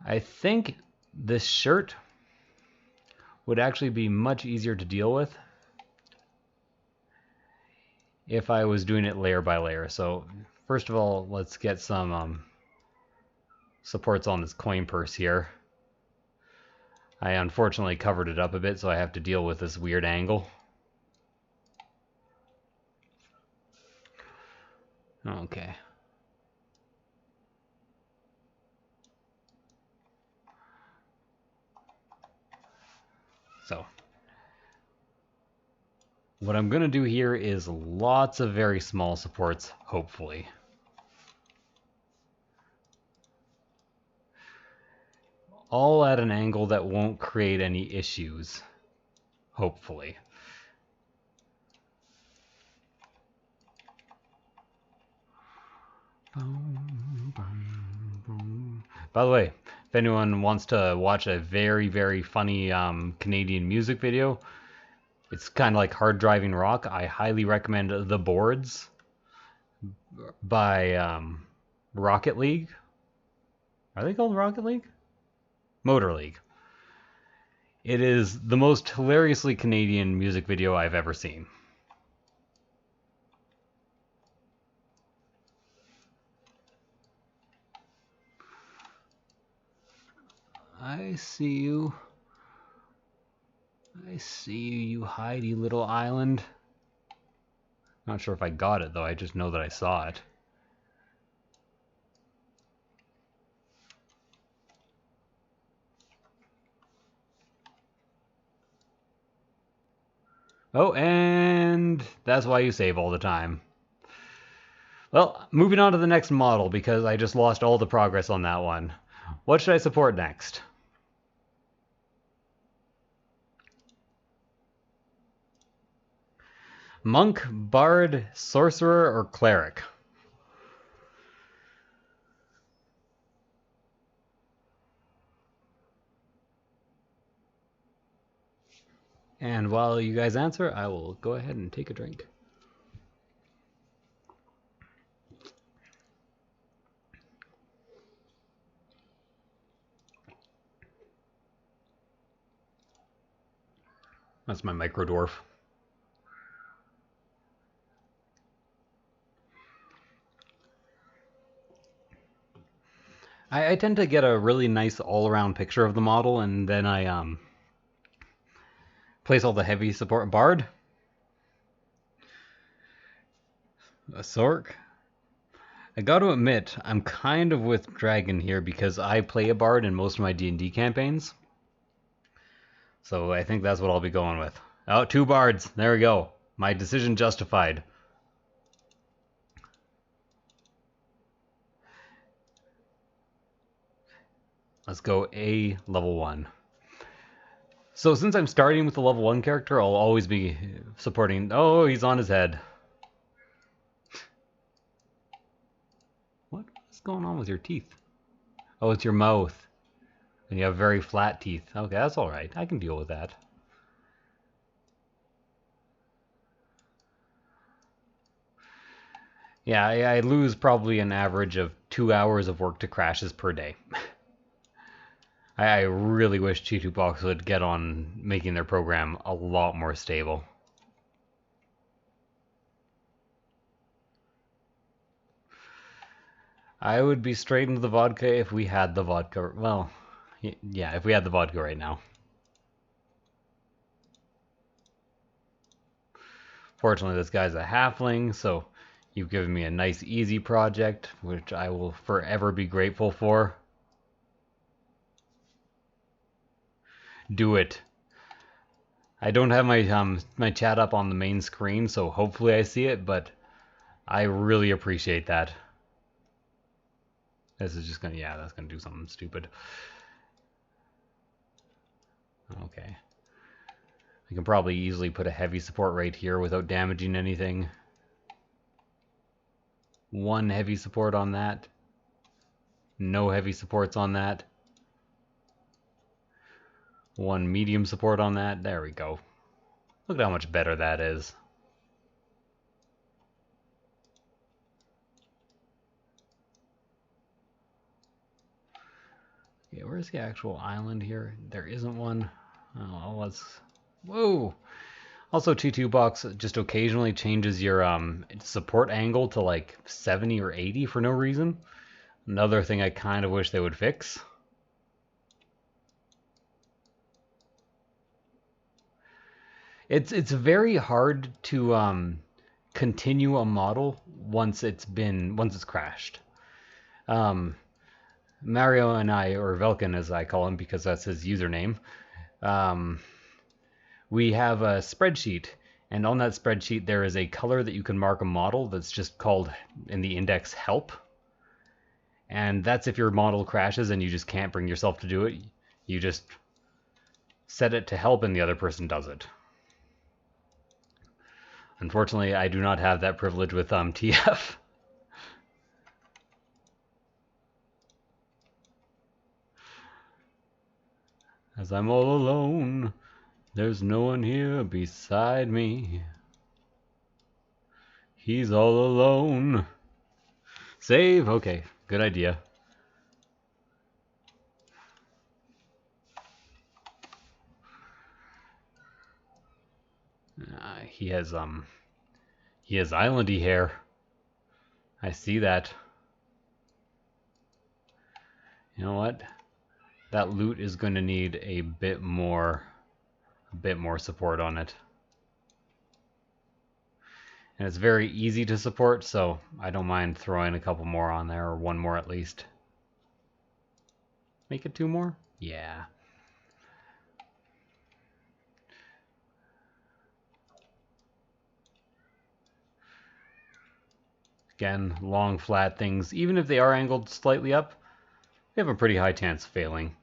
I think this shirt would actually be much easier to deal with if I was doing it layer by layer. So first of all, let's get some supports on this coin purse here. I unfortunately covered it up a bit, so I have to deal with this weird angle. Okay. So what I'm going to do here is lots of very small supports, hopefully. All at an angle that won't create any issues, hopefully. By the way, if anyone wants to watch a very, very funny Canadian music video, it's kind of like hard driving rock. I highly recommend The Boards by Rocket League. Are they called Rocket League? Motor League. It is the most hilariously Canadian music video I've ever seen. I see you. I see you, you hidey little island. Not sure if I got it, though. I just know that I saw it. Oh, and that's why you save all the time. Well, moving on to the next model because I just lost all the progress on that one. What should I support next? Monk, Bard, Sorcerer, or Cleric? And while you guys answer, I will go ahead and take a drink. That's my micro dwarf. I tend to get a really nice all-around picture of the model, and then I place all the heavy support. Bard, a Sork. I got to admit, I'm kind of with Dragon here because I play a Bard in most of my D&D campaigns. So I think that's what I'll be going with. Oh, 2 Bards. There we go. My decision justified. Let's go A level 1. So since I'm starting with the level 1 character, I'll always be supporting... Oh, he's on his head. What's going on with your teeth? Oh, it's your mouth. And you have very flat teeth. Okay, that's alright. I can deal with that. Yeah, I lose probably an average of 2 hours of work to crashes per day. I really wish G2Box would get on making their program a lot more stable. I would be straight into the vodka if we had the vodka. Well, yeah, if we had the vodka right now. Fortunately, this guy's a halfling, so you've given me a nice, easy project, which I will forever be grateful for. Do it. I don't have my chat up on the main screen, so hopefully I see it, but I really appreciate that. This is just gonna, yeah, that's gonna do something stupid. Okay. I can probably easily put a heavy support right here without damaging anything. 1 heavy support on that. No heavy supports on that. 1 medium support on that. There we go. Look at how much better that is. Okay, where's the actual island here? There isn't one. Oh, let's... Whoa! Also, T2Box just occasionally changes your support angle to like 70 or 80 for no reason. Another thing I kind of wish they would fix. It's very hard to continue a model once it's crashed. Mario and I, or Velkin as I call him because that's his username, we have a spreadsheet, and on that spreadsheet there is a color that you can mark a model that's just called in the index help. And that's if your model crashes and you just can't bring yourself to do it. You just set it to help and the other person does it. Unfortunately, I do not have that privilege with TF. As I'm all alone, there's no one here beside me. He's all alone. Save? Okay, good idea. He has islandy hair. I see that. You know what? That loot is going to need a bit more support on it. And it's very easy to support, so I don't mind throwing a couple more on there, or 1 more at least. Make it 2 more? Yeah. Again, long flat things, even if they are angled slightly up, they have a pretty high chance of failing.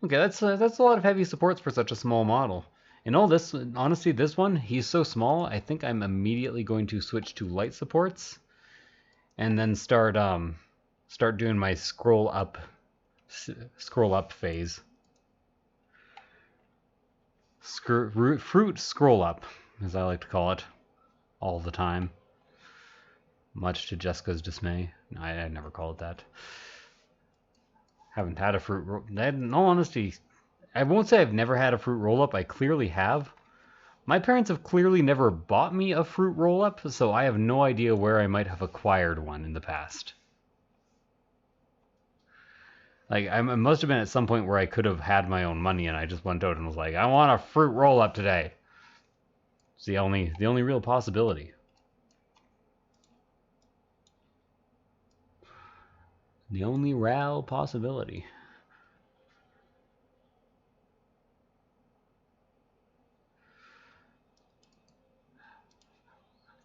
Okay, that's a lot of heavy supports for such a small model. And all this, honestly, this one, he's so small, I think I'm immediately going to switch to light supports and then start doing my scroll up phase. Fruit scroll up, as I like to call it, all the time. Much to Jessica's dismay. I never call it that. Haven't had a fruit roll. In all honesty, I won't say I've never had a fruit roll up. I clearly have. My parents have clearly never bought me a fruit roll up, so I have no idea where I might have acquired one in the past. Like, I must have been at some point where I could have had my own money and I just went out and was like, I want a fruit roll up today. It's the only real possibility. The only real possibility.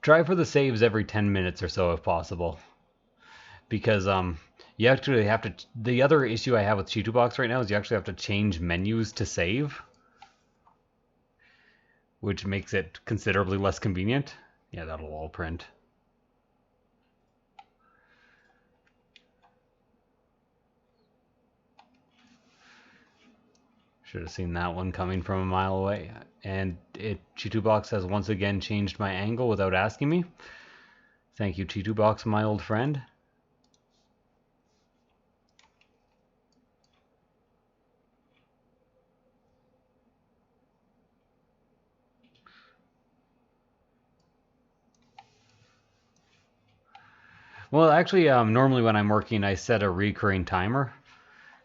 Try for the saves every 10 minutes or so if possible. Because you actually have to... The other issue I have with Chitubox right now is you actually have to change menus to save, which makes it considerably less convenient. Yeah, that'll all print. Should have seen that one coming from a mile away. And Chitubox has once again changed my angle without asking me. Thank you, Chitubox, my old friend. Well, actually, normally when I'm working, I set a recurring timer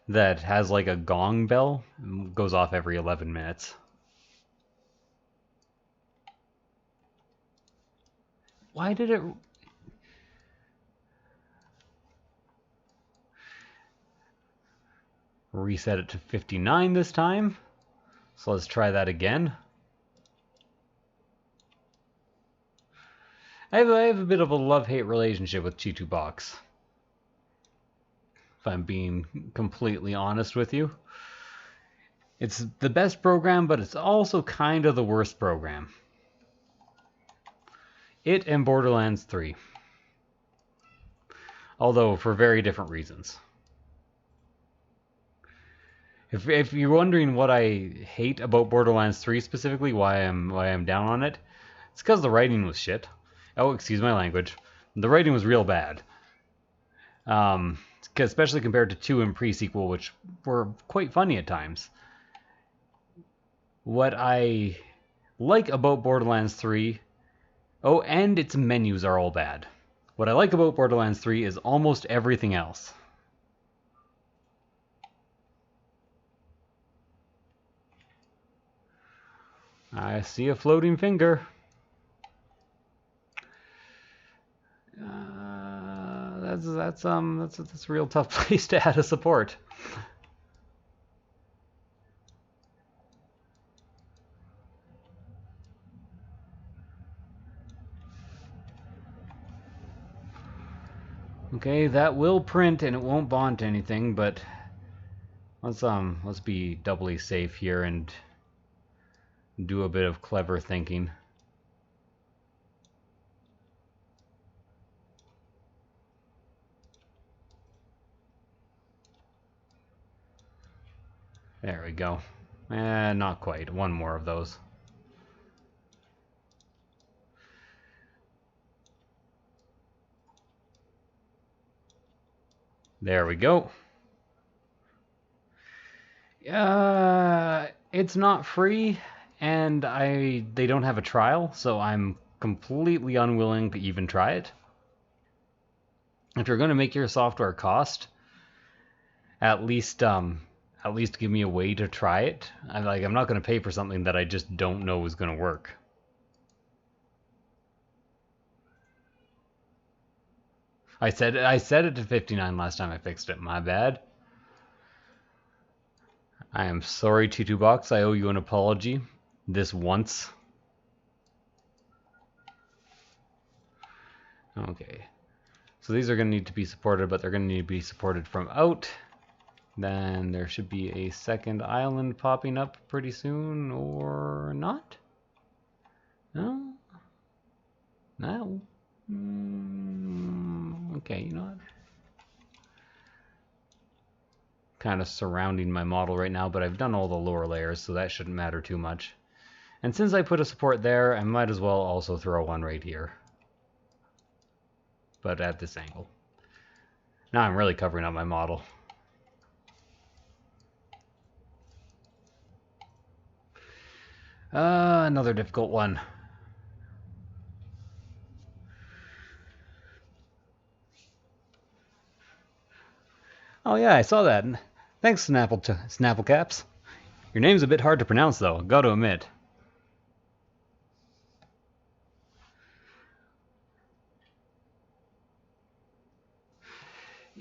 that has like a gong bell. It goes off every 11 minutes. Why did it... Reset it to 59 this time. So let's try that again. I have a bit of a love-hate relationship with Chitubox, if I'm being completely honest with you. It's the best program, but it's also kind of the worst program. It and Borderlands 3. Although for very different reasons. If you're wondering what I hate about Borderlands 3 specifically, why I'm down on it, it's because the writing was shit. Oh, excuse my language. The writing was real bad. Especially compared to 2 and pre-sequel, which were quite funny at times. What I like about Borderlands 3... Oh, and its menus are all bad. What I like about Borderlands 3 is almost everything else. I see a floating finger. That's a real tough place to add a support. Okay, that will print and it won't bond to anything, but let's be doubly safe here and do a bit of clever thinking. There we go. Not quite. One more of those. There we go. It's not free, and they don't have a trial, so I'm completely unwilling to even try it. If you're going to make your software cost, at least give me a way to try it. I'm not going to pay for something that I just don't know is going to work. I said it to 59 last time I fixed it. My bad. I am sorry, Chitubox. I owe you an apology. This once. Okay. So these are going to need to be supported, but they're going to need to be supported from out. Then there should be a second island popping up pretty soon, or not? No? No? Okay, you know what? Kind of surrounding my model right now, but I've done all the lower layers, so that shouldn't matter too much. And since I put a support there, I might as well also throw one right here. But at this angle. Now I'm really covering up my model. Another difficult one. Oh yeah, I saw that. Thanks, Snapplecaps. Your name's a bit hard to pronounce, though, gotta admit.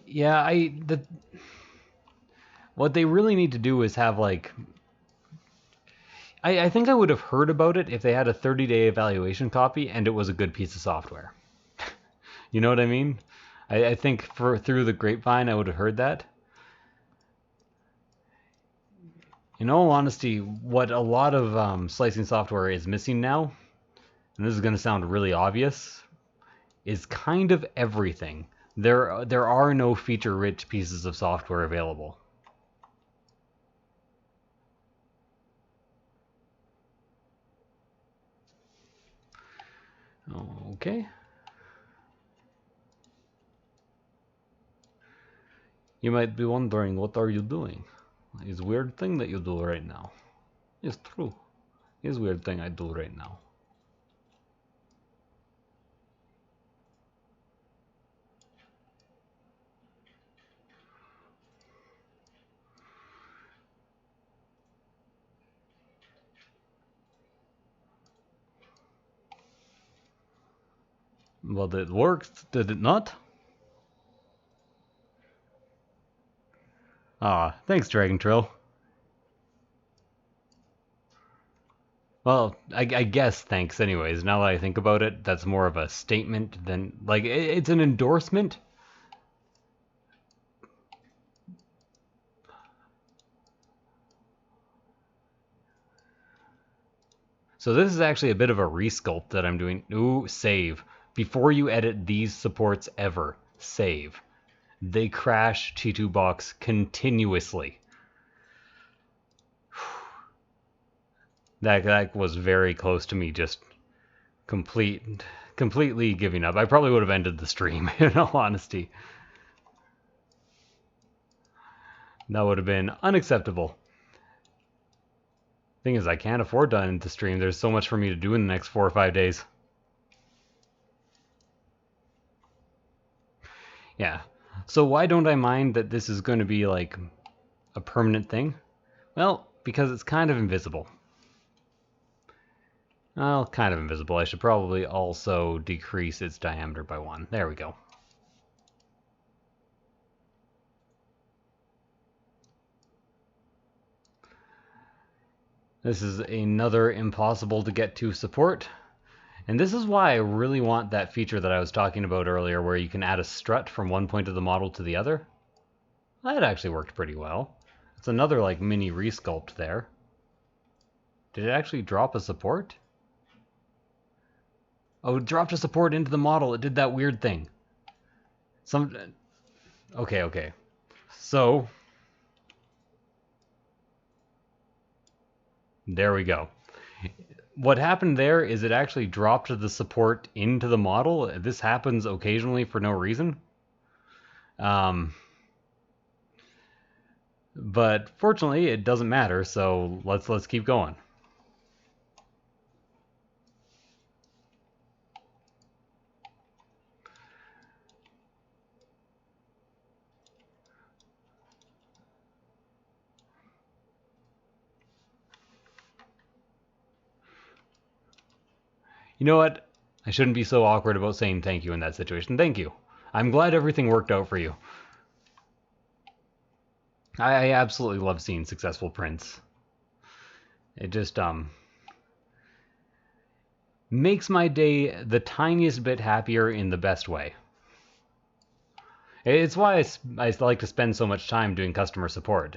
Yeah, what they really need to do is have, like... I think I would have heard about it if they had a 30-day evaluation copy and it was a good piece of software. You know what I mean? I think through the grapevine I would have heard that. In all honesty, what a lot of slicing software is missing now, and this is going to sound really obvious, is kind of everything. There are no feature-rich pieces of software available. Okay. You might be wondering, what are you doing? It's a weird thing that you do right now. It's true. It's a weird thing I do right now. But it worked, did it not? Ah, thanks, Dragon Trail. Well, I guess thanks anyways. Now that I think about it, that's more of a statement than... Like, it's an endorsement. So this is actually a bit of a resculpt that I'm doing. Ooh, save. Before you edit these supports ever, save. They crash T2 box continuously. That was very close to me just completely giving up. I probably would have ended the stream, in all honesty. That would have been unacceptable. Thing is, I can't afford to end the stream. There's so much for me to do in the next 4 or 5 days. Yeah. So why don't I mind that this is going to be like a permanent thing? Well, because it's kind of invisible. Well, kind of invisible. I should probably also decrease its diameter by 1. There we go. This is another impossible to get to support. And this is why I really want that feature that I was talking about earlier where you can add a strut from one point of the model to the other. That actually worked pretty well. It's another like mini resculpt there. Did it actually drop a support? Oh, it dropped a support into the model. It did that weird thing. Okay. So, there we go. What happened there is it actually dropped the support into the model. This happens occasionally for no reason. But fortunately, it doesn't matter, so let's keep going. You know what? I shouldn't be so awkward about saying thank you in that situation. Thank you. I'm glad everything worked out for you. I absolutely love seeing successful prints. It just, makes my day the tiniest bit happier in the best way. It's why I like to spend so much time doing customer support.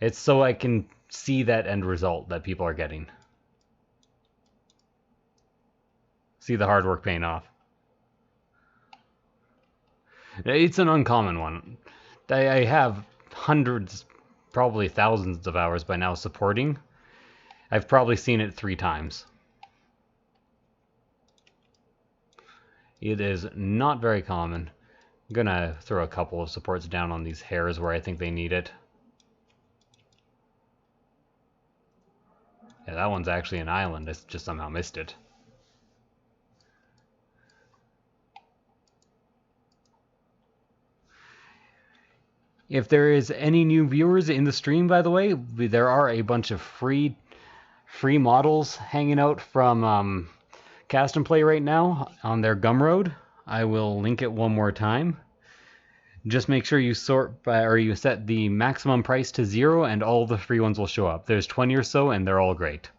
It's so I can see that end result that people are getting. See the hard work paying off. It's an uncommon one. I have hundreds, probably thousands of hours by now supporting. I've probably seen it 3 times. It is not very common. I'm gonna throw a couple of supports down on these hairs where I think they need it. Yeah, that one's actually an island. I just somehow missed it. If there is any new viewers in the stream, by the way, there are a bunch of free models hanging out from Cast and Play right now on their Gumroad. I will link it one more time. Just make sure you sort by, or you set the maximum price to 0 and all the free ones will show up. There's 20 or so and they're all great.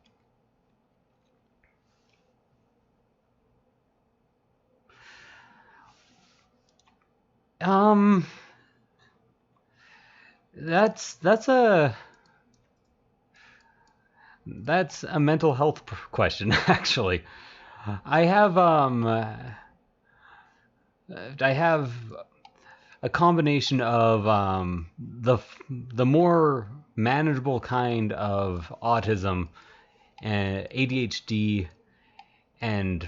That's a mental health question, actually. I have a combination of the more manageable kind of autism, ADHD, and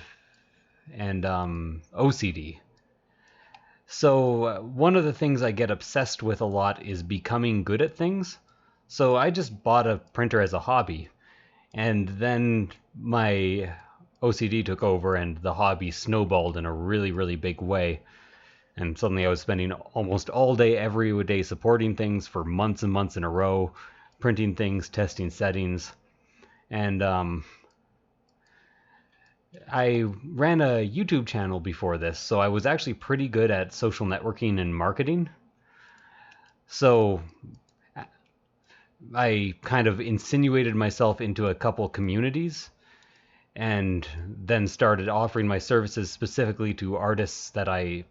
OCD. So one of the things I get obsessed with a lot is becoming good at things. So I just bought a printer as a hobby, and then my OCD took over and the hobby snowballed in a really, really big way. And suddenly I was spending almost all day, every day, supporting things for months and months in a row, printing things, testing settings. And I ran a YouTube channel before this, so I was actually pretty good at social networking and marketing. So I kind of insinuated myself into a couple communities and then started offering my services specifically to artists that I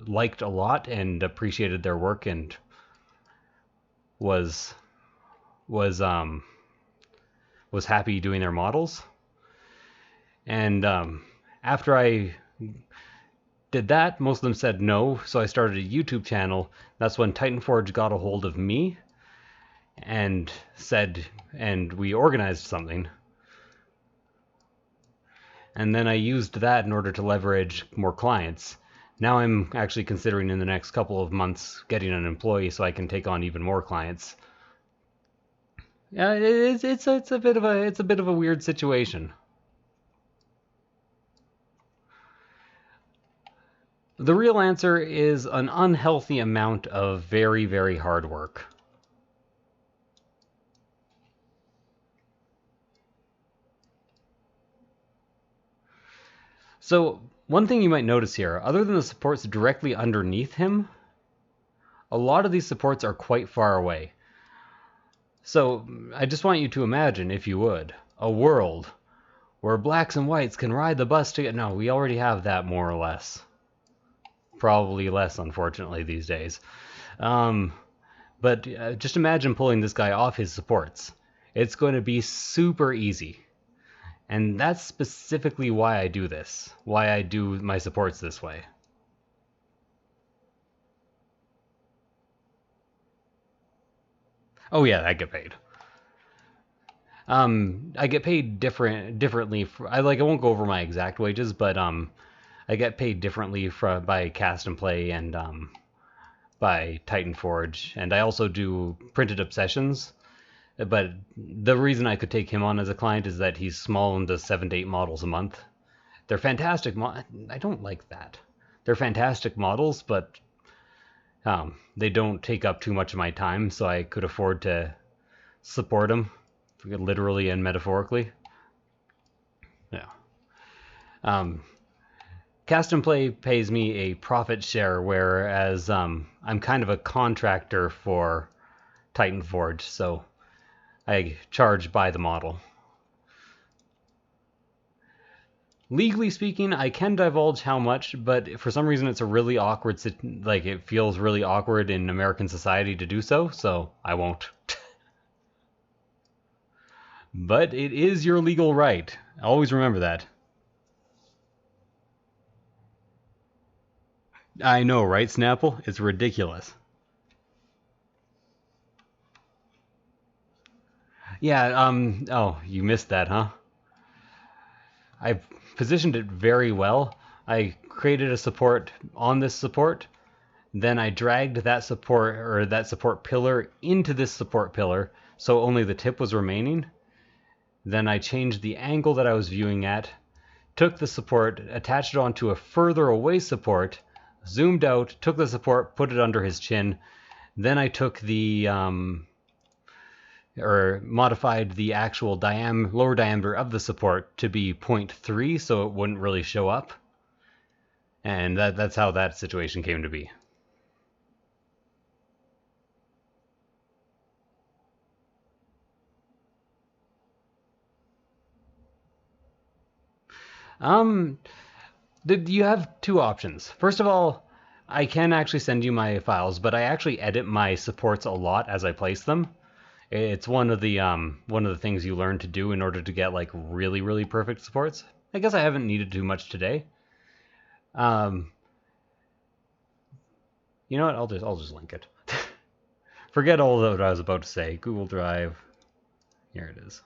liked a lot and appreciated their work and was happy doing their models. And after I did that, most of them said no, so I started a YouTube channel. That's when Titanforge got a hold of me and said, and we organized something. And then I used that in order to leverage more clients. Now I'm actually considering in the next couple of months getting an employee so I can take on even more clients. Yeah, it's a bit of a weird situation. The real answer is an unhealthy amount of very, very hard work. So one thing you might notice here, other than the supports directly underneath him, a lot of these supports are quite far away. So I just want you to imagine, if you would, a world where blacks and whites can ride the bus together. No, we already have that more or less. Probably less, unfortunately, these days. But just imagine pulling this guy off his supports. It's going to be super easy. And that's specifically why I do this. Why I do my supports this way. Oh yeah, I get paid. I get paid differently. I won't go over my exact wages, but I get paid differently by Cast and Play and by Titanforge, and I also do printed obsessions. But the reason I could take him on as a client is that he's small and does 7 to 8 models a month. They're fantastic. I don't like that. They're fantastic models, but they don't take up too much of my time, so I could afford to support them, literally and metaphorically. Yeah. Cast and Play pays me a profit share, whereas I'm kind of a contractor for Titanforge, so I charge by the model. Legally speaking, I can divulge how much, but for some reason it's a really awkward, like it feels really awkward in American society to do so, so I won't. But it is your legal right. Always remember that. I know, right, Snapple? It's ridiculous. Yeah, oh, you missed that, huh? I've positioned it very well. I created a support on this support, then I dragged that support pillar into this support pillar, so only the tip was remaining. Then I changed the angle that I was viewing at, took the support, attached it onto a further away support, zoomed out, took the support, put it under his chin. Then I took the or modified the actual lower diameter of the support to be 0.3 so it wouldn't really show up. And that's how that situation came to be. You have two options. First of all, I can actually send you my files, but I actually edit my supports a lot as I place them. It's one of the things you learn to do in order to get like really, really perfect supports. I guess I haven't needed too much today. You know what? I'll just link it. Forget all that I was about to say. Google Drive. Here it is.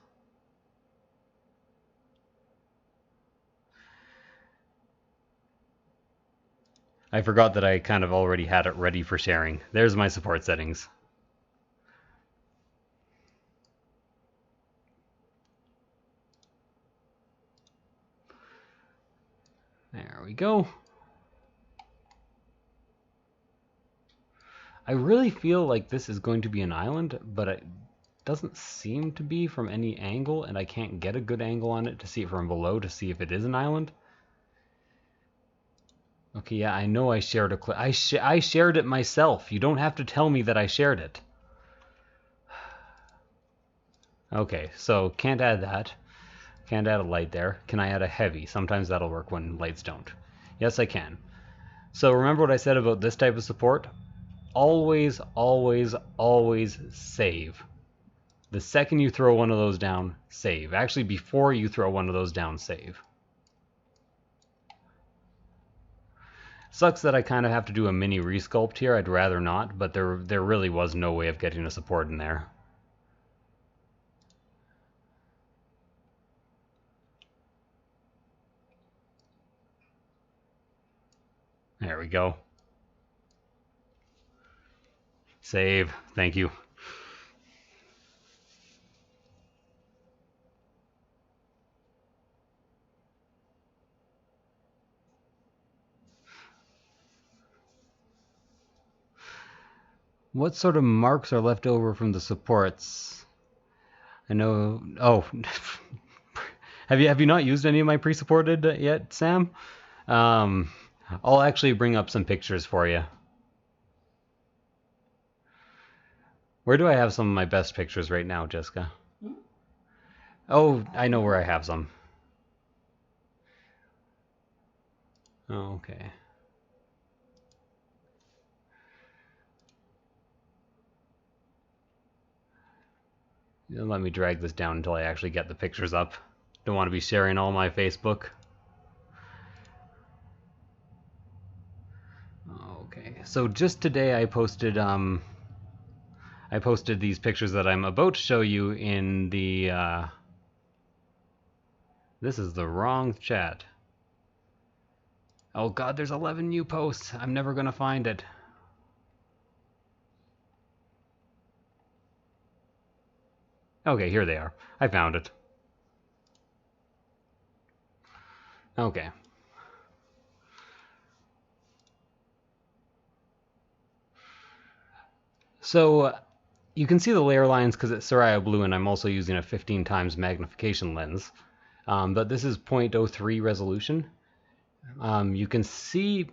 I forgot that I kind of already had it ready for sharing. There's my support settings. There we go. I really feel like this is going to be an island, but it doesn't seem to be from any angle, and I can't get a good angle on it to see it from below to see if it is an island. Okay, yeah, I know I shared a clip. I shared it myself. You don't have to tell me that I shared it. Okay, so can't add that. Can't add a light there. Can I add a heavy? Sometimes that'll work when lights don't. Yes, I can. So remember what I said about this type of support? Always, always, always save. The second you throw one of those down, save. Actually, before you throw one of those down, save. Sucks that I kind of have to do a mini resculpt here. I'd rather not, but there really was no way of getting a support in there. There we go. Save. Thank you. What sort of marks are left over from the supports? I know. Oh, have you not used any of my pre-supported yet, Sam? I'll actually bring up some pictures for you. Where do I have some of my best pictures right now, Jessica? Oh, I know where I have some. Oh, okay. Let me drag this down until I actually get the pictures up. Don't want to be sharing all my Facebook. Okay, so just today I posted these pictures that I'm about to show you in the this is the wrong chat. Oh god, there's 11 new posts. I'm never gonna find it. Okay, here they are. I found it. Okay. So you can see the layer lines because it's Soraya Blue and I'm also using a 15 times magnification lens. But this is 0.03 resolution. You can see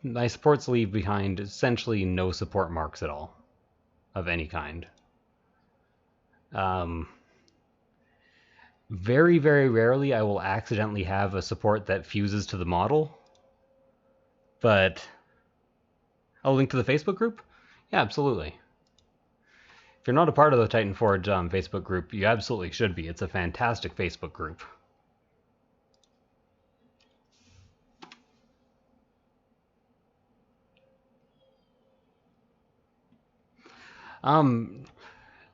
my supports leave behind essentially no support marks at all of any kind. Very, very rarely I will accidentally have a support that fuses to the model, but I'll link to the Facebook group? Yeah, absolutely. If you're not a part of the Titan Forge Facebook group, you absolutely should be. It's a fantastic Facebook group.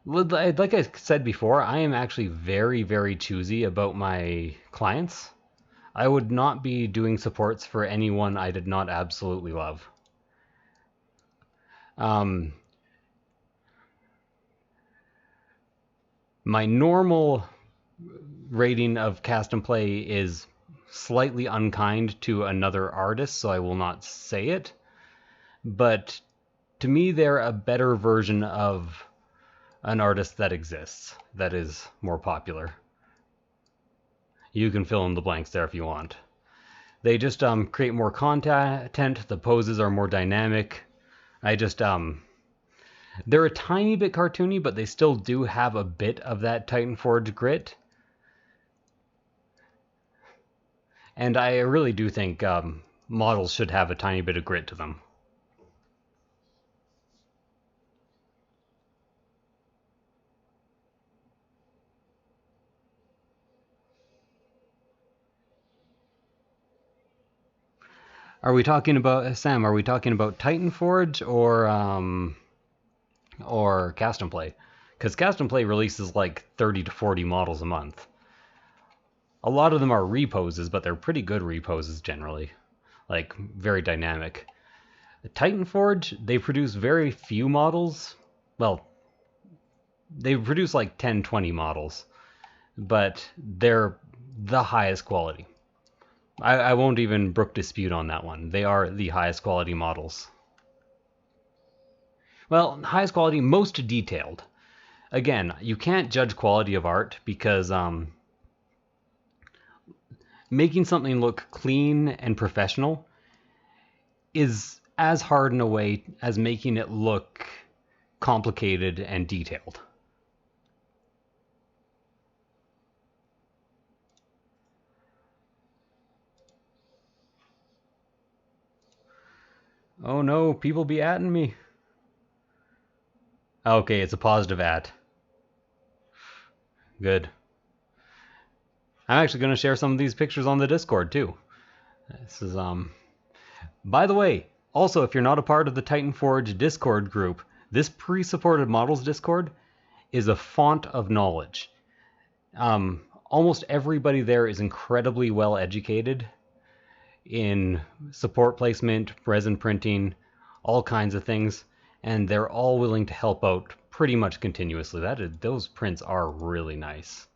Like I said before, I am actually very, very choosy about my clients. I would not be doing supports for anyone I did not absolutely love. My normal rating of cast and play is slightly unkind to another artist, so I will not say it. But to me, they're a better version of an artist that exists, that is more popular. You can fill in the blanks there if you want. They just create more content. The poses are more dynamic. They're a tiny bit cartoony, but they still do have a bit of that Titan Forge grit. And I really do think models should have a tiny bit of grit to them. Are we talking about, Sam, are we talking about Titan Forge or Cast and Play? Because Cast and Play releases like 30 to 40 models a month. A lot of them are reposes, but they're pretty good reposes generally. Like, very dynamic. Titan Forge, they produce very few models. Well, they produce like 10, 20 models, but they're the highest quality. I won't even brook dispute on that one. They are the highest quality models. Well, highest quality, most detailed. Again, you can't judge quality of art because making something look clean and professional is as hard in a way as making it look complicated and detailed. Oh no, people be atting me. Okay, it's a positive at. Good. I'm actually going to share some of these pictures on the Discord too. This is By the way, also if you're not a part of the Titan Forge Discord group, this pre-supported models Discord is a font of knowledge. Almost everybody there is incredibly well educated in support placement, resin printing, all kinds of things, and they're all willing to help out pretty much continuously. Those prints are really nice.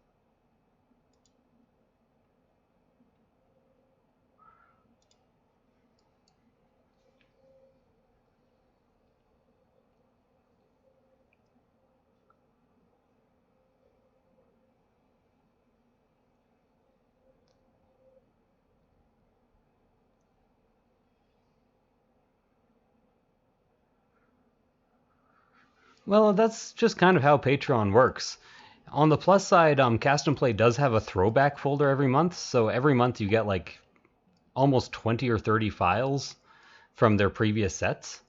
Well, that's just kind of how Patreon works. On the plus side, Cast and Play does have a throwback folder every month, so every month you get like almost 20 or 30 files from their previous sets.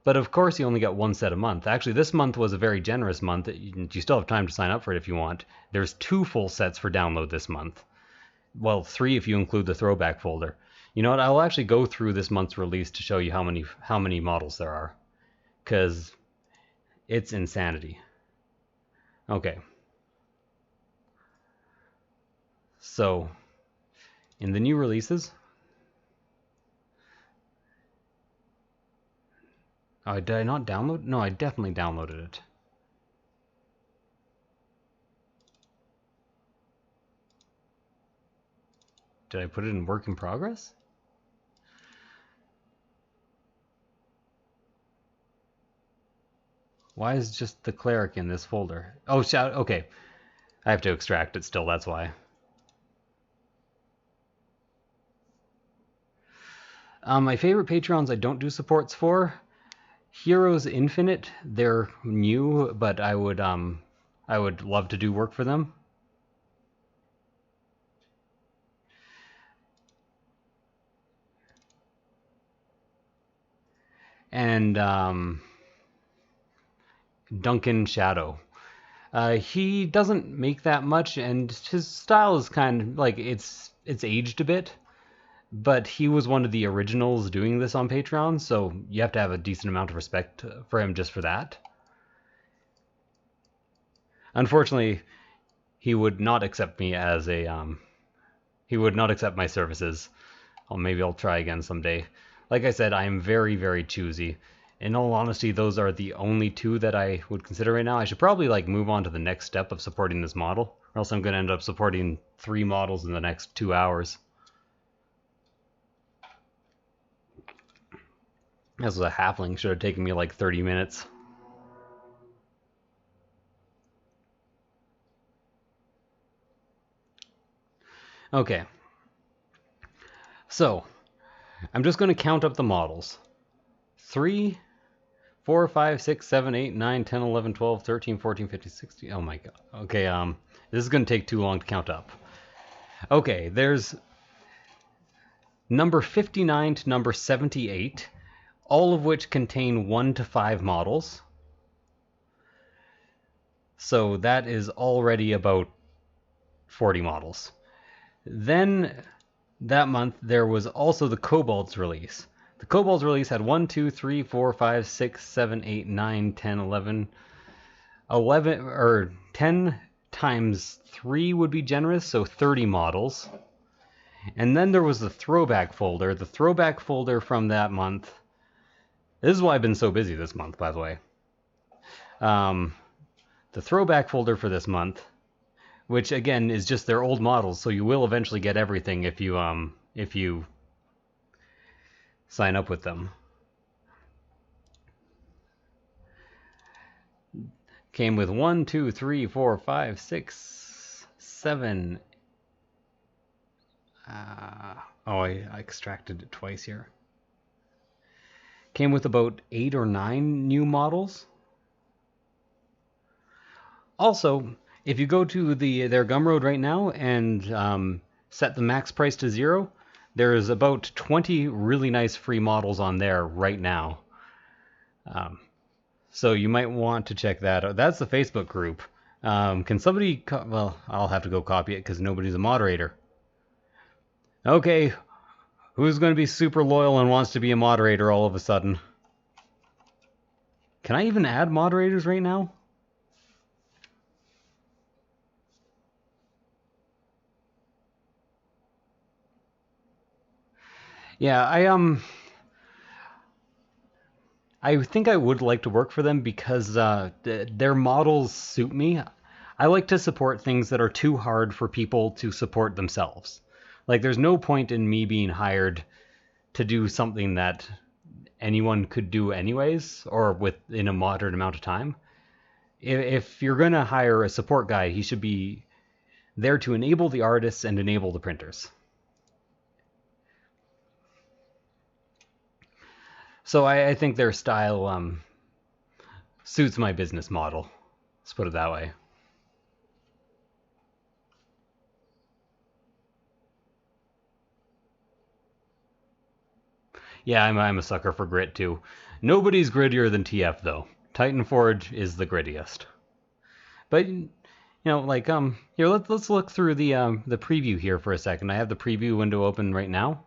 But of course, you only get one set a month. Actually, this month was a very generous month. You still have time to sign up for it if you want. There's 2 full sets for download this month. Well, 3 if you include the throwback folder. You know what? I'll actually go through this month's release to show you how many models there are, because it's insanity. Okay. So, in the new releases, oh, did I not download? No, I definitely downloaded it. Did I put it in work in progress? Why is just the cleric in this folder? Oh, okay. I have to extract it still, that's why. My favorite Patreons I don't do supports for. Heroes Infinite, they're new, but I would love to do work for them. and Duncan Shadow. He doesn't make that much, and his style is kind of like it's aged a bit. But he was one of the originals doing this on Patreon, so you have to have a decent amount of respect for him just for that. Unfortunately, he would not accept me as a he would not accept my services. Well, maybe I'll try again someday. Like I said, I am very, very choosy. In all honesty, those are the only two that I would consider right now. I should probably like move on to the next step of supporting this model, or else I'm going to end up supporting 3 models in the next 2 hours. This was a halfling. Should have taken me like 30 minutes. Okay. So, I'm just going to count up the models. 3, 4, 5, 6, 7, 8, 9, 10, 11, 12, 13, 14, 15, 16. Oh my god. Okay, this is going to take too long to count up. Okay, there's number 59 to number 78, all of which contain 1 to 5 models. So that is already about 40 models. Then that month there was also the Kobold's release. The Kobold's release had 1, 2, 3, 4, 5, 6, 7, 8, 9, 10, 11, or 10 times 3 would be generous, so 30 models. And then there was the throwback folder. The throwback folder from that month. This is why I've been so busy this month, by the way. The throwback folder for this month, which again is just their old models, so you will eventually get everything if you sign up with them. Came with 1, 2, 3, 4, 5, 6, 7. I extracted it twice here. Came with about 8 or 9 new models. Also, if you go to their Gumroad right now and set the max price to 0, there's about 20 really nice free models on there right now. So you might want to check that out. That's the Facebook group. Can somebody... well, I'll have to go copy it because nobody's a moderator. Okay, who's going to be super loyal and wants to be a moderator all of a sudden? Can I even add moderators right now? Yeah, I think I would like to work for them because their models suit me. I like to support things that are too hard for people to support themselves. Like, there's no point in me being hired to do something that anyone could do anyways, or within a moderate amount of time. If you're going to hire a support guy, he should be there to enable the artists and enable the printers. So I think their style suits my business model. Let's put it that way. Yeah, I'm a sucker for grit too. Nobody's grittier than TF though. Titan Forge is the grittiest. But you know, like here let's look through the preview here for a second. I have the preview window open right now.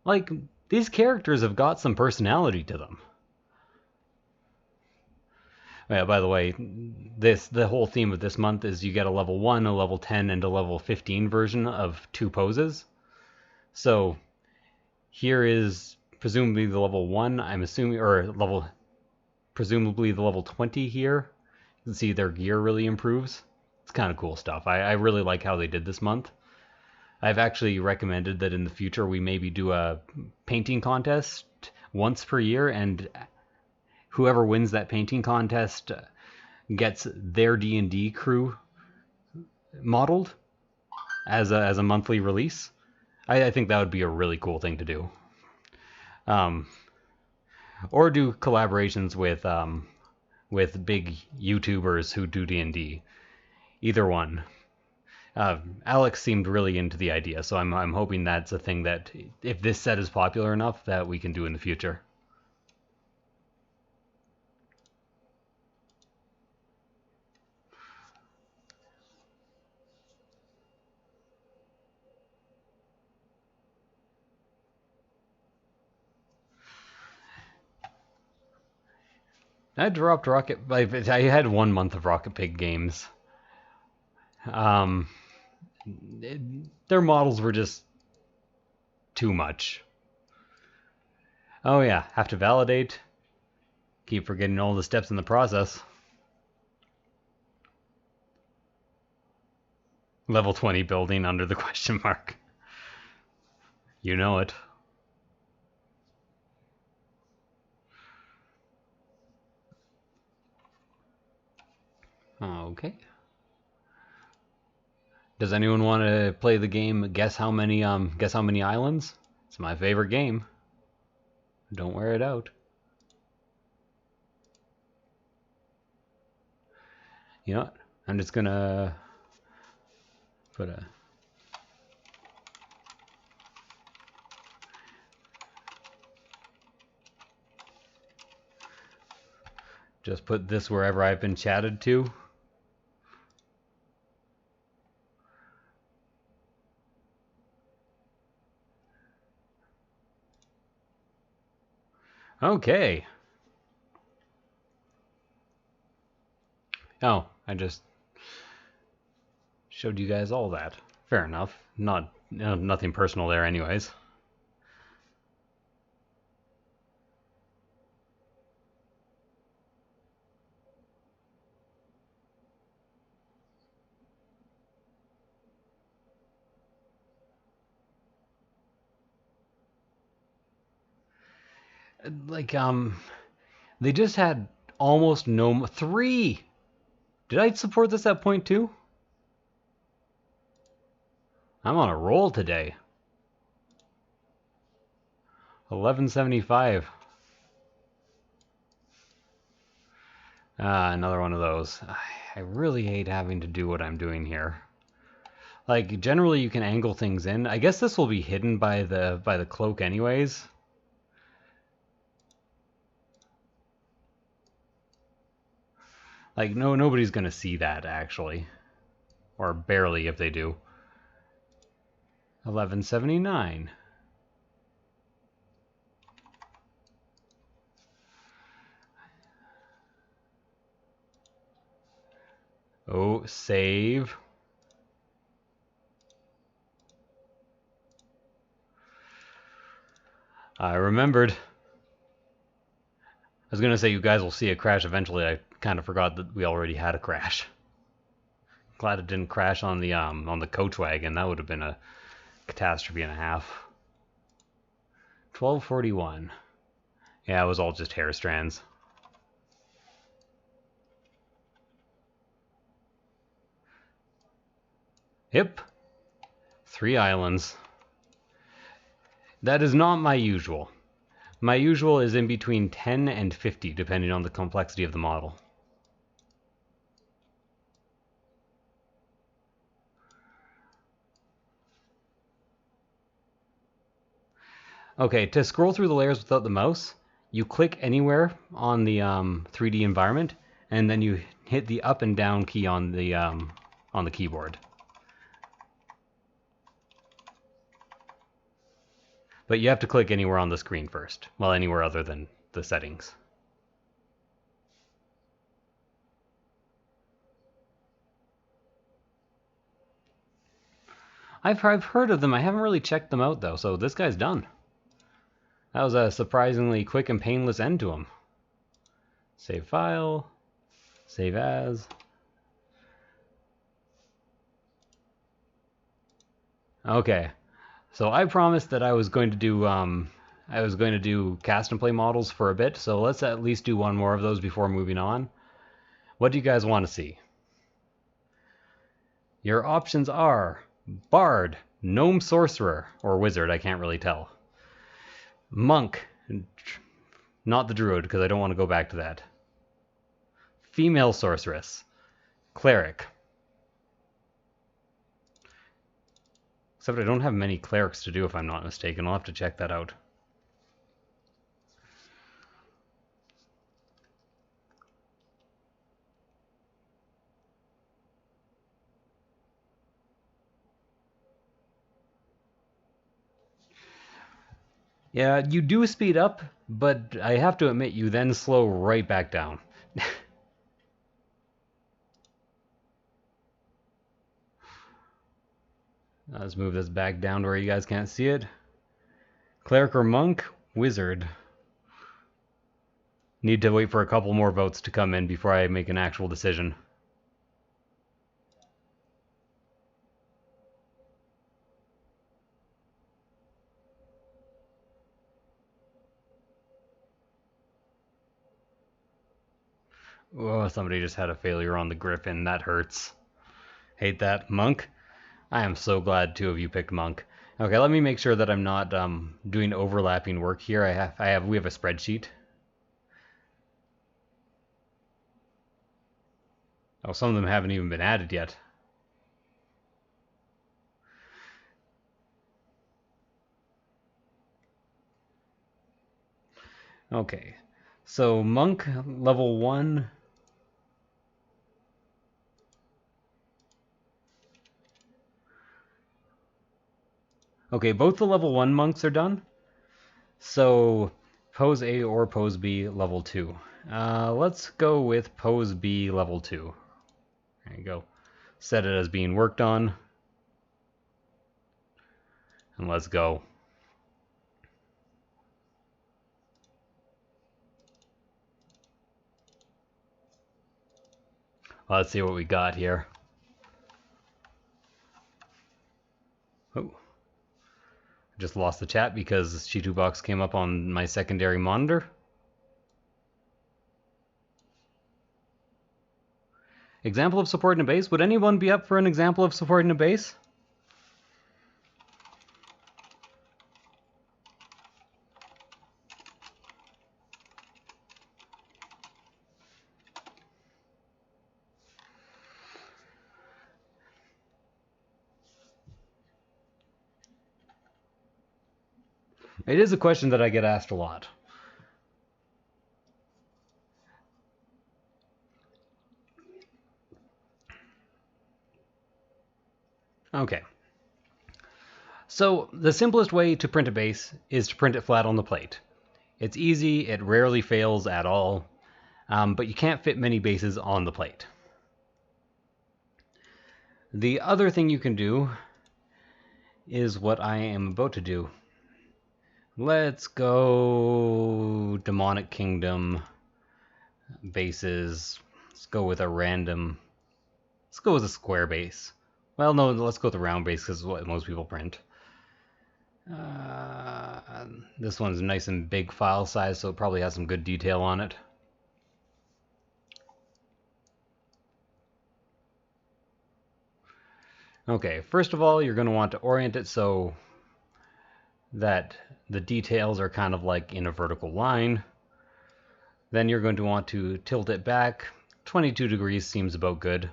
Like, these characters have got some personality to them. Yeah, by the way, the whole theme of this month is you get a level 1, a level 10, and a level 15 version of 2 poses. So here is presumably the level 1, I'm assuming, or presumably the level 20 here. You can see their gear really improves. It's kind of cool stuff. I really like how they did this month. I've actually recommended that in the future we maybe do a painting contest once per year, and whoever wins that painting contest gets their D&D crew modeled as a monthly release. I think that would be a really cool thing to do. Or do collaborations with big YouTubers who do D&D. Either one. Alex seemed really into the idea, so I'm hoping that's a thing that, if this set is popular enough, that we can do in the future. I dropped Rocket. I had 1 month of Rocket Pig games. Um, their models were just too much. Oh yeah, have to validate. Keep forgetting all the steps in the process. Level 20 building under the question mark. You know it. Okay. Does anyone want to play the game Guess How Many Islands? It's my favorite game. Don't wear it out. You know what? I'm just gonna put a just put this wherever I've been chatted to. Okay. Oh, I just showed you guys all that. Fair enough. Nothing personal there anyways. Like they just had almost no 3. Did I support this at point 2? I'm on a roll today. 1175. Another one of those. I really hate having to do what I'm doing here. Like generally you can angle things in. I guess this will be hidden by the cloak anyways. Like nobody's gonna see that actually. Or barely if they do. 1179. Oh, save. I remembered. I was gonna say you guys will see a crash eventually. I kind of forgot that we already had a crash. Glad it didn't crash on the coach wagon. That would have been a catastrophe and a half. 1241. Yeah, it was all just hair strands. Yep. 3 islands. That is not my usual. My usual is in between 10 and 50, depending on the complexity of the model. Okay, to scroll through the layers without the mouse, you click anywhere on the 3D environment, and then you hit the up and down key on the keyboard. But you have to click anywhere on the screen first. Well, anywhere other than the settings. I've heard of them. I haven't really checked them out though, so this guy's done. That was a surprisingly quick and painless end to him. Save file. Save as. Okay. So I promised that I was going to do cast and play models for a bit, so let's at least do one more of those before moving on. What do you guys want to see? Your options are Bard, Gnome Sorcerer, or Wizard, I can't really tell. Monk, not the Druid, because I don't want to go back to that. Female Sorceress. Cleric. Except I don't have many clerics to do if I'm not mistaken. I'll have to check that out. Yeah, you do speed up, but I have to admit you then slow right back down. Let's move this back down to where you guys can't see it. Cleric or monk? Wizard. Need to wait for a couple more votes to come in before I make an actual decision. Oh, somebody just had a failure on the Griffin. That hurts. Hate that. Monk? I am so glad two of you picked Monk. Okay, let me make sure that I'm not doing overlapping work here. We have a spreadsheet. Oh, some of them haven't even been added yet. Okay, so Monk level 1. Okay, both the level 1 monks are done. So pose A or pose B level 2. Let's go with pose B level 2. There you go. Set it as being worked on. And let's go. Let's see what we got here. Oh, just lost the chat because Shitu Box came up on my secondary monitor. Example of support in a base. Would anyone be up for an example of support in a base? It is a question that I get asked a lot. Okay. So the simplest way to print a base is to print it flat on the plate. It's easy, it rarely fails at all, but you can't fit many bases on the plate. The other thing you can do is what I am about to do. Let's go Demonic Kingdom bases. Let's go with a random. Let's go with a square base. Well, no, let's go with a round base because it's what most people print. This one's nice and big file size, so it probably has some good detail on it. Okay, first of all, you're going to want to orient it so that the details are kind of like in a vertical line. Then you're going to want to tilt it back. 22 degrees seems about good.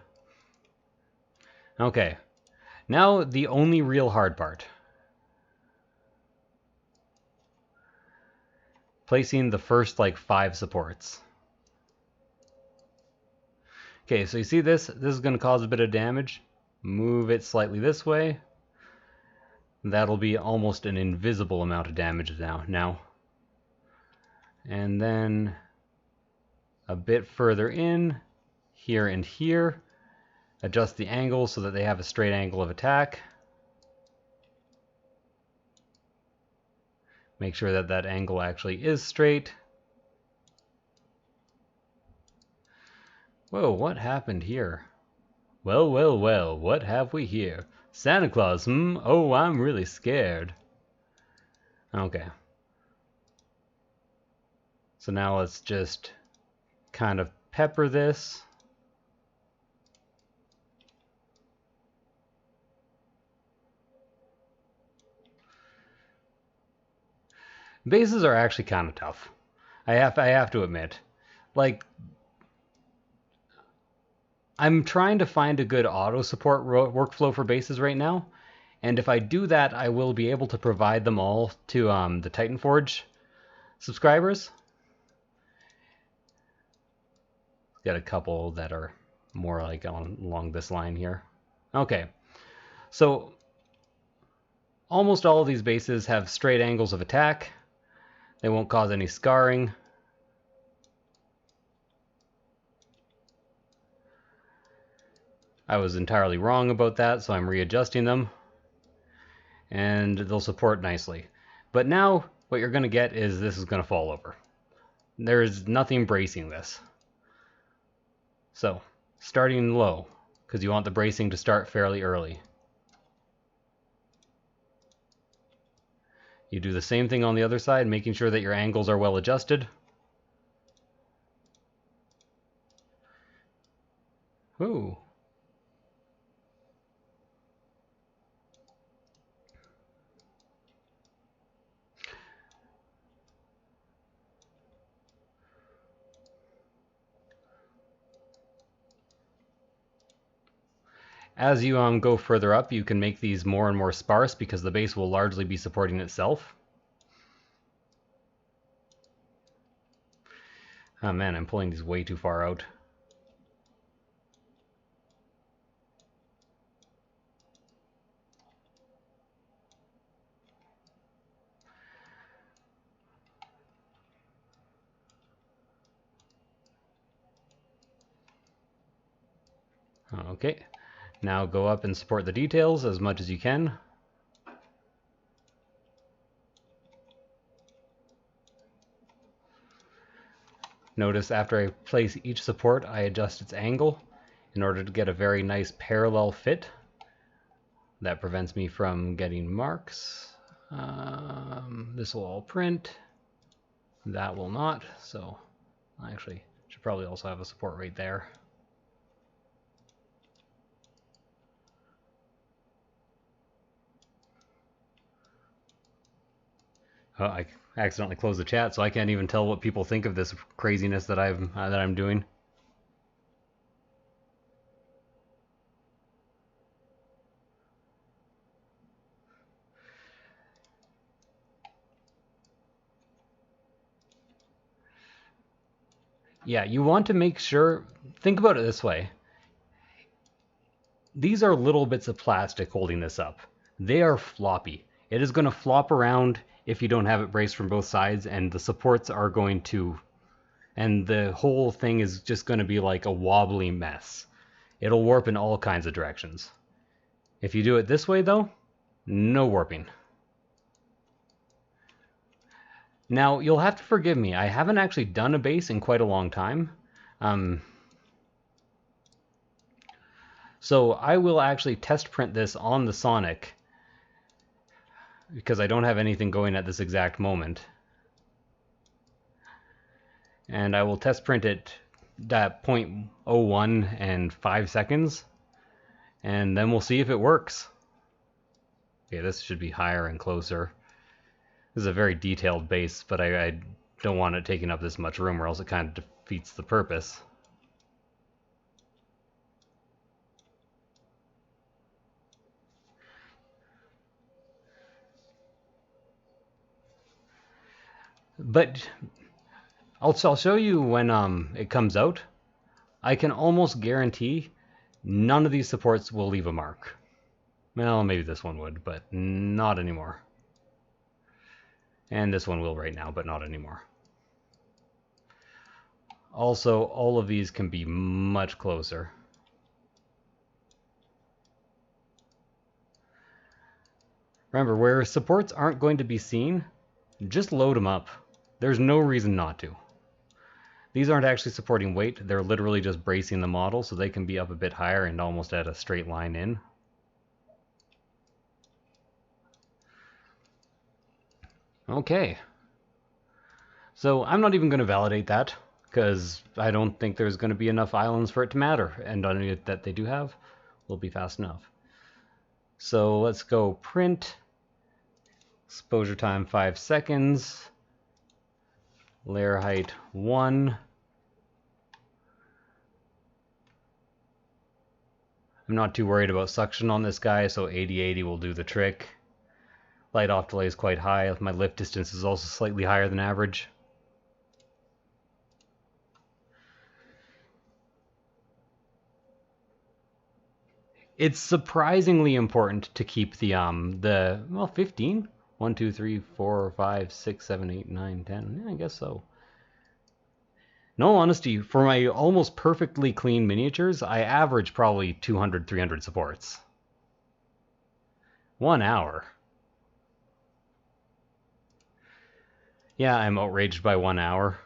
Okay, now the only real hard part. Placing the first like 5 supports. Okay, so you see this? This is going to cause a bit of damage. Move it slightly this way. That'll be almost an invisible amount of damage now. And then a bit further in, here and here. Adjust the angle so that they have a straight angle of attack. Make sure that that angle actually is straight. Whoa, what happened here? Well, what have we here? Santa Claus, Oh, I'm really scared. Okay. So now let's just kind of pepper this. Bases are actually kind of tough. I have to admit. Like, I'm trying to find a good auto support workflow for bases right now, and if I do that, I will be able to provide them all to the Titanforge subscribers. Got a couple that are more like along this line here. Okay, so almost all of these bases have straight angles of attack. They won't cause any scarring. I was entirely wrong about that, so I'm readjusting them. And they'll support nicely. But now what you're going to get is this is going to fall over. There's nothing bracing this. So, starting low, because you want the bracing to start fairly early. You do the same thing on the other side, making sure that your angles are well adjusted. Ooh. As you go further up, you can make these more and more sparse because the base will largely be supporting itself. Oh man, I'm pulling these way too far out. Okay, now go up and support the details as much as you can. Notice after I place each support, I adjust its angle in order to get a very nice parallel fit. That prevents me from getting marks. This will all print. That will not, so I actually should probably also have a support right there. Oh, I accidentally closed the chat, so I can't even tell what people think of this craziness that I'm doing. Yeah, you want to make sure, think about it this way. These are little bits of plastic holding this up. They are floppy. It is going to flop around if you don't have it braced from both sides, and the supports are going to, and the whole thing is just going to be like a wobbly mess. It'll warp in all kinds of directions. If you do it this way though, no warping. Now, you'll have to forgive me. I haven't actually done a base in quite a long time. So I will actually test print this on the Sonic because I don't have anything going at this exact moment. And I will test print it at 0.01 and 5 seconds. And then we'll see if it works. Okay, this should be higher and closer. This is a very detailed base, but I don't want it taking up this much room or else it kind of defeats the purpose. But I'll show you when it comes out. I can almost guarantee none of these supports will leave a mark. Well, maybe this one would, but not anymore. And this one will right now, but not anymore. Also, all of these can be much closer. Remember, where supports aren't going to be seen, just load them up. There's no reason not to. These aren't actually supporting weight, they're literally just bracing the model so they can be up a bit higher and almost at a straight line in. Okay. So I'm not even going to validate that, because I don't think there's going to be enough islands for it to matter, and any that they do have will be fast enough. So let's go print, exposure time 5 seconds, layer height 1. I'm not too worried about suction on this guy, so 80-80 will do the trick. Light off delay is quite high. My lift distance is also slightly higher than average. It's surprisingly important to keep the 15. 1, 2, 3, 4, 5, 6, 7, 8, 9, 10. Yeah, I guess so. In all honesty, for my almost perfectly clean miniatures, I average probably 200, 300 supports. 1 hour. Yeah, I'm outraged by 1 hour.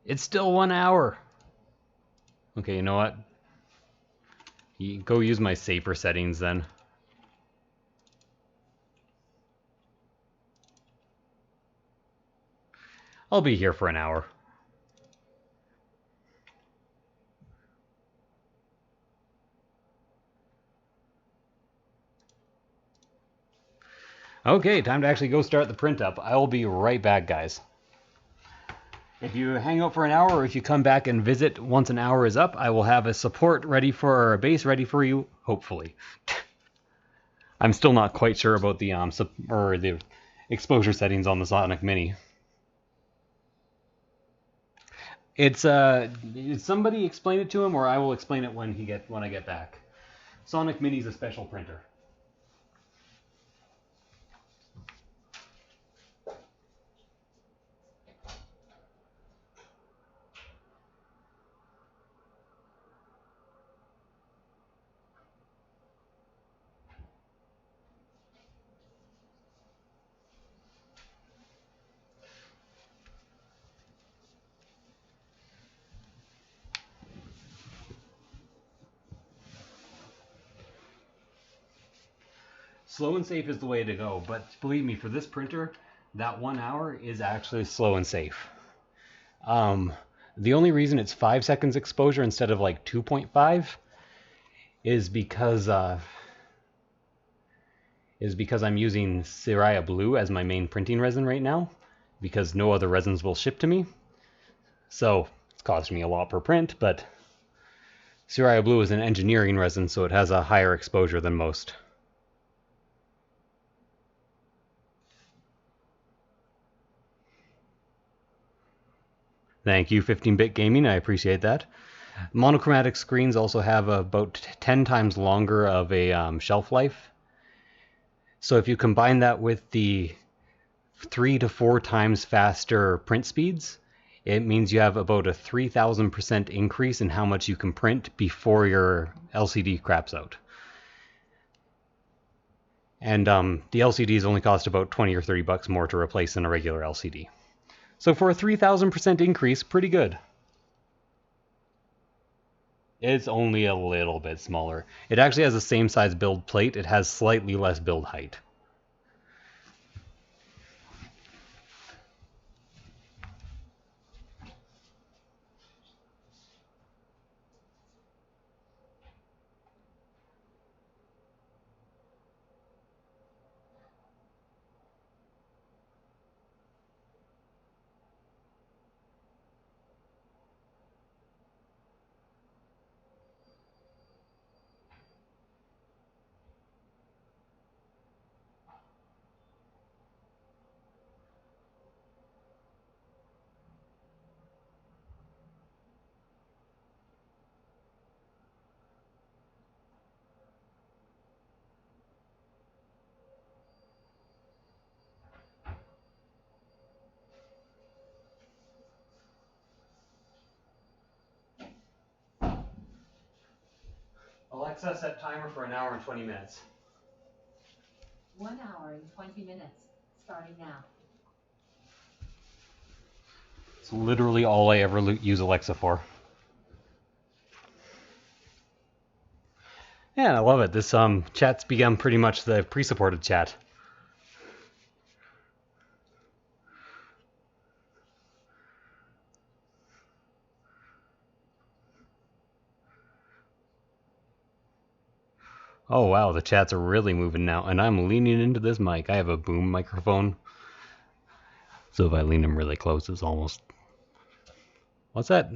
It's still 1 hour. Okay, you know what? Go use my safer settings then. I'll be here for an hour. Okay, time to actually go start the print up. I will be right back, guys. If you hang out for an hour, or if you come back and visit once an hour is up, I will have a support ready for, or a base ready for you, hopefully. I'm still not quite sure about the the exposure settings on the Sonic Mini. It's somebody explain it to him, or I will explain it when I get back. Sonic Mini's a special printer. Slow and safe is the way to go, but believe me, for this printer, that 1 hour is actually slow and safe. The only reason it's 5 seconds exposure instead of like 2.5 is because I'm using Siraya Blue as my main printing resin right now, because no other resins will ship to me. So it's costing me a lot per print, but Siraya Blue is an engineering resin, so it has a higher exposure than most. Thank you, 15-Bit Gaming. I appreciate that. Monochromatic screens also have about 10 times longer of a shelf life. So if you combine that with the 3 to 4 times faster print speeds, it means you have about a 3,000% increase in how much you can print before your LCD craps out. And the LCDs only cost about 20 or 30 bucks more to replace than a regular LCD. So for a 3,000% increase, pretty good. It's only a little bit smaller. It actually has the same size build plate. It has slightly less build height. Alexa, set timer for 1 hour and 20 minutes. 1 hour and 20 minutes, starting now. It's literally all I ever use Alexa for. Yeah, I love it. This chat's become pretty much the pre-supported chat. Oh wow, the chats are really moving now, and I'm leaning into this mic. I have a boom microphone, so if I lean them really close, it's almost... What's that?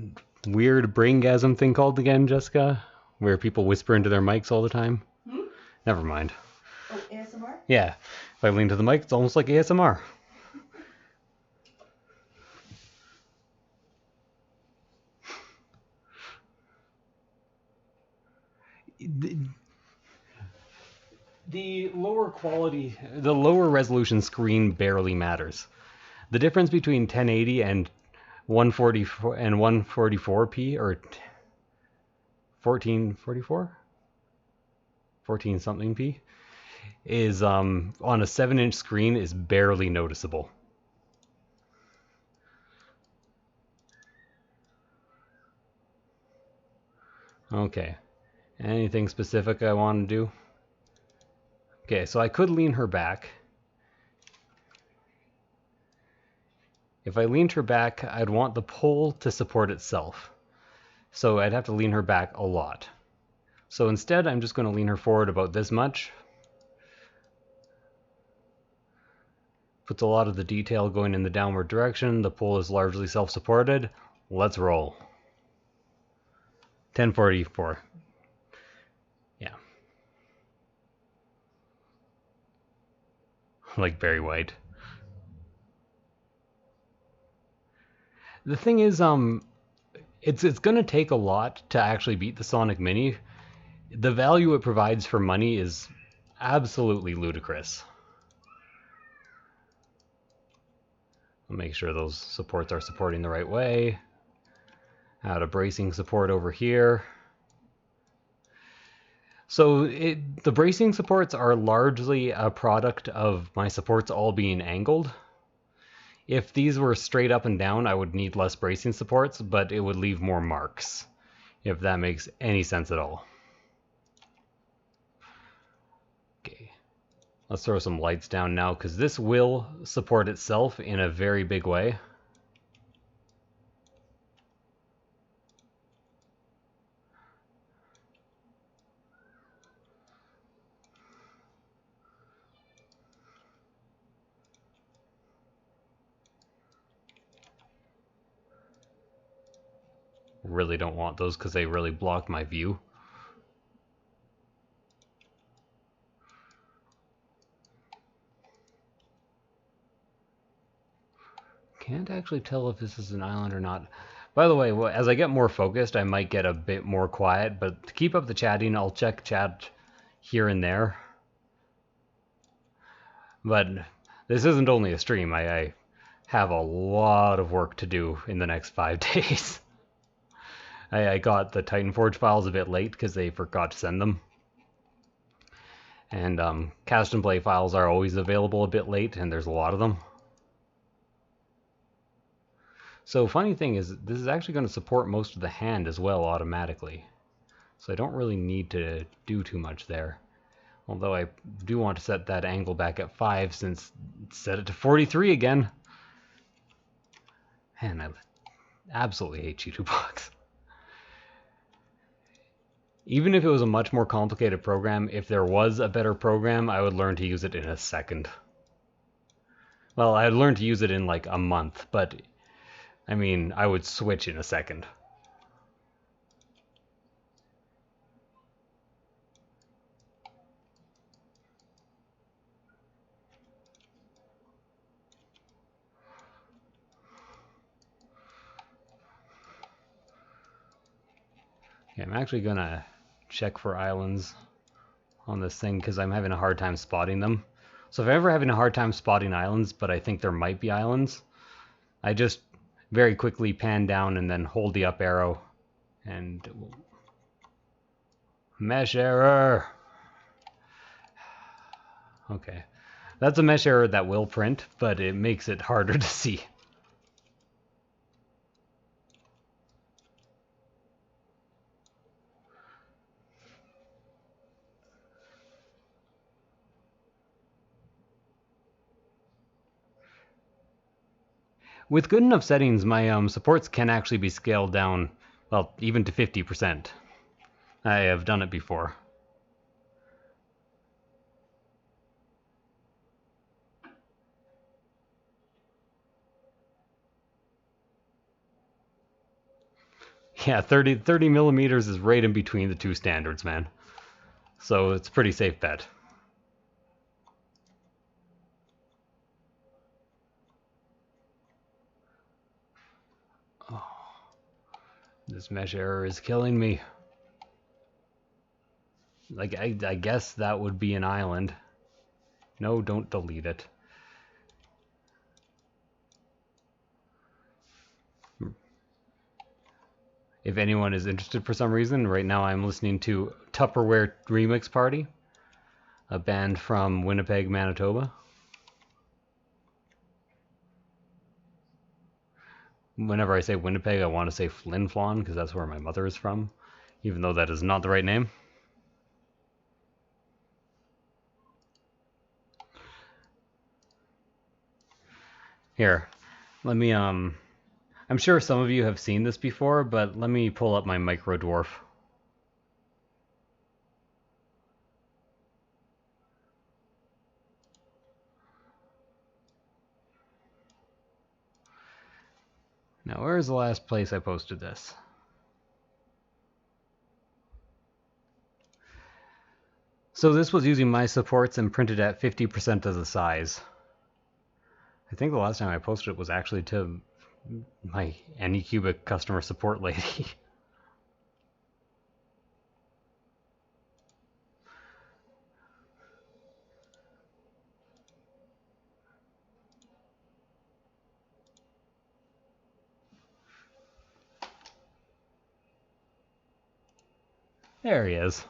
weird braingasm thing called again, Jessica? Where people whisper into their mics all the time? Never mind. Oh, ASMR? Yeah. If I lean to the mic, it's almost like ASMR. The the lower resolution screen barely matters. The difference between 1080 and 144 and 144p or 1444, 14 something p is on a 7-inch screen is barely noticeable. Okay. Anything specific I want to do? Okay, so I could lean her back. If I leaned her back, I'd want the pole to support itself. So I'd have to lean her back a lot. So instead, I'm just going to lean her forward about this much. Puts a lot of the detail going in the downward direction. The pole is largely self-supported. Let's roll. 1044. Yeah. Like Barry White. The thing is, it's going to take a lot to actually beat the Sonic Mini. The value it provides for money is absolutely ludicrous. I'll make sure those supports are supporting the right way. Add a bracing support over here. So the bracing supports are largely a product of my supports all being angled. If these were straight up and down, I would need less bracing supports, but it would leave more marks, if that makes any sense at all. Okay, let's throw some lights down now, because this will support itself in a very big way. Really don't want those because they really block my view. Can't actually tell if this is an island or not. By the way, as I get more focused, I might get a bit more quiet, but to keep up the chatting, I'll check chat here and there. But this isn't only a stream. I have a lot of work to do in the next 5 days. I got the Titan Forge files a bit late because they forgot to send them. And cast and play files are always available a bit late, and there's a lot of them. So funny thing is, this is actually going to support most of the hand as well automatically. So I don't really need to do too much there. Although I do want to set that angle back at 5 since it set it to 43 again. Man, I absolutely hate Cheeto Box. Even if it was a much more complicated program, if there was a better program, I would learn to use it in a second. Well, I'd learn to use it in like a month, but I mean, I would switch in a second. Okay, I'm actually gonna check for islands on this thing because I'm having a hard time spotting them. So if I'm ever having a hard time spotting islands, but I think there might be islands, I just very quickly pan down and then hold the up arrow and mesh error. Okay, that's a mesh error that will print, but it makes it harder to see. With good enough settings, my supports can actually be scaled down, well, even to 50%. I have done it before. Yeah, 30 millimeters is right in between the two standards, man. So it's a pretty safe bet. Oh, this mesh error is killing me. Like, I guess that would be an island. No, don't delete it. If anyone is interested for some reason, right now I'm listening to Tupperware Remix Party, a band from Winnipeg, Manitoba. Whenever I say Winnipeg, I want to say Flin Flon because that's where my mother is from, even though that is not the right name. Here, let me, I'm sure some of you have seen this before, but let me pull up my micro dwarf. Now, where is the last place I posted this? So this was using my supports and printed at 50% of the size. I think the last time I posted it was actually to my Anycubic customer support lady. There he is.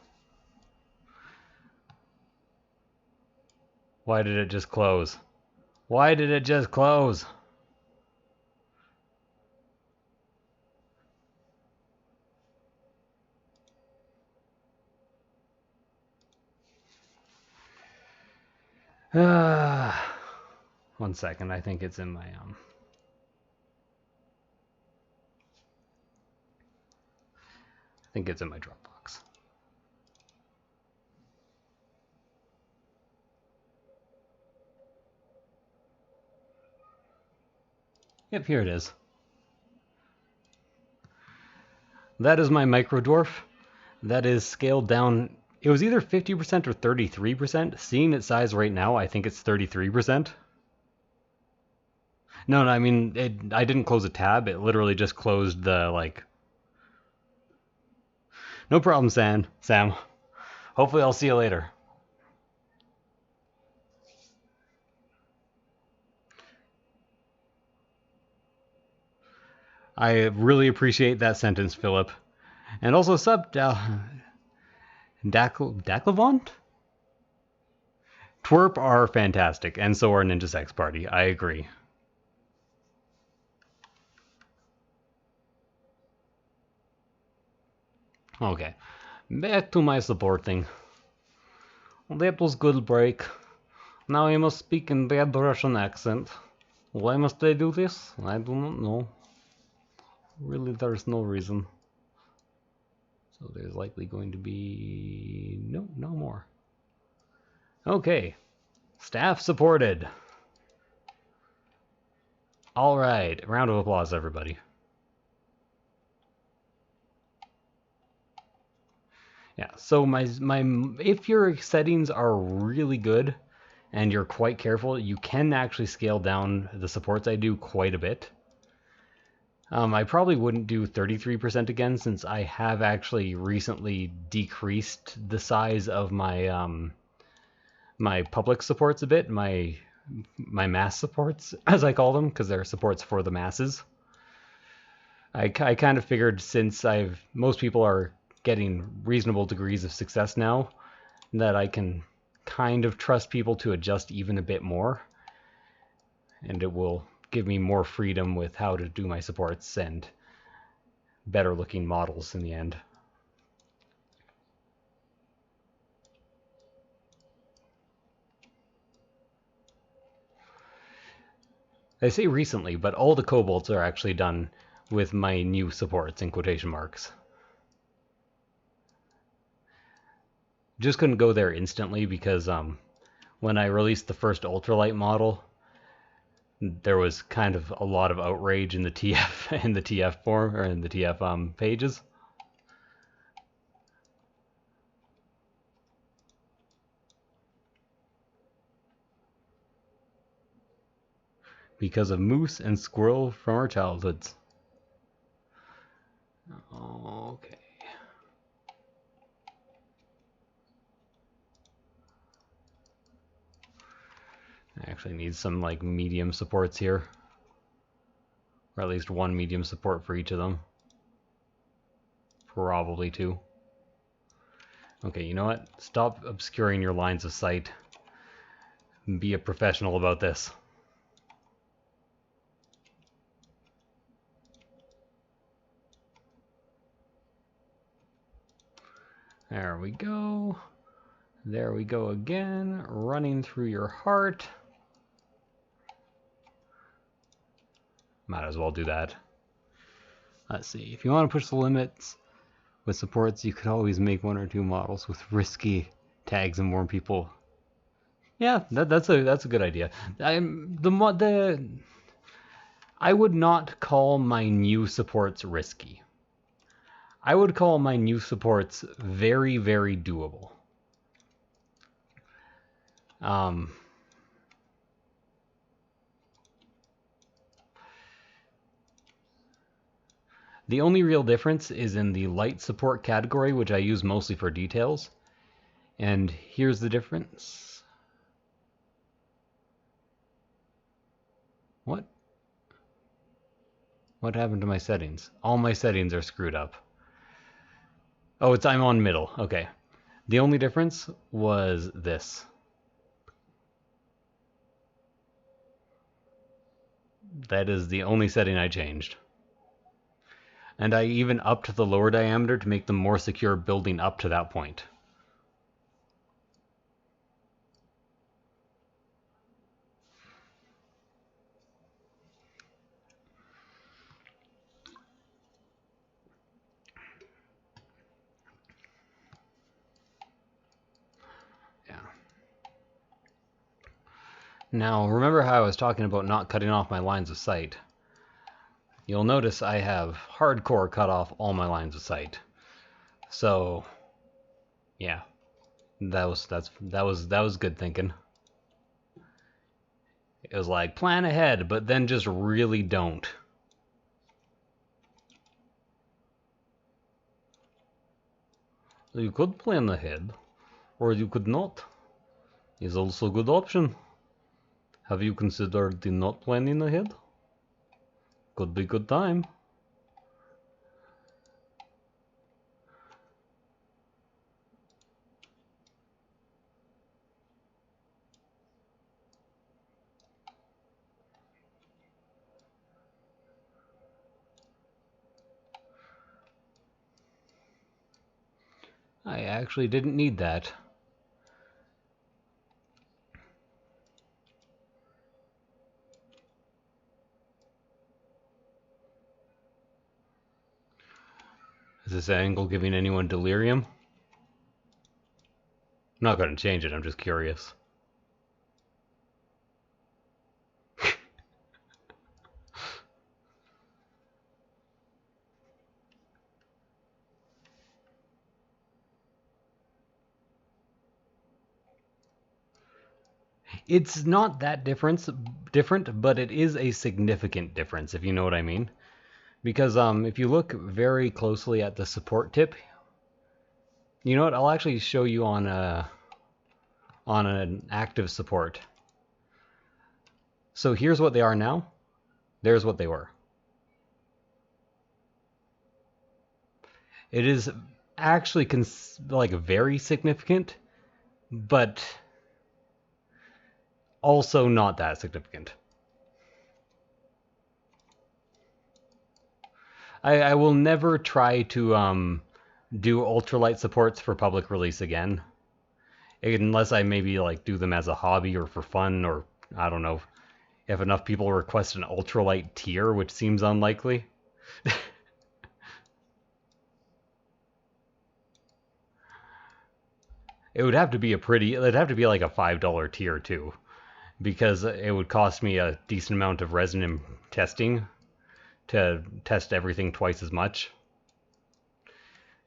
Why did it just close? Why did it just close? One second, I think it's in my I think it's in my Dropbox. Yep, here it is. That is my micro dwarf. That is scaled down. It was either 50% or 33%. Seeing its size right now, I think it's 33%. No, I mean, I didn't close a tab. It literally just closed the, like... No problem, Sam. Hopefully I'll see you later. I really appreciate that sentence, Philip. And also, Daclavant? Twerp are fantastic, and so are Ninja Sex Party. I agree. Okay, back to my supporting. That was good break. Now I must speak in bad Russian accent. Why must I do this? I do not know. Really, there's no reason. So there's likely going to be... no more. Okay. Staff supported. Alright, round of applause, everybody. Yeah, so my if your settings are really good and you're quite careful, you can actually scale down the supports I do quite a bit. I probably wouldn't do 33% again since I have actually recently decreased the size of my my public supports a bit, my mass supports, as I call them, because they're supports for the masses. I kind of figured since most people are getting reasonable degrees of success now, that I can kind of trust people to adjust even a bit more, and it will give me more freedom with how to do my supports and better looking models in the end. I say recently, but all the kobolds are actually done with my new supports in quotation marks. Just couldn't go there instantly because when I released the first ultralight model, there was kind of a lot of outrage in the TF in the TF forum or in the TF pages. Because of moose and squirrel from our childhoods. Okay. I actually need some like medium supports here. Or at least one medium support for each of them. Probably two. Okay, you know what? Stop obscuring your lines of sight. Be a professional about this. There we go. There we go again. Running through your heart. Might as well do that. Let's see. If you want to push the limits with supports, you could always make one or two models with risky tags and warn people. Yeah, that's a good idea. I would not call my new supports risky. I would call my new supports very, very doable. The only real difference is in the light support category, which I use mostly for details. And here's the difference. What? What happened to my settings? All my settings are screwed up. Oh, I'm on middle. Okay. The only difference was this. That is the only setting I changed. And I even upped the lower diameter to make them more secure building up to that point. Yeah. Now, remember how I was talking about not cutting off my lines of sight? You'll notice I have hardcore cut off all my lines of sight. So, yeah, that was good thinking. It was like plan ahead, but then just really don't. You could plan ahead, or you could not. Is also a good option. Have you considered the not planning ahead? Could be good time. I actually didn't need that. Is this angle giving anyone delirium? I'm not going to change it, I'm just curious. It's not that different, but it is a significant difference, if you know what I mean. Because if you look very closely at the support tip, you know what? I'll actually show you on an active support. So here's what they are now. There's what they were. It is actually like very significant, but also not that significant. I will never try to do ultralight supports for public release again, unless I maybe like do them as a hobby or for fun, or I don't know, if enough people request an ultralight tier, which seems unlikely. It would have to be it'd have to be like a $5 tier too, because it would cost me a decent amount of resin and testing to test everything twice as much.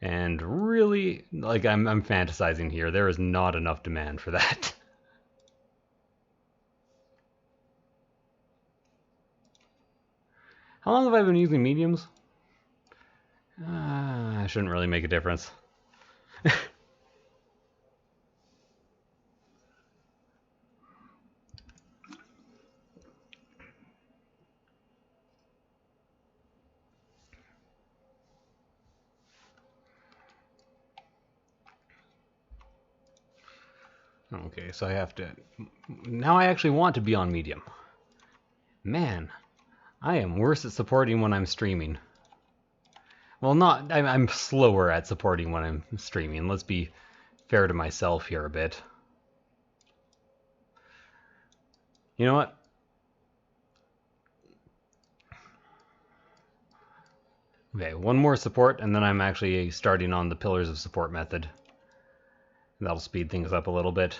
And really, like, I'm fantasizing here. There is not enough demand for that. How long have I been using mediums? I shouldn't really make a difference. Okay, so I have to... Now I actually want to be on medium. Man, I am worse at supporting when I'm streaming. Well, not... I'm slower at supporting when I'm streaming. Let's be fair to myself here a bit. You know what? Okay, one more support, and then I'm actually starting on the Pillars of Support method. That'll speed things up a little bit.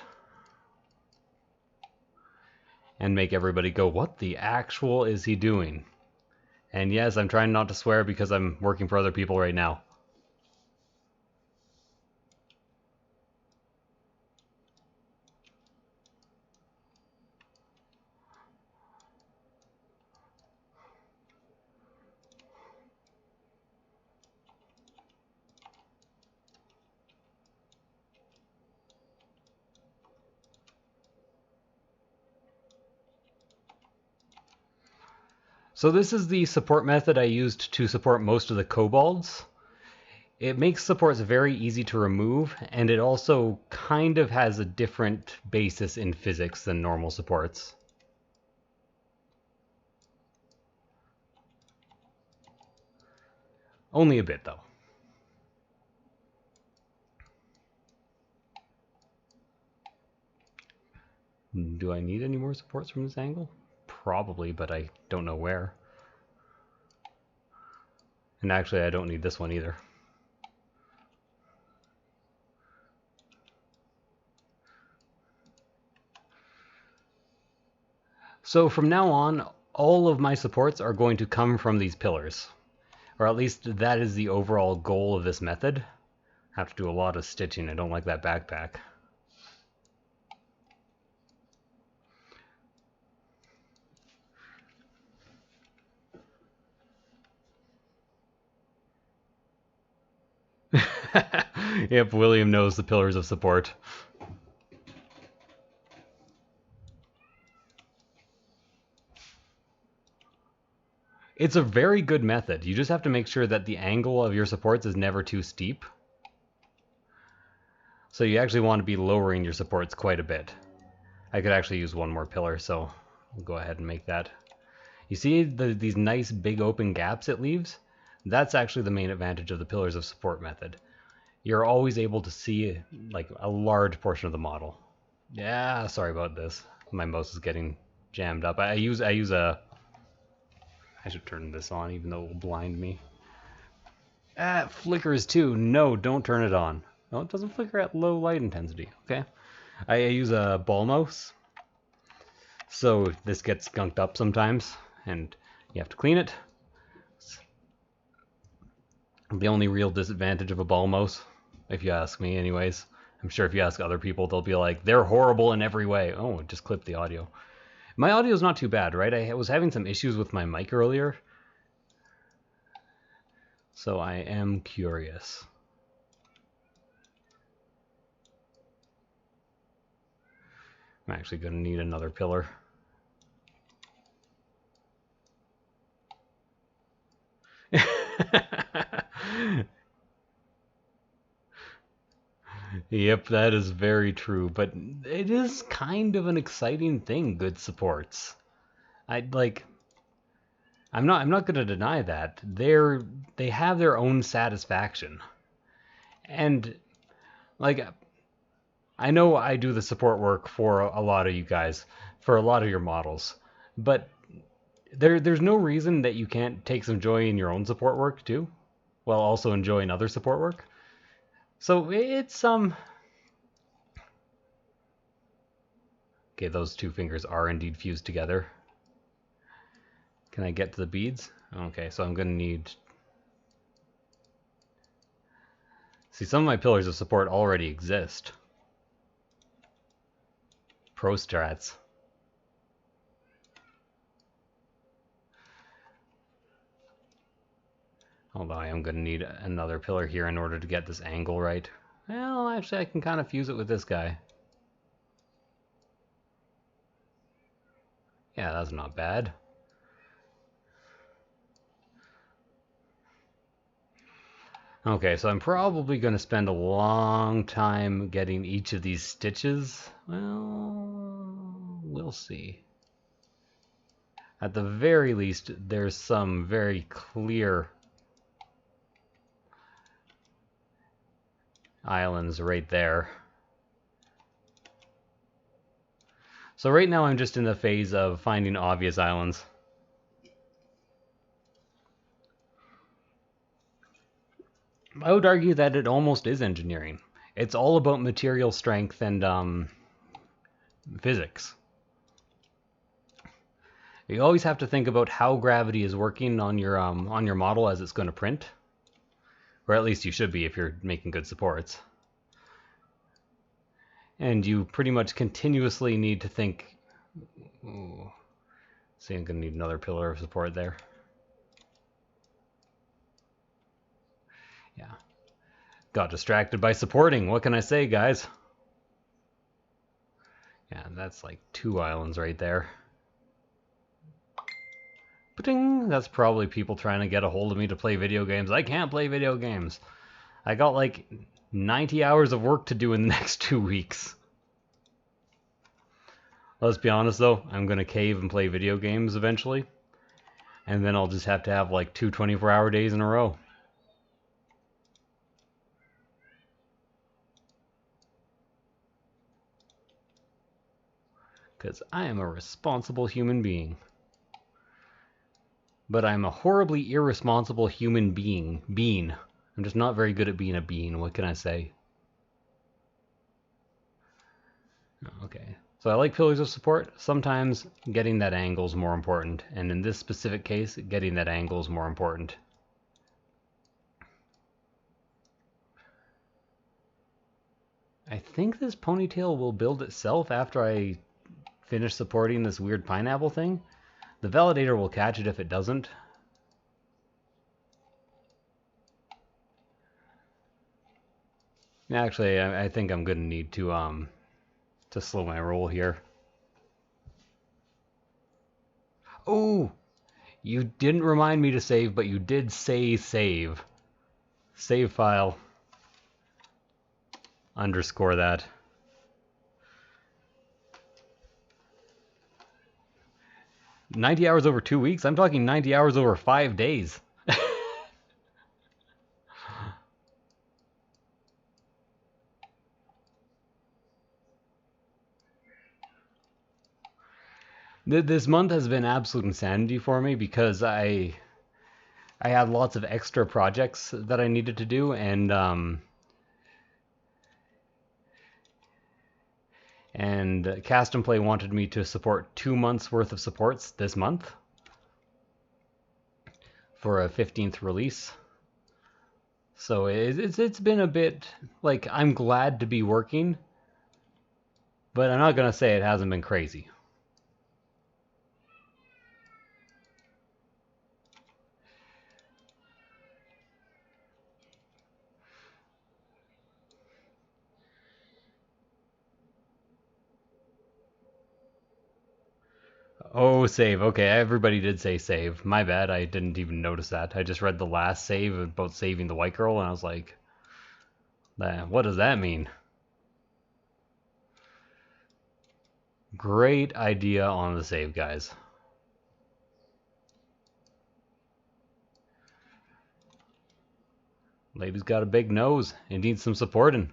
And make everybody go, what the actual is he doing? And yes, I'm trying not to swear because I'm working for other people right now. So this is the support method I used to support most of the kobolds. It makes supports very easy to remove, and it also kind of has a different basis in physics than normal supports. Only a bit, though. Do I need any more supports from this angle? Probably, but I don't know where. And actually, I don't need this one either. So from now on, all of my supports are going to come from these pillars. Or at least that is the overall goal of this method. I have to do a lot of stitching. I don't like that backpack. Yep, William knows the pillars of support. It's a very good method. You just have to make sure that the angle of your supports is never too steep. So you actually want to be lowering your supports quite a bit. I could actually use one more pillar, so we'll go ahead and make that. You see these nice big open gaps it leaves? That's actually the main advantage of the pillars of support method. You're always able to see like a large portion of the model. Yeah, sorry about this. My mouse is getting jammed up. I should turn this on even though it will blind me. It flickers too. No, don't turn it on. No, it doesn't flicker at low light intensity. Okay. I use a ball mouse. So this gets gunked up sometimes and you have to clean it. The only real disadvantage of a ball mouse, if you ask me anyways. I'm sure if you ask other people, they'll be like, they're horrible in every way. Oh, it just clipped the audio. My audio is not too bad, right? I was having some issues with my mic earlier. So I am curious. I'm actually going to need another pillar. Yep, that is very true, but it is kind of an exciting thing, good supports. I'm not going to deny that. They have their own satisfaction. And like I know I do the support work for a lot of you guys, for a lot of your models, but there's no reason that you can't take some joy in your own support work too, while also enjoying other support work. So it's Okay, those two fingers are indeed fused together. Can I get to the beads? Okay, so I'm going to need... See, some of my pillars of support already exist. Pro strats. Although I am going to need another pillar here in order to get this angle right. Well, actually I can kind of fuse it with this guy. Yeah, that's not bad. Okay, so I'm probably going to spend a long time getting each of these stitches. Well, we'll see. At the very least, there's some very clear islands right there. So right now I'm just in the phase of finding obvious islands. I would argue that it almost is engineering. It's all about material strength and physics. You always have to think about how gravity is working on your model as it's going to print, or at least you should be if you're making good supports. And you pretty much continuously need to think. Ooh, see, I'm going to need another pillar of support there. Yeah, got distracted by supporting. What can I say, guys? Yeah, that's like 2 islands right there. Ba-ding! That's probably people trying to get a hold of me to play video games. I can't play video games. I got like 90 hours of work to do in the next 2 weeks. Let's be honest though, I'm going to cave and play video games eventually. And then I'll just have to have like 2 24-hour days in a row. Because I am a responsible human being. But I'm a horribly irresponsible human being. I'm just not very good at being a bean. What can I say? Okay. So I like pillars of support. Sometimes getting that angle is more important. And in this specific case, getting that angle is more important. I think this ponytail will build itself after I finish supporting this weird pineapple thing. The validator will catch it if it doesn't. Actually, I think I'm going to need to slow my roll here. Oh! You didn't remind me to save, but you did say save. Save file. Underscore that. $90 hours over 2 weeks? I'm talking 90 hours over 5 days. This month has been absolute insanity for me because I had lots of extra projects that I needed to do, and Cast and Play wanted me to support 2 months worth of supports this month for a 15th release. So it's been a bit like, I'm glad to be working, but I'm not gonna say it hasn't been crazy. Oh, save. Okay, everybody did say save. My bad, I didn't even notice that. I just read the last save about saving the white girl, and I was like, what does that mean? Great idea on the save, guys. Lady's got a big nose. It needs some supporting.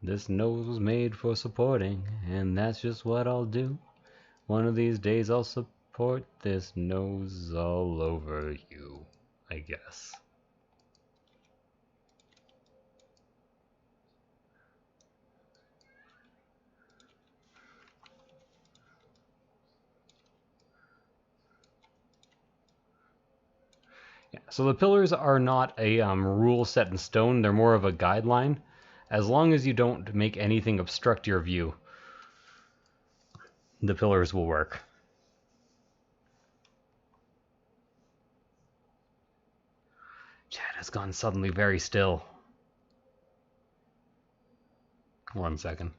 This nose was made for supporting, and that's just what I'll do. One of these days I'll support this nose all over you, I guess. Yeah, so the pillars are not a rule set in stone. They're more of a guideline. As long as you don't make anything obstruct your view, the pillars will work. Chat has gone suddenly very still. 1 second.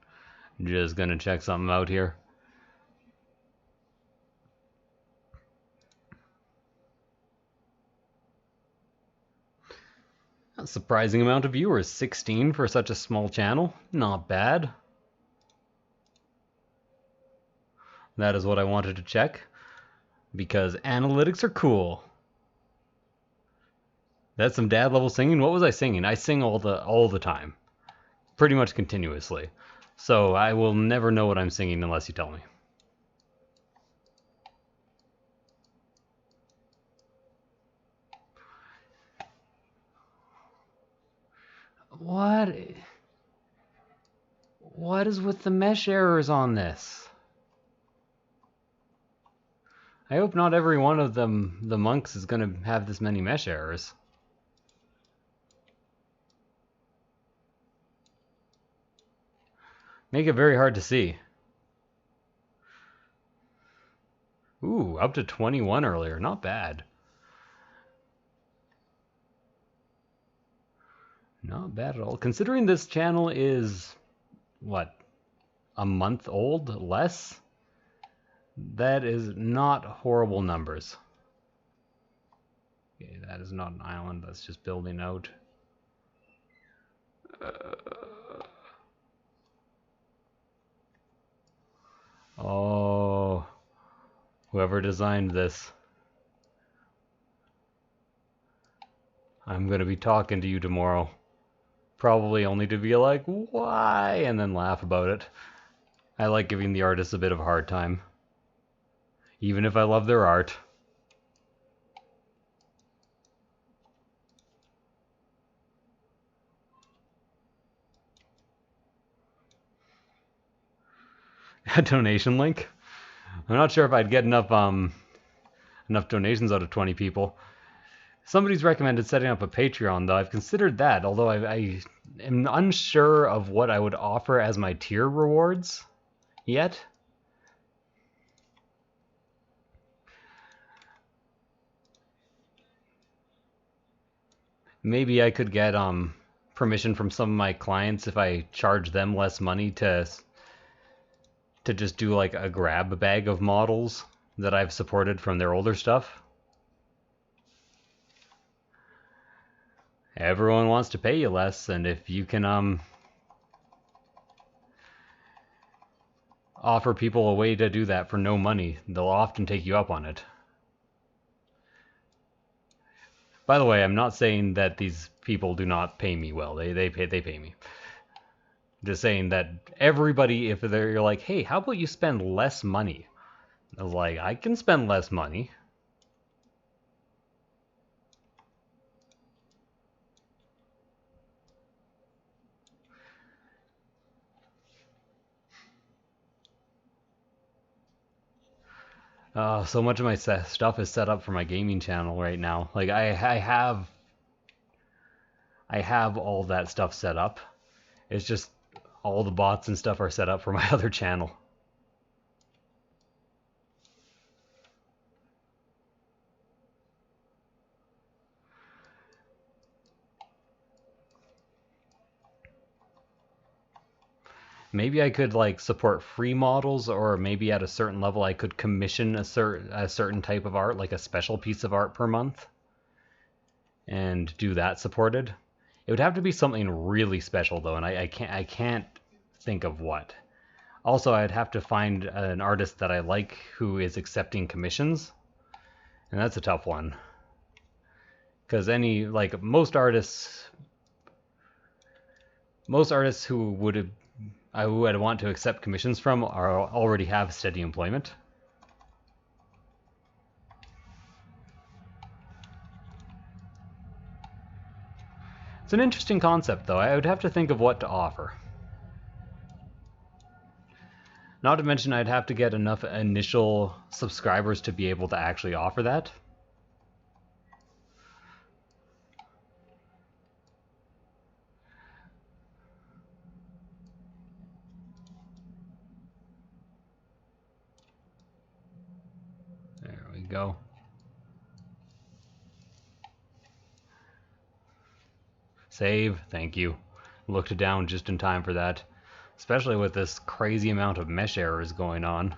Just gonna check something out here. A surprising amount of viewers, 16 for such a small channel. Not bad. That is what I wanted to check, because analytics are cool. That's some dad level singing. What was I singing? I sing all the time, pretty much continuously. So I will never know what I'm singing unless you tell me. What is with the mesh errors on this? I hope not every one of them, the monks, is going to have this many mesh errors. Make it very hard to see. Ooh, up to 21 earlier. Not bad. Not bad at all. Considering this channel is, what, a month old? Less? That is not horrible numbers. Okay, that is not an island. That's just building out. Oh, whoever designed this. I'm going to be talking to you tomorrow. Probably only to be like, why? And then laugh about it. I like giving the artists a bit of a hard time. Even if I love their art. A donation link? I'm not sure if I'd get enough donations out of 20 people. Somebody's recommended setting up a Patreon, though. I've considered that, although I am unsure of what I would offer as my tier rewards yet. Maybe I could get permission from some of my clients if I charge them less money to just do like a grab bag of models that I've supported from their older stuff. Everyone wants to pay you less, and if you can offer people a way to do that for no money, they'll often take you up on it. By the way, I'm not saying that these people do not pay me well. They pay me. Just saying that everybody, if they're like, hey, how about you spend less money? I was like, I can spend less money. So much of my stuff is set up for my gaming channel right now. Like I have all that stuff set up. It's just all the bots and stuff are set up for my other channel. Maybe I could like support free models, or maybe at a certain level I could commission a certain type of art, like a special piece of art per month, and do that supported. It would have to be something really special though, and I can't think of what. Also, I'd have to find an artist that I like who is accepting commissions, and that's a tough one. Because most artists who I would want to accept commissions from already have steady employment. It's an interesting concept, though. I would have to think of what to offer. Not to mention, I'd have to get enough initial subscribers to be able to actually offer that. go. Save, thank you. Looked down just in time for that. Especially with this crazy amount of mesh errors going on.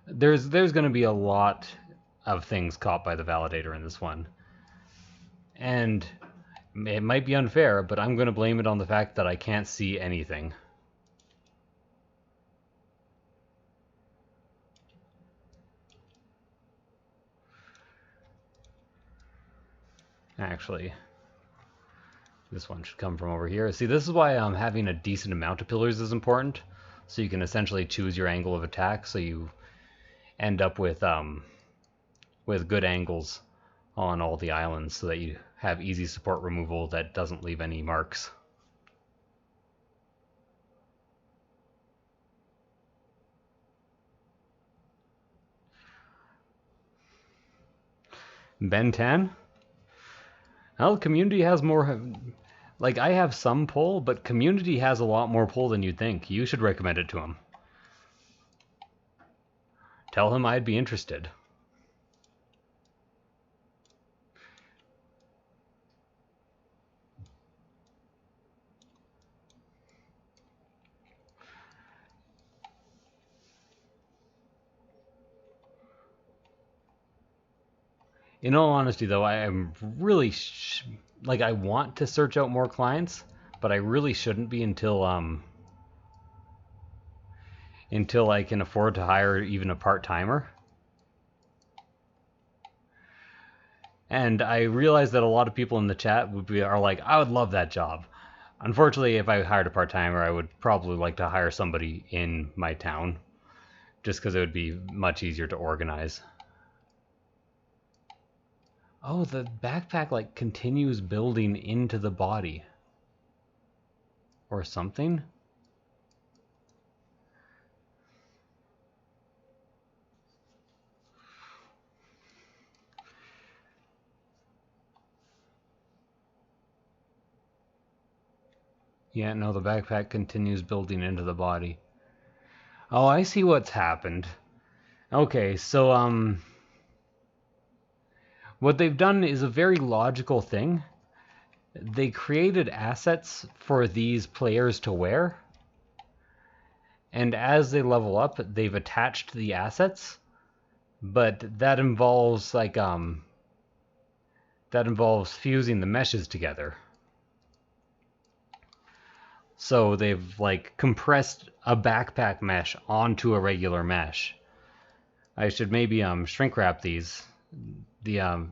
There's going to be a lot of things caught by the validator in this one. And it might be unfair, but I'm going to blame it on the fact that I can't see anything. Actually, this one should come from over here. See, this is why having a decent amount of pillars is important. So you can essentially choose your angle of attack, so you end up with good angles on all the islands, so that you have easy support removal that doesn't leave any marks. Ben 10? Well, community has more. Like, I have some pull, but community has a lot more pull than you'd think. You should recommend it to him. Tell him I'd be interested. In all honesty, though, I am really like, I want to search out more clients, but I really shouldn't be until I can afford to hire even a part-timer. And I realize that a lot of people in the chat are like, I would love that job. Unfortunately, if I hired a part-timer, I would probably like to hire somebody in my town, just because it would be much easier to organize. Oh, the backpack, like, continues building into the body. Or something? Yeah, no, the backpack continues building into the body. Oh, I see what's happened. Okay, so, what they've done is a very logical thing. They created assets for these players to wear, and as they level up, they've attached the assets, but that involves, like, that involves fusing the meshes together. So they've, like, compressed a backpack mesh onto a regular mesh. I should maybe shrink wrap these. The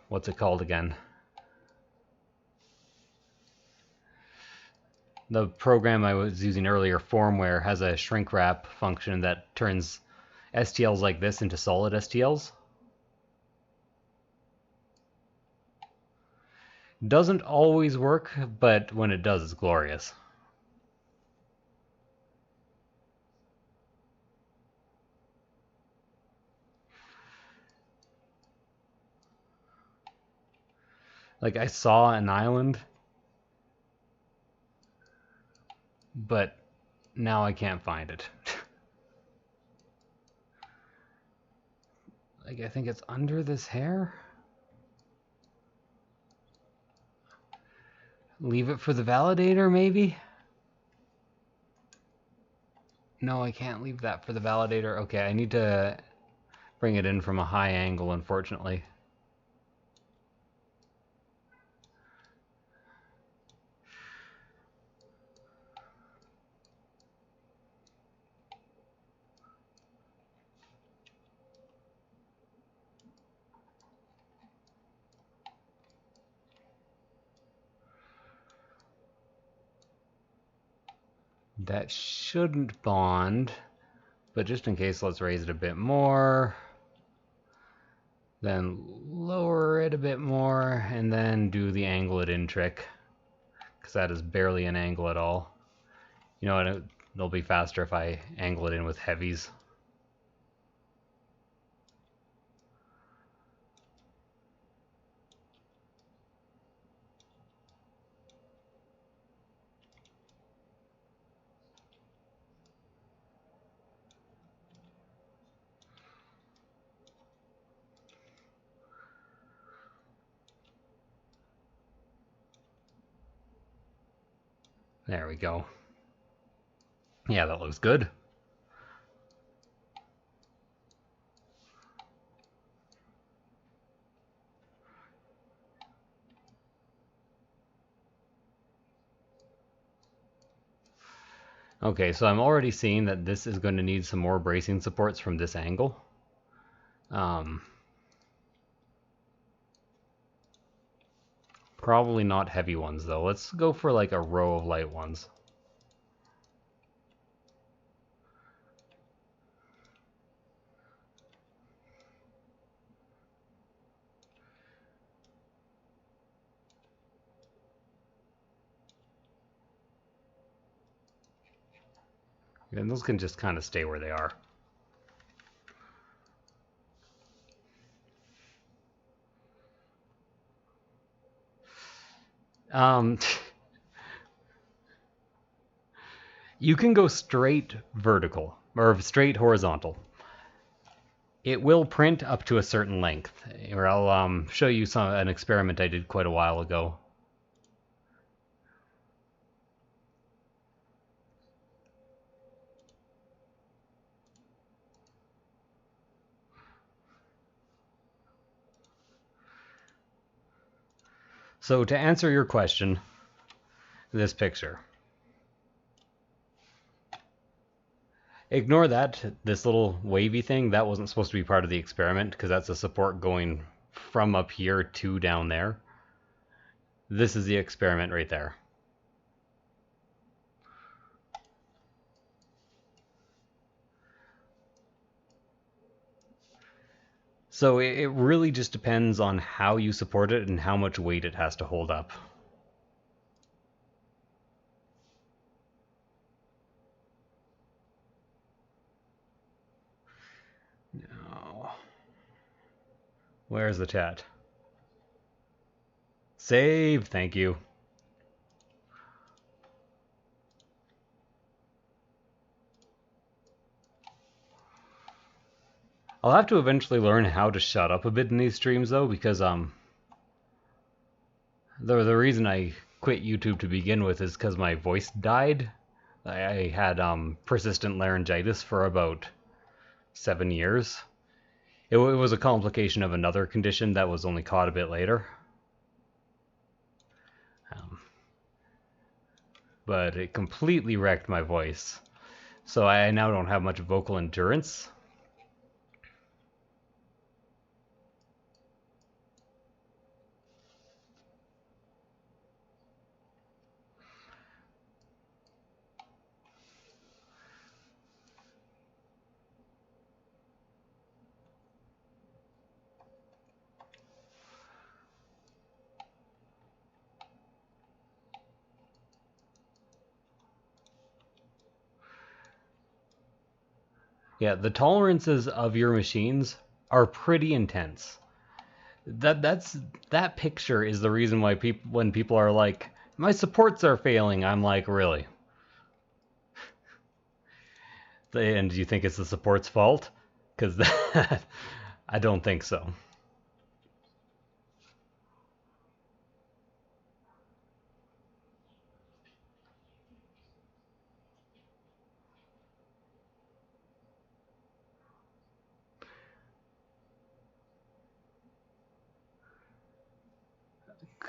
what's it called again? The program I was using earlier, Formware, has a shrink wrap function that turns STLs like this into solid STLs. Doesn't always work, but when it does, it's glorious. Like, I saw an island, but now I can't find it. Like, I think it's under this hair? Leave it for the validator, maybe? No, I can't leave that for the validator. Okay, I need to bring it in from a high angle, unfortunately. That shouldn't bond, but just in case, let's raise it a bit more. Then lower it a bit more, and then do the angle it in trick, because that is barely an angle at all. You know what, it'll be faster if I angle it in with heavies. There we go. Yeah, that looks good. Okay, so I'm already seeing that this is going to need some more bracing supports from this angle. Probably not heavy ones though. Let's go for like a row of light ones. And those can just kind of stay where they are. You can go straight vertical or straight horizontal. It will print up to a certain length, or I'll show you an experiment I did quite a while ago. So to answer your question, this picture. Ignore that, this little wavy thing, that wasn't supposed to be part of the experiment because that's a support going from up here to down there. This is the experiment right there. So it really just depends on how you support it and how much weight it has to hold up. No. Where's the chat? Save, thank you. I'll have to eventually learn how to shut up a bit in these streams though, because the reason I quit YouTube to begin with is because my voice died. I had persistent laryngitis for about 7 years. It was a complication of another condition that was only caught a bit later. But it completely wrecked my voice. So I now don't have much vocal endurance. Yeah, the tolerances of your machines are pretty intense. That picture is the reason why when people are like, my supports are failing, I'm like, really? And do you think it's the support's fault? Because I don't think so.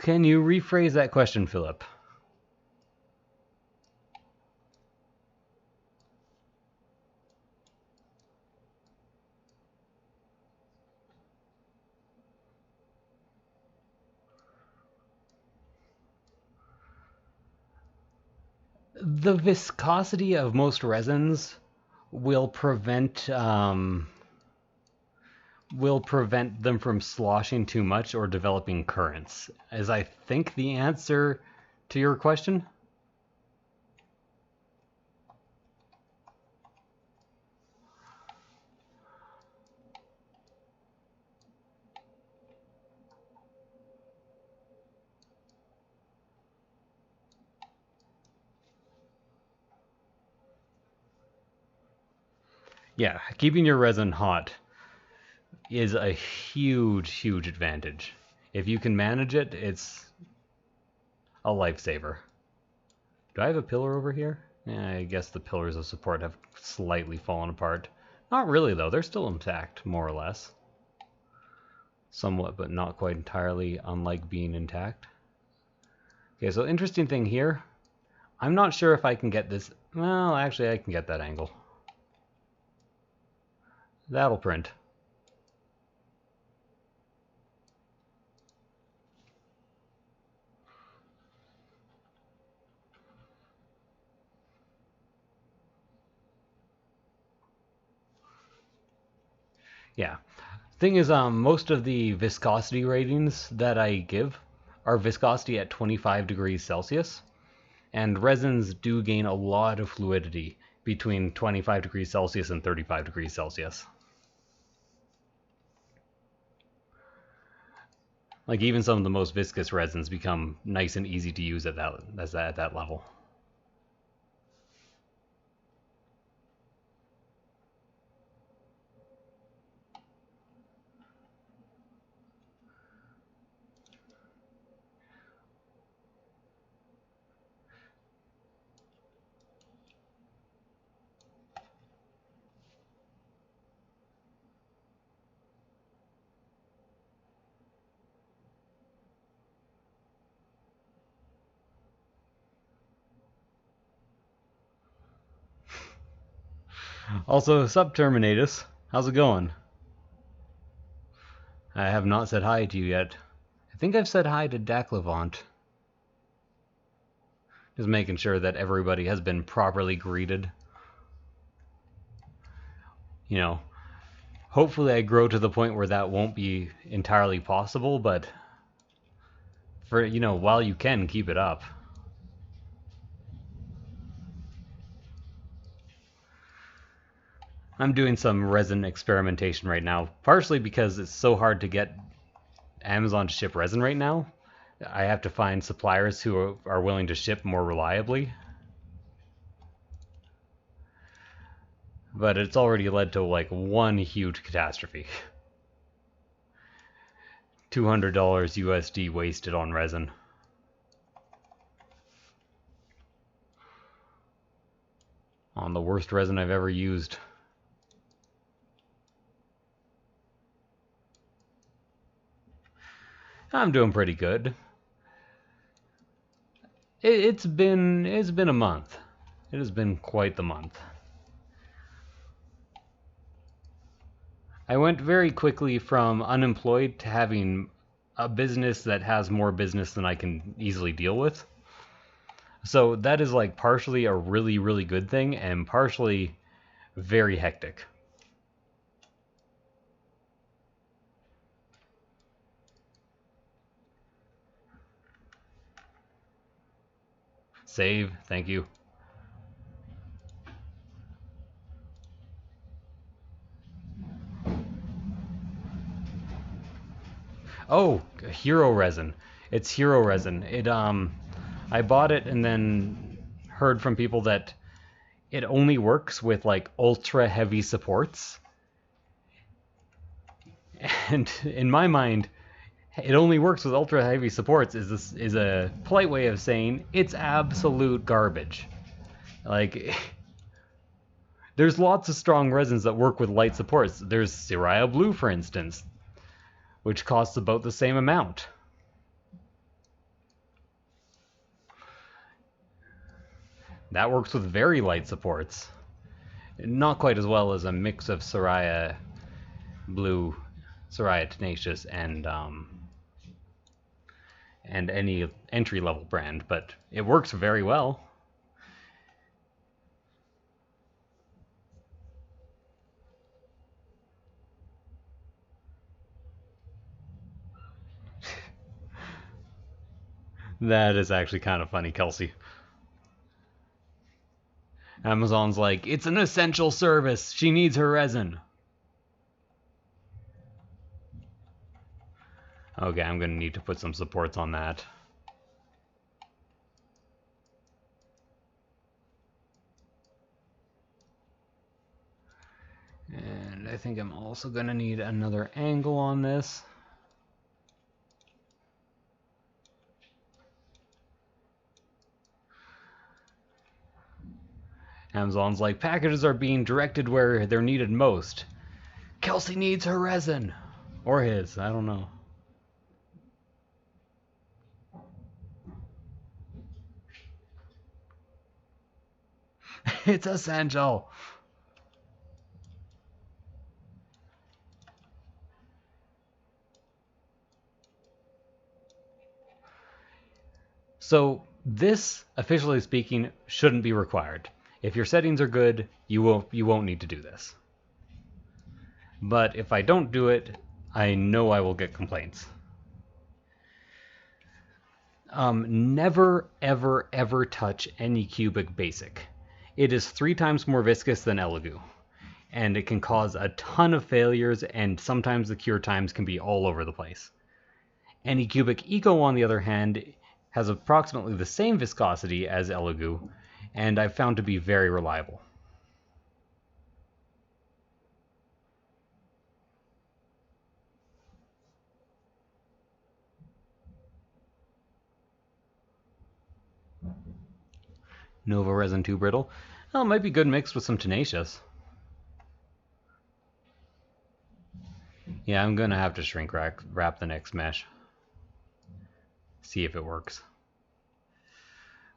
Can you rephrase that question, Philip? The viscosity of most resins will prevent them from sloshing too much or developing currents, is I think the answer to your question. Yeah, keeping your resin hot is a huge advantage. If you can manage it, it's a lifesaver. Do I have a pillar over here? Yeah, I guess the pillars of support have slightly fallen apart. Not really, though. They're still intact, more or less. Somewhat, but not quite entirely, unlike being intact. Okay, so interesting thing here. I'm not sure if I can get this. Well, actually, I can get that angle. That'll print. Yeah. Thing is, most of the viscosity ratings that I give are viscosity at 25 degrees Celsius, and resins do gain a lot of fluidity between 25 degrees Celsius and 35 degrees Celsius. Like even some of the most viscous resins become nice and easy to use at that level. Also, sup Terminatus, how's it going? I have not said hi to you yet. I think I've said hi to Daclevant. Just making sure that everybody has been properly greeted. You know, hopefully I grow to the point where that won't be entirely possible, but for, while you can, keep it up. I'm doing some resin experimentation right now, partially because it's so hard to get Amazon to ship resin right now. I have to find suppliers who are willing to ship more reliably. But it's already led to like one huge catastrophe. $200 USD wasted on resin. On the worst resin I've ever used. I'm doing pretty good. It's been a month. It has been quite the month. I went very quickly from unemployed to having a business that has more business than I can easily deal with. So that is like partially a really, really good thing and partially very hectic. Save, thank you. Oh, hero resin. It's hero resin. I bought it and then heard from people that it only works with like ultra heavy supports. And in my mind, it only works with ultra heavy supports is a polite way of saying it's absolute garbage. Like there's lots of strong resins that work with light supports. There's Siraya Blue, for instance, which costs about the same amount. That works with very light supports. Not quite as well as a mix of Siraya Blue, Siraya Tenacious, and any entry-level brand, but it works very well. That is actually kind of funny, Kelsey. Amazon's like, it's an essential service. She needs her resin. Okay, I'm going to need to put some supports on that. And I think I'm also going to need another angle on this. Amazon's like, packages are being directed where they're needed most. Kelsey needs her resin. Or his, I don't know. It's essential. So this, officially speaking, shouldn't be required. If your settings are good, you won't need to do this. But if I don't do it, I know I will get complaints. Never, ever, ever touch any cubic basic. It is 3 times more viscous than Elegoo, and it can cause a ton of failures, and sometimes the cure times can be all over the place. Any cubic eco, on the other hand, has approximately the same viscosity as Elegoo, and I've found to be very reliable. Nova Resin too brittle. Well, it might be good mixed with some Tenacious. Yeah, I'm gonna have to shrink wrap the next mesh. See if it works.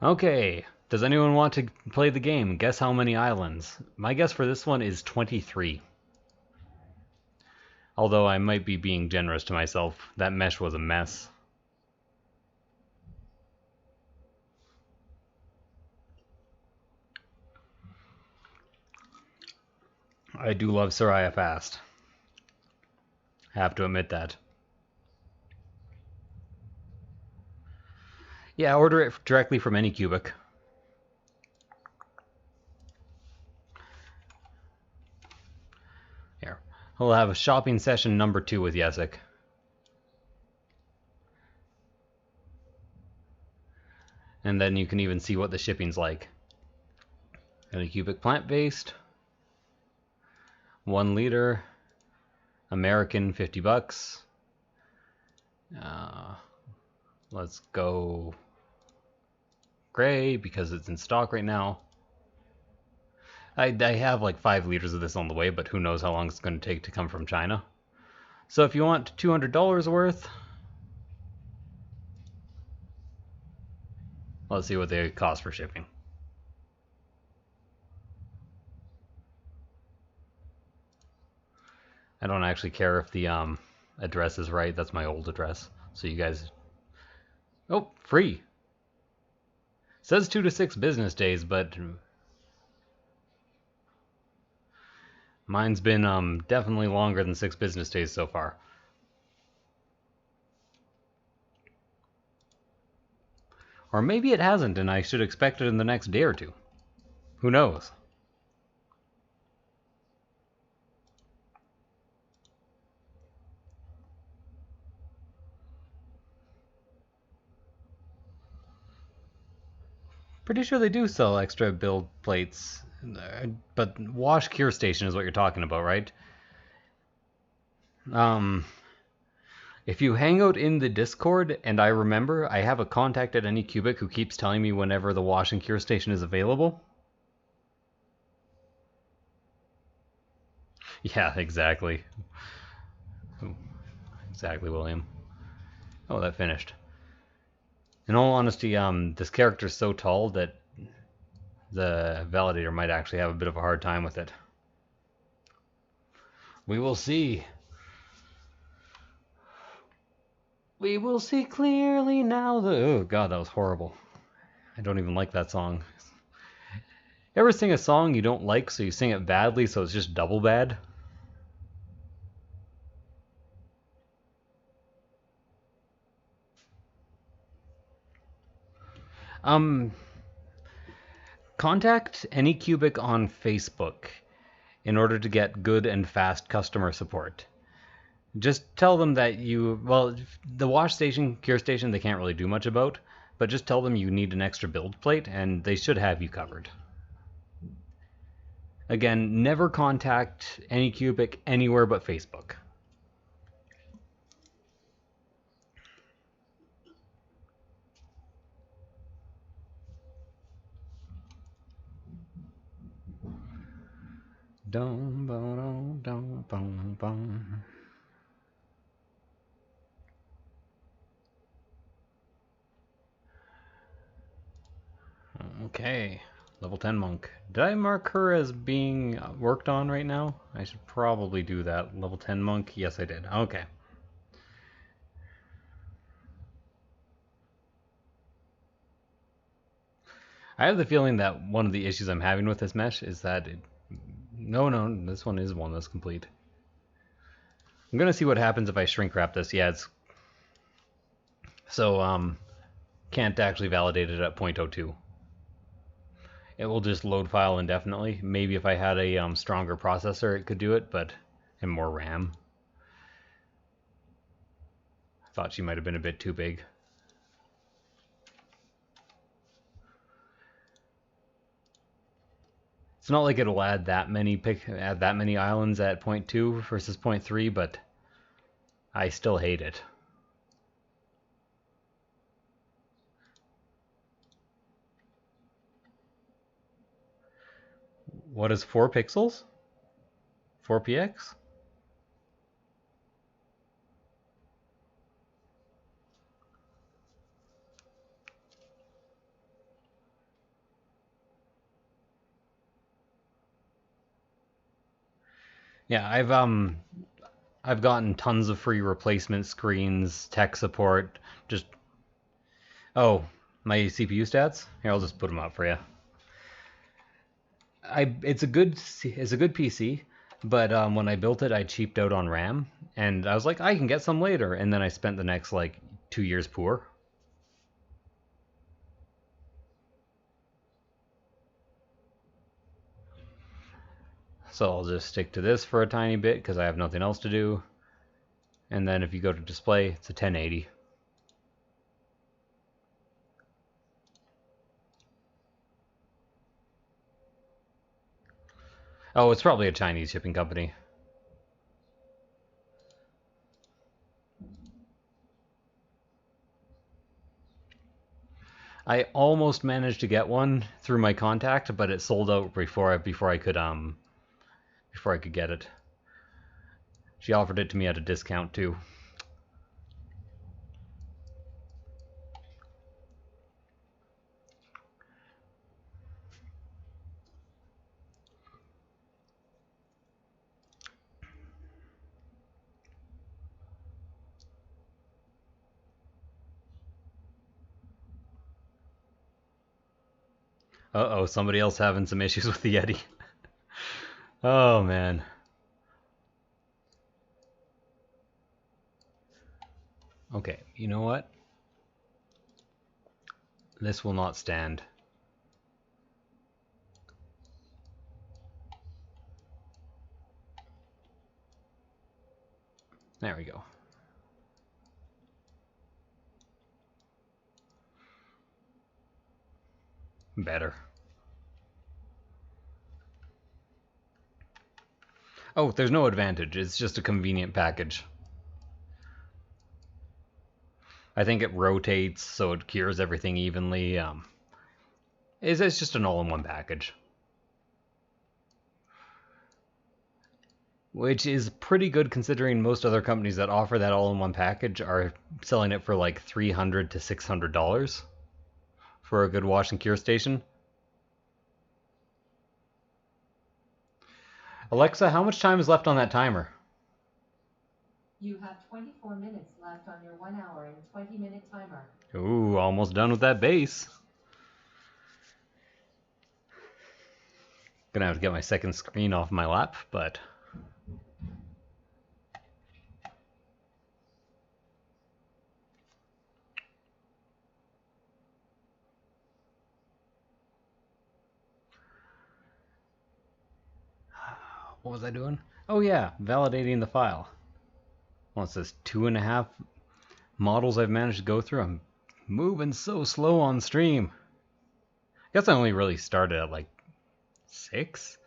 Okay, does anyone want to play the game? Guess how many islands? My guess for this one is 23. Although I might be being generous to myself. That mesh was a mess. I do love Soraya Fast. I have to admit that. Yeah, order it directly from Anycubic. Here. We'll have a shopping session number 2 with Yesik. And then you can even see what the shipping's like. Anycubic plant-based. 1 liter. American, $50. Let's go gray because it's in stock right now. I have like 5 liters of this on the way, but who knows how long it's going to take to come from China. So if you want $200 worth, let's see what they cost for shipping. I don't actually care if the address is right. That's my old address. So you guys... Oh, free! Says 2 to 6 business days, but... Mine's been definitely longer than 6 business days so far. Or maybe it hasn't, and I should expect it in the next day or 2. Who knows? Pretty sure they do sell extra build plates, but wash cure station is what you're talking about, right? If you hang out in the Discord, and I remember, I have a contact at Anycubic who keeps telling me whenever the wash and cure station is available. Yeah, exactly. Exactly, William. Oh, that finished. In all honesty, this character's so tall that the validator might actually have a bit of a hard time with it. We will see. We will see clearly now. Oh god, that was horrible. I don't even like that song. You ever sing a song you don't like, so you sing it badly, so it's just double bad? Contact Anycubic on Facebook in order to get good and fast customer support. Just tell them that well, the wash station, cure station, they can't really do much about, but just tell them you need an extra build plate, and they should have you covered. Again, never contact Anycubic anywhere but Facebook. Dum, ba-dum, dum, bum, bum. Okay, level 10 monk. Did I mark her as being worked on right now? I should probably do that. Level 10 monk, yes I did. Okay. I have the feeling that one of the issues I'm having with this mesh is that no, this one is one that's complete. I'm gonna see what happens if I shrink wrap this. Yeah, it's so can't actually validate it at 0.02. It will just load file indefinitely. Maybe if I had a stronger processor, it could do it, but and more RAM. I thought she might have been a bit too big. It's not like it'll add that many islands at 0.2 versus 0.3, but I still hate it. What is 4 pixels? 4px? Yeah, I've gotten tons of free replacement screens, tech support, just oh, my CPU stats? Here, I'll just put them up for you. It's a good PC, but when I built it, I cheaped out on RAM, and I was like, I can get some later, and then I spent the next like 2 years poor. So I'll just stick to this for a tiny bit because I have nothing else to do. And then if you go to display, it's a 1080. Oh, it's probably a Chinese shipping company. I almost managed to get one through my contact, but it sold out before I could get it. She offered it to me at a discount too. Uh-oh, somebody else having some issues with the Yeti. Oh man. Okay, you know what? This will not stand. There we go. Better. Oh, there's no advantage. It's just a convenient package. I think it rotates so it cures everything evenly. It's just an all-in-one package. Which is pretty good considering most other companies that offer that all-in-one package are selling it for like $300 to $600 for a good wash and cure station. Alexa, how much time is left on that timer? You have 24 minutes left on your 1 hour and 20-minute timer. Ooh, almost done with that base. Gonna have to get my second screen off my lap, but what was I doing? Oh yeah, validating the file. Well, it says 2.5 models I've managed to go through. I'm moving so slow on stream. I guess I only really started at like 6.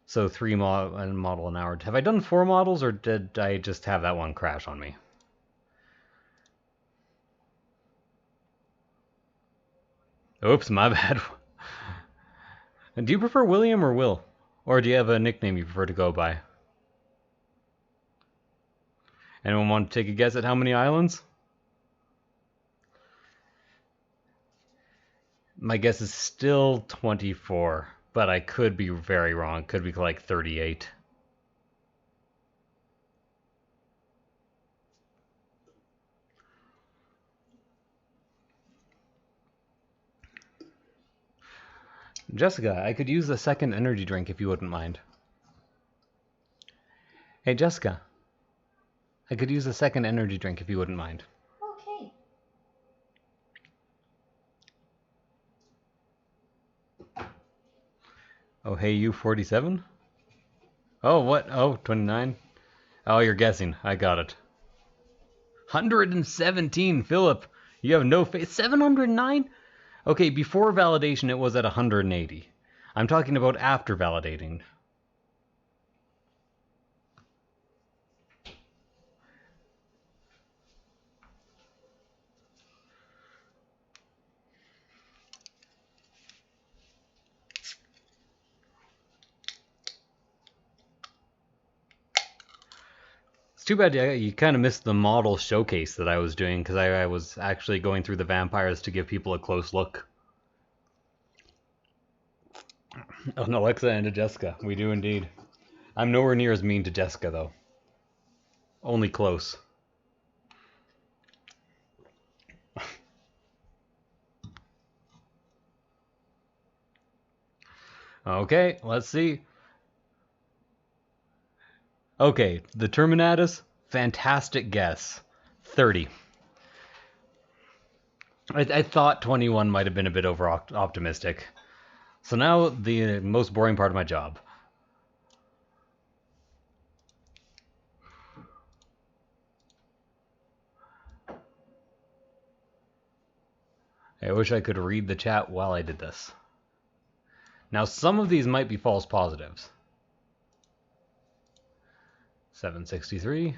So 3 model an hour. Have I done 4 models or did I just have that one crash on me? Oops, my bad. Do you prefer William or Will? Or do you have a nickname you prefer to go by? Anyone want to take a guess at how many islands? My guess is still 24, but I could be very wrong. Could be like 38. Jessica, I could use a second energy drink if you wouldn't mind. Hey, Jessica. I could use a second energy drink if you wouldn't mind. Okay. Oh, hey, you 47? Oh, what? Oh, 29? Oh, you're guessing. I got it. 117, Philip. You have no face. 709? Okay, before validation, it was at 180. I'm talking about after validating. It's too bad you kind of missed the model showcase that I was doing because I was actually going through the vampires to give people a close look. Oh, no, Alexa and to Jessica. We do indeed. I'm nowhere near as mean to Jessica, though. Only close. Okay, let's see. Okay, the Terminatus, fantastic guess. 30. I thought 21 might have been a bit over optimistic. So now the most boring part of my job. I wish I could read the chat while I did this. Now some of these might be false positives. 763.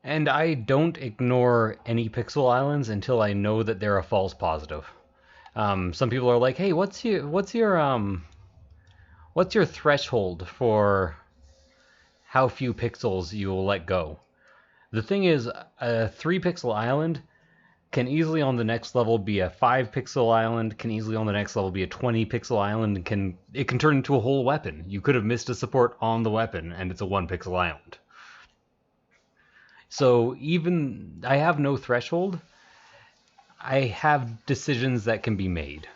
And I don't ignore any pixel islands until I know that they're a false positive. Some people are like, "Hey, what's your threshold for how few pixels you will let go?" The thing is, a 3-pixel island can easily on the next level be a 5-pixel island, can easily on the next level be a 20-pixel island, and it can turn into a whole weapon. You could have missed a support on the weapon, and it's a 1-pixel island. So even I have no threshold. I have decisions that can be made.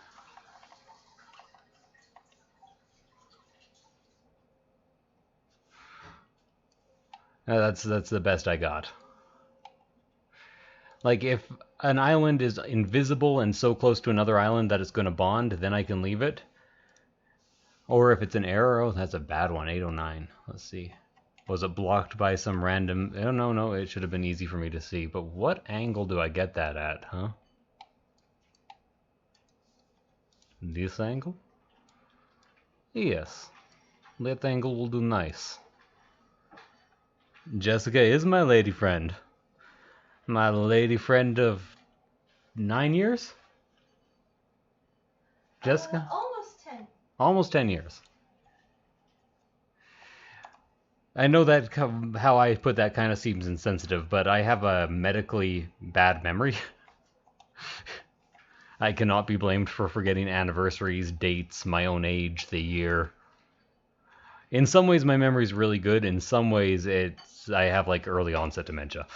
That's the best I got. Like if an island is invisible and so close to another island that it's going to bond, then I can leave it. Or if it's an error, oh, that's a bad one, 809. Let's see. Was it blocked by some random... Oh, no, it should have been easy for me to see. But what angle do I get that at, huh? This angle? Yes. That angle will do nice. Jessica is my lady friend. My lady friend of 9 years? Jessica? Almost 10. Almost 10 years. I know that how I put that kind of seems insensitive, but I have a medically bad memory. I cannot be blamed for forgetting anniversaries, dates, my own age, the year. In some ways, my memory's really good. In some ways, I have like early onset dementia.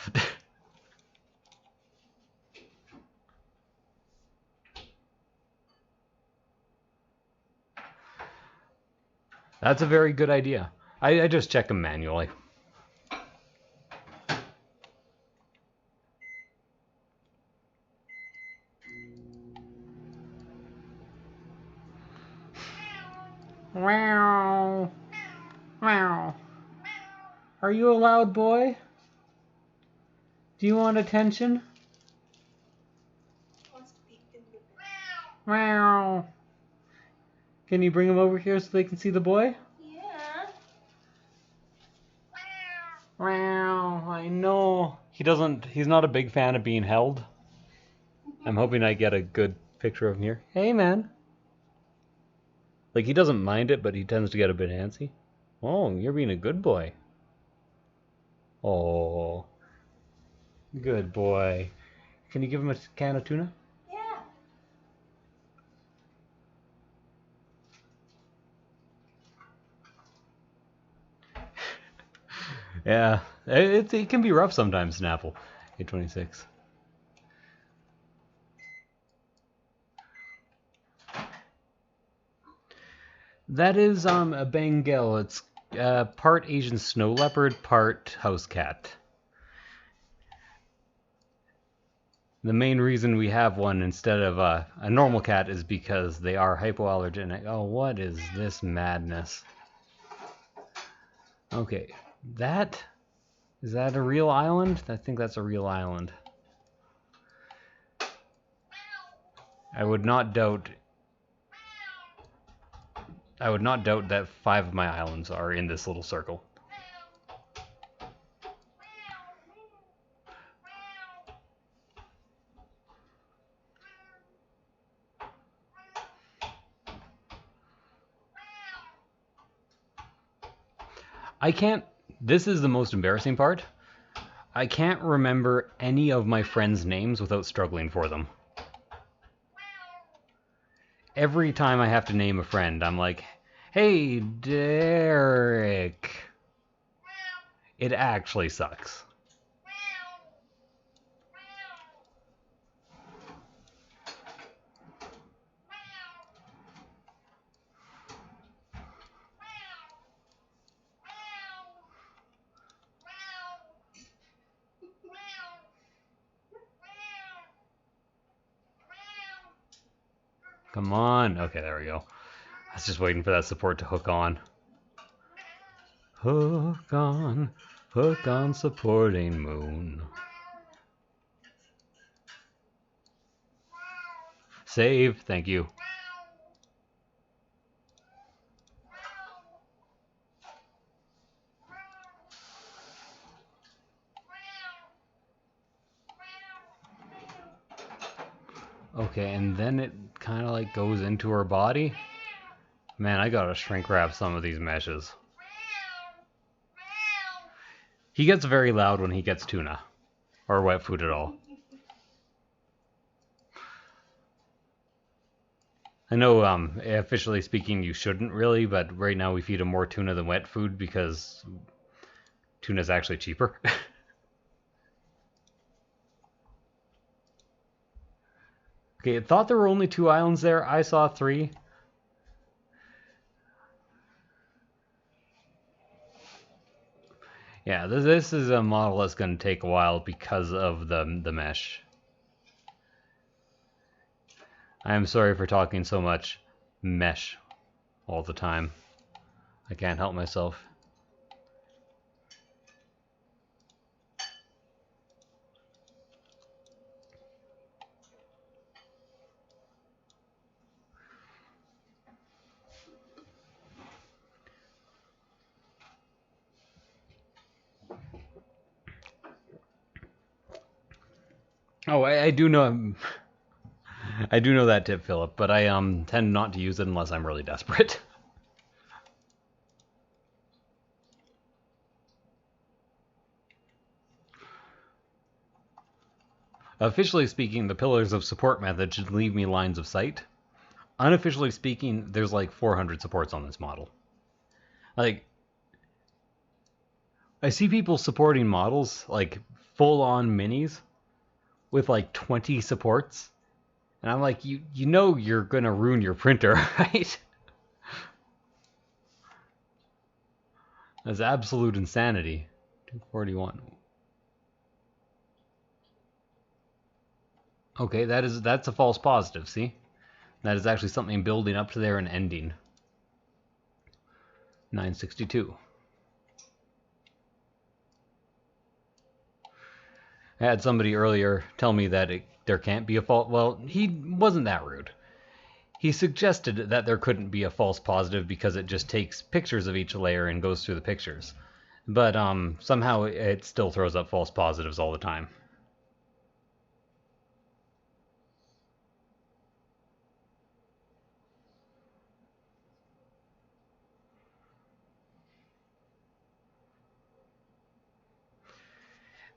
That's a very good idea. I just check them manually. Wow. Wow. Are you a loud boy? Do you want attention? Wow. Can you bring him over here so they can see the boy? Yeah. Wow, I know. He's not a big fan of being held. I'm hoping I get a good picture of him here. Hey, man. Like, he doesn't mind it, but he tends to get a bit antsy. Oh, you're being a good boy. Oh, good boy. Can you give him a can of tuna? Yeah. Yeah, it can be rough sometimes, Snapple. 826. That is a Bengal. It's part Asian snow leopard, part house cat. The main reason we have one instead of a normal cat is because they are hypoallergenic. Oh, what is this madness? Okay, is that a real island? I think that's a real island. I would not doubt that 5 of my islands are in this little circle. This is the most embarrassing part. I can't remember any of my friends' names without struggling for them. Every time I have to name a friend, I'm like, hey, Derek. It actually sucks. Come on. Okay, there we go. I was just waiting for that support to hook on. Hook on supporting moon. Save, thank you. Okay, and then it kind of like goes into her body. Man, I gotta shrink wrap some of these meshes. He gets very loud when he gets tuna. Or wet food at all. I know, officially speaking, you shouldn't really, but right now we feed him more tuna than wet food because tuna's actually cheaper. Okay, I thought there were only 2 islands there. I saw 3. Yeah, this is a model that's going to take a while because of the mesh. I am sorry for talking so much mesh all the time. I can't help myself. Oh, I do know. I do know that tip, Philip, but I tend not to use it unless I'm really desperate. Officially speaking, the pillars of support method should leave me lines of sight. Unofficially speaking, there's like 400 supports on this model. Like, I see people supporting models, like full-on minis, with like 20 supports. And I'm like, you know you're gonna ruin your printer, right? That's absolute insanity. 241. Okay, that's a false positive, see? That is actually something building up to there and ending. 962. I had somebody earlier tell me that there can't be a false... Well, he wasn't that rude. He suggested that there couldn't be a false positive because it just takes pictures of each layer and goes through the pictures. but somehow it still throws up false positives all the time.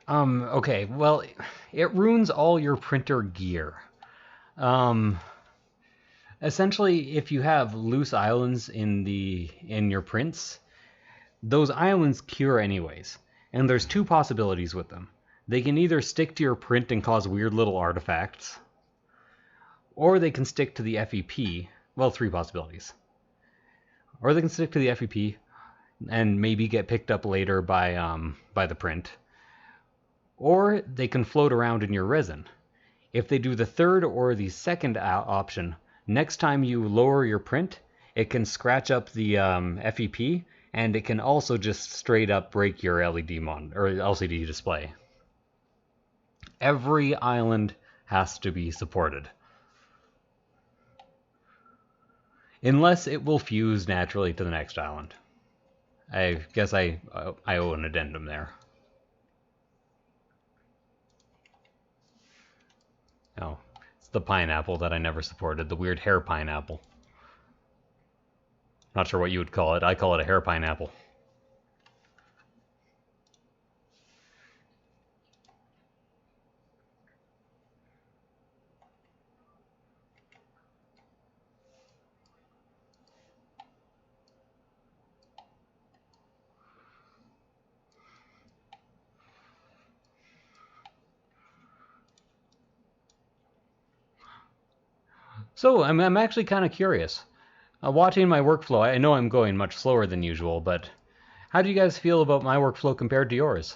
Okay, well, it ruins all your printer gear. Um, Essentially, if you have loose islands in your prints, those islands cure anyways. And there's two possibilities with them. They can either stick to your print and cause weird little artifacts, or they can stick to the FEP. Well, three possibilities. Or they can stick to the FEP and maybe get picked up later by the print. Or they can float around in your resin. If they do the third or the second option, next time you lower your print, it can scratch up the FEP, and it can also just straight up break your LED monitor or LCD display. Every island has to be supported, unless it will fuse naturally to the next island. I guess I owe an addendum there. Oh, it's the pineapple that I never supported, the weird hair pineapple. Not sure what you would call it. I call it a hair pineapple. So I'm actually kind of curious. Watching my workflow, I know I'm going much slower than usual, but how do you guys feel about my workflow compared to yours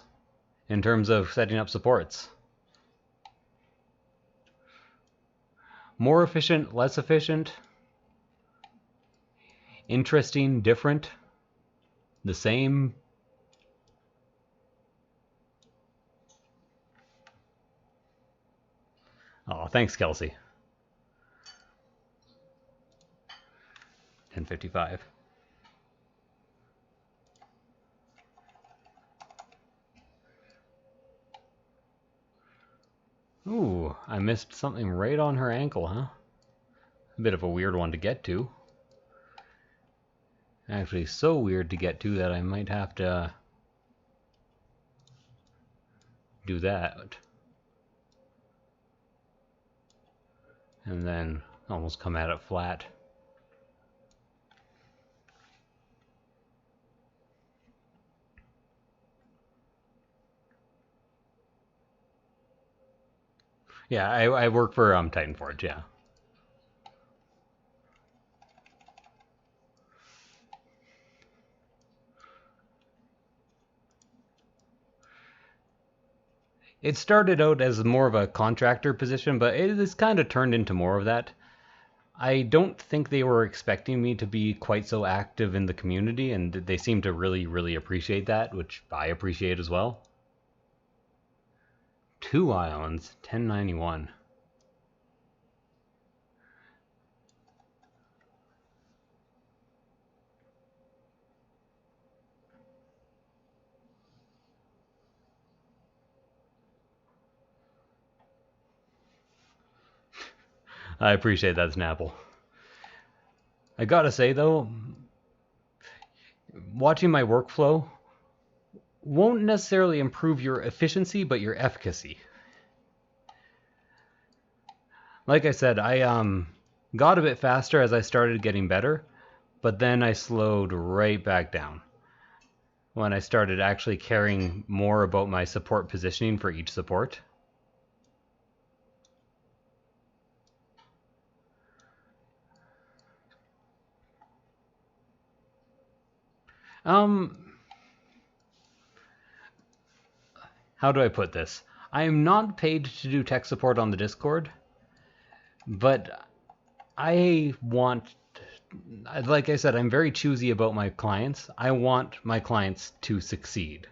in terms of setting up supports? More efficient, less efficient? Interesting, different? The same? Oh, thanks, Kelsey. 10:55. Ooh, I missed something right on her ankle, huh? A bit of a weird one to get to. Actually, so weird to get to that I might have to do that. And then almost come at it flat. Yeah, I work for Titan Forge, yeah. It started out as more of a contractor position, but it has kind of turned into more of that. I don't think they were expecting me to be quite so active in the community, and they seem to really, really appreciate that, which I appreciate as well. 2 islands, 1091. I appreciate that, Snapple. I gotta say, though, watching my workflow won't necessarily improve your efficiency, but your efficacy. Like I said, I got a bit faster as I started getting better, but then I slowed right back down when I started actually caring more about my support positioning for each support. How do I put this? I am not paid to do tech support on the Discord, but I want, like I said, I'm very choosy about my clients. I want my clients to succeed.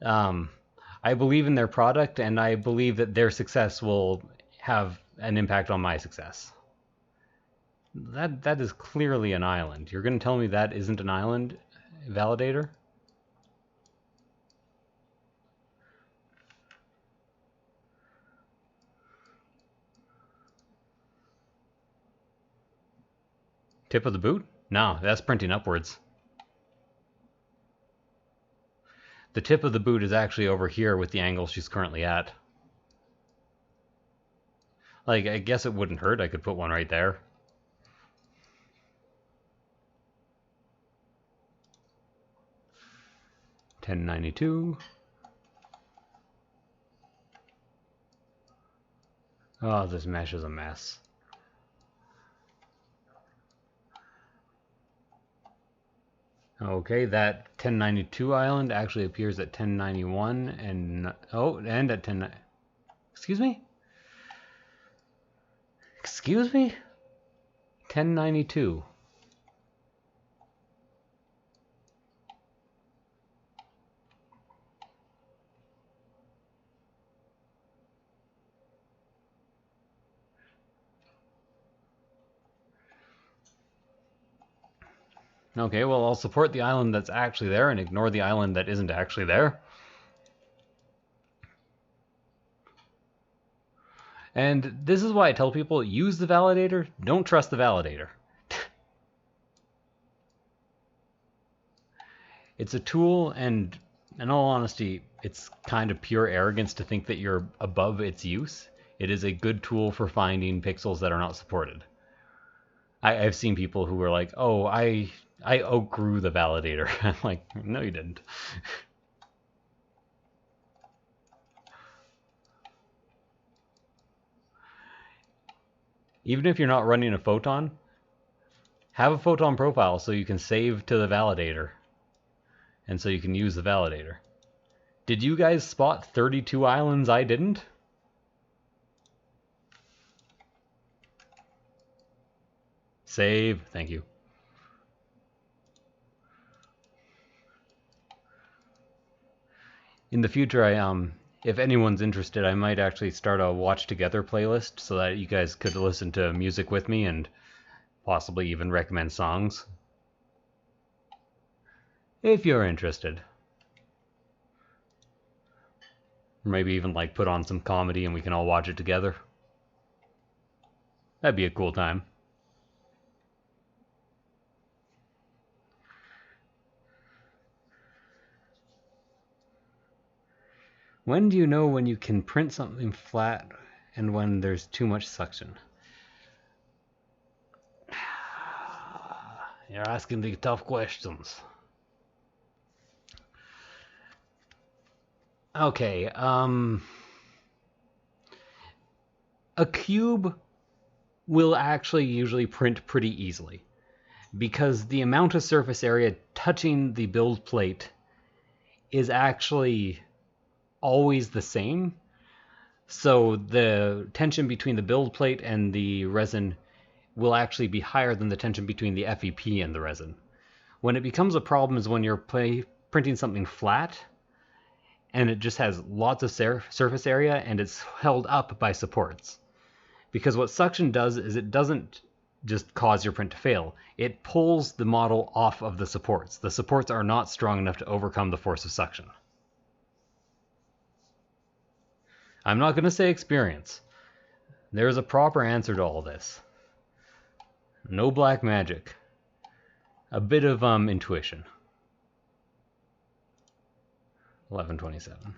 I believe in their product, and I believe that their success will have an impact on my success. That is clearly an island. You're going to tell me that isn't an island validator? Tip of the boot? No, that's printing upwards. The tip of the boot is actually over here with the angle she's currently at. Like, I guess it wouldn't hurt. I could put one right there. $10.92. Oh, this mesh is a mess. Okay, that 1092 island actually appears at 1091 and and at 10. Excuse me? Excuse me? 1092. Okay, well, I'll support the island that's actually there and ignore the island that isn't actually there. And this is why I tell people, use the validator, don't trust the validator. It's a tool, and in all honesty, it's kind of pure arrogance to think that you're above its use. It is a good tool for finding pixels that are not supported. I've seen people who were like, oh, I outgrew the validator. I'm like, no, you didn't. Even if you're not running a photon, have a photon profile so you can save to the validator. And so you can use the validator. Did you guys spot 32 islands I didn't? Save, thank you. In the future, if anyone's interested, I might actually start a Watch Together playlist so that you guys could listen to music with me and possibly even recommend songs. If you're interested. Or maybe even like put on some comedy and we can all watch it together. That'd be a cool time. When do you know when you can print something flat and when there's too much suction? You're asking the tough questions. Okay, a cube will actually usually print pretty easily because the amount of surface area touching the build plate is actually always the same. So the tension between the build plate and the resin will actually be higher than the tension between the FEP and the resin. When it becomes a problem is when you're printing something flat and it just has lots of surface area and it's held up by supports. Because what suction does is it doesn't just cause your print to fail. It pulls the model off of the supports. The supports are not strong enough to overcome the force of suction. I'm not going to say experience. There's a proper answer to all this. No black magic. A bit of intuition. 1127.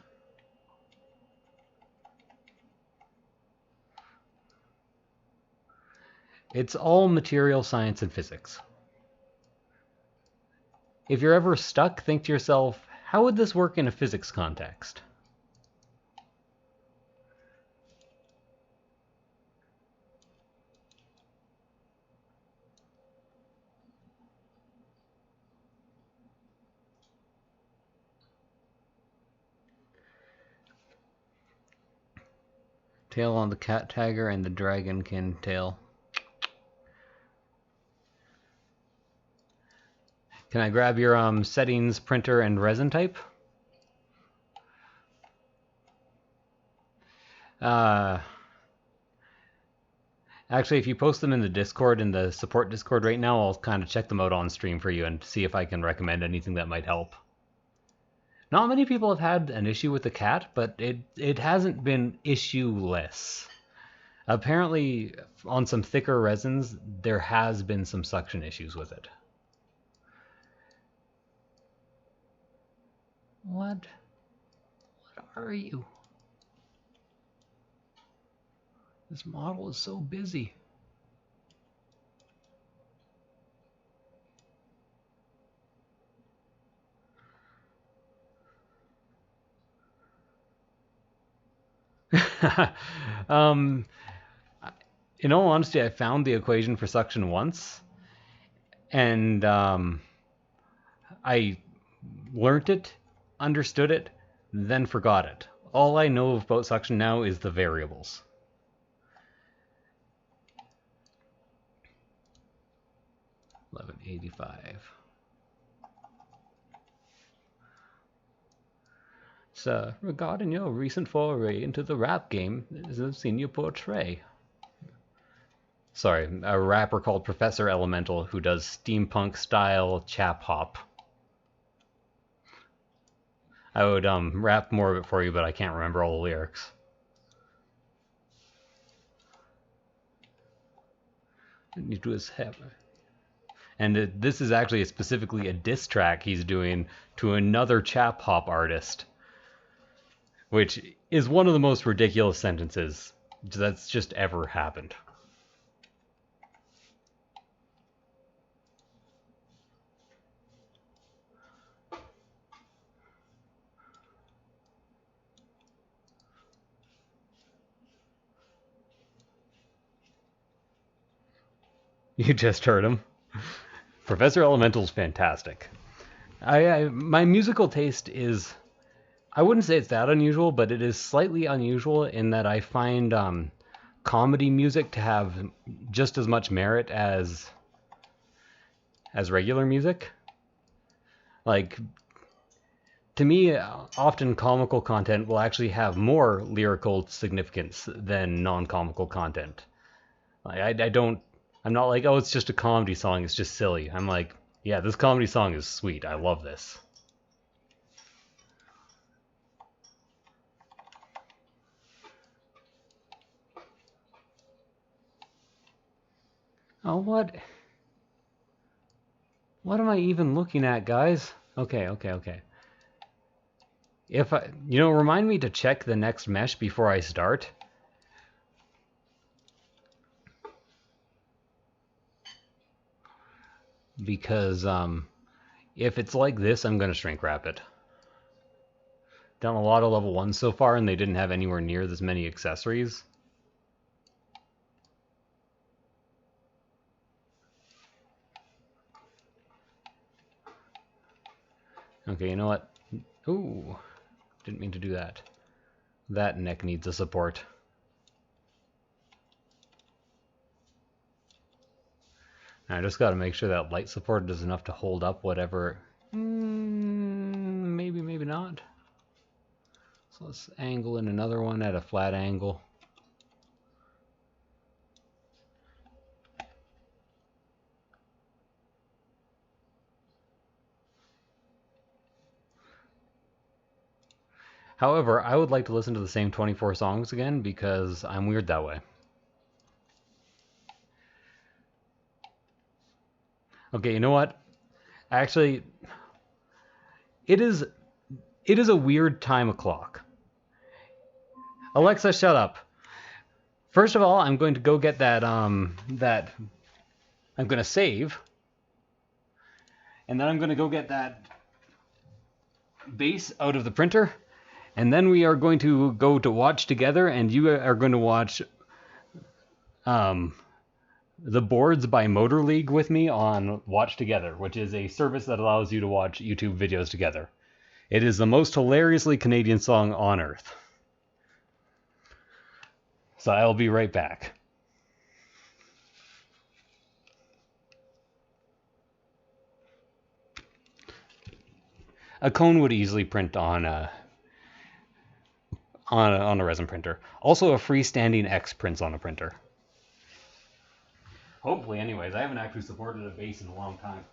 It's all material science and physics. If you're ever stuck, think to yourself, how would this work in a physics context? Tail on the cat tagger and the dragonkin tail. Can I grab your settings, printer, and resin type? Actually, if you post them in the Discord, in the support Discord right now, I'll kind of check them out on stream for you and see if I can recommend anything that might help. Not many people have had an issue with the cat, but it hasn't been issue-less. Apparently, on some thicker resins, there has been some suction issues with it. What? What are you? This model is so busy. um, in all honesty, I found the equation for suction once, and I learnt it, understood it, then forgot it. All I know about suction now is the variables. $11.85. Sir, regarding your recent foray into the rap game, I've seen you portray. Sorry, a rapper called Professor Elemental who does steampunk style chap hop. I would rap more of it for you, but I can't remember all the lyrics. And to his head. And this is actually specifically a diss track he's doing to another chap hop artist, which is one of the most ridiculous sentences that's just ever happened. You just heard him. Professor Elemental's fantastic. My musical taste is, I wouldn't say it's that unusual, but it is slightly unusual in that I find comedy music to have just as much merit as regular music. Like, to me, often comical content will actually have more lyrical significance than non-comical content. Like, I'm not like, oh, it's just a comedy song, it's just silly. I'm like, yeah, this comedy song is sweet, I love this. Oh, what am I even looking at, guys? Okay. If I, remind me to check the next mesh before I start. Because if it's like this, I'm going to shrink wrap it. Done a lot of level 1s so far, and they didn't have anywhere near this many accessories. Okay, you know what? Ooh, didn't mean to do that. That neck needs a support. I just got to make sure that light support is enough to hold up whatever. Maybe not. So let's angle in another one at a flat angle. However, I would like to listen to the same 24 songs again because I'm weird that way. Okay, you know what? Actually, it is a weird time o'clock. Alexa, shut up. First of all, I'm going to go get that I'm going to save. And then I'm going to go get that base out of the printer. And then we are going to go to watch together, and you are going to watch the boards by Motor League with me on Watch Together, which is a service that allows you to watch YouTube videos together. It is the most hilariously Canadian song on earth. So I'll be right back. A cone would easily print on a resin printer. Also, a freestanding X prints on a printer. Hopefully, anyways. I haven't actually supported a base in a long time.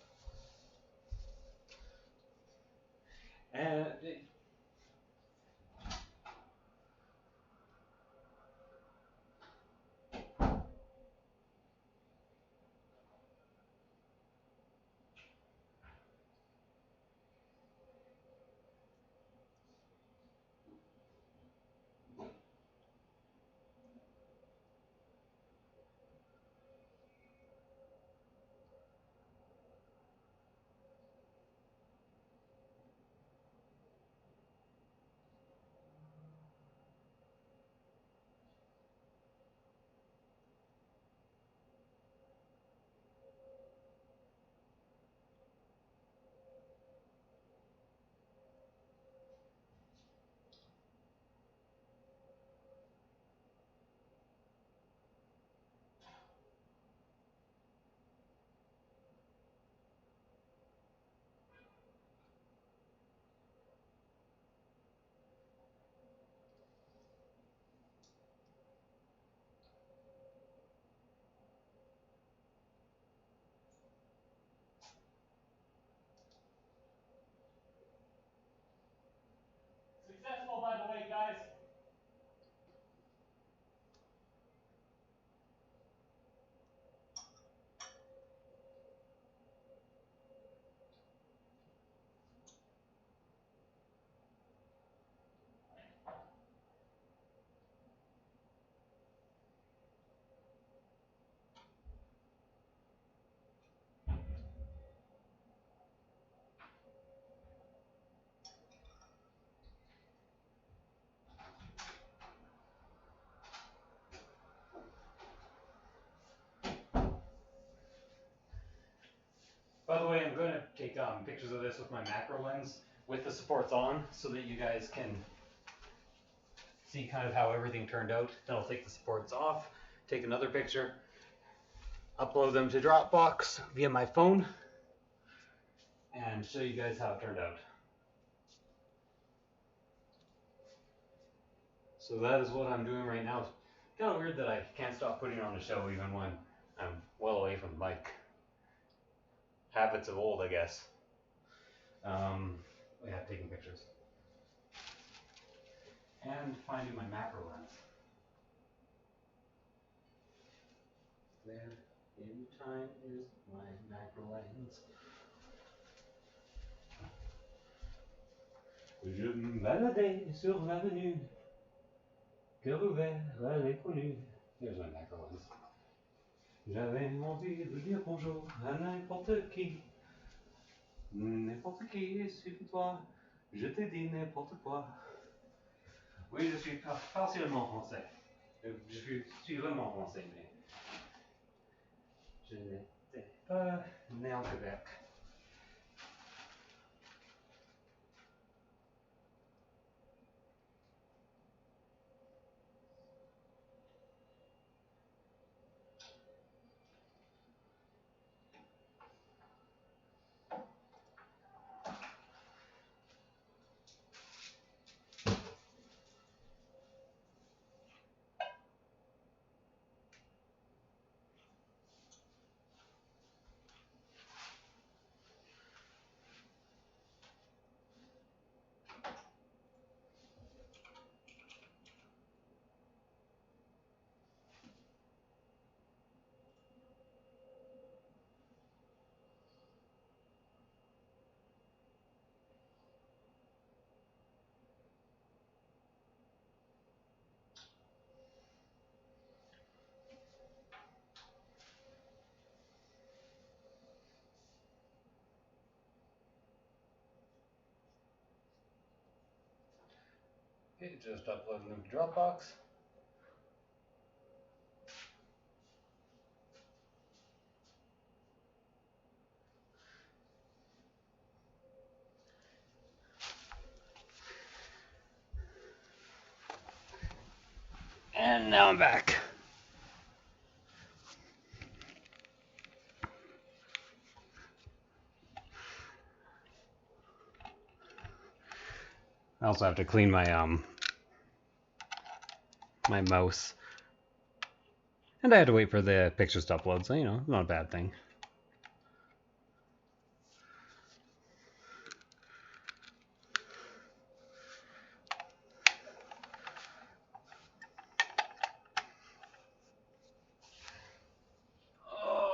By the way, I'm going to take pictures of this with my macro lens with the supports on so that you guys can see kind of how everything turned out. Then I'll take the supports off, take another picture, upload them to Dropbox via my phone, and show you guys how it turned out. So that is what I'm doing right now. It's kind of weird that I can't stop putting on a show even when I'm well away from the mic. Habits of old, I guess. Yeah, taking pictures. And finding my macro lens. There in time is my macro lens. Je me baladais sur l'avenue, cœur ouvert à l'inconnu. There's my macro lens. J'avais envie de dire bonjour à n'importe qui. N'importe qui, suffit-toi. Je t'ai dit n'importe quoi. Oui, je suis partiellement français. Je suis vraiment français, mais je n'étais pas né en Québec. Okay, just uploading them to Dropbox. And now I'm back. I also have to clean my my mouse. And I had to wait for the pictures to upload, so not a bad thing.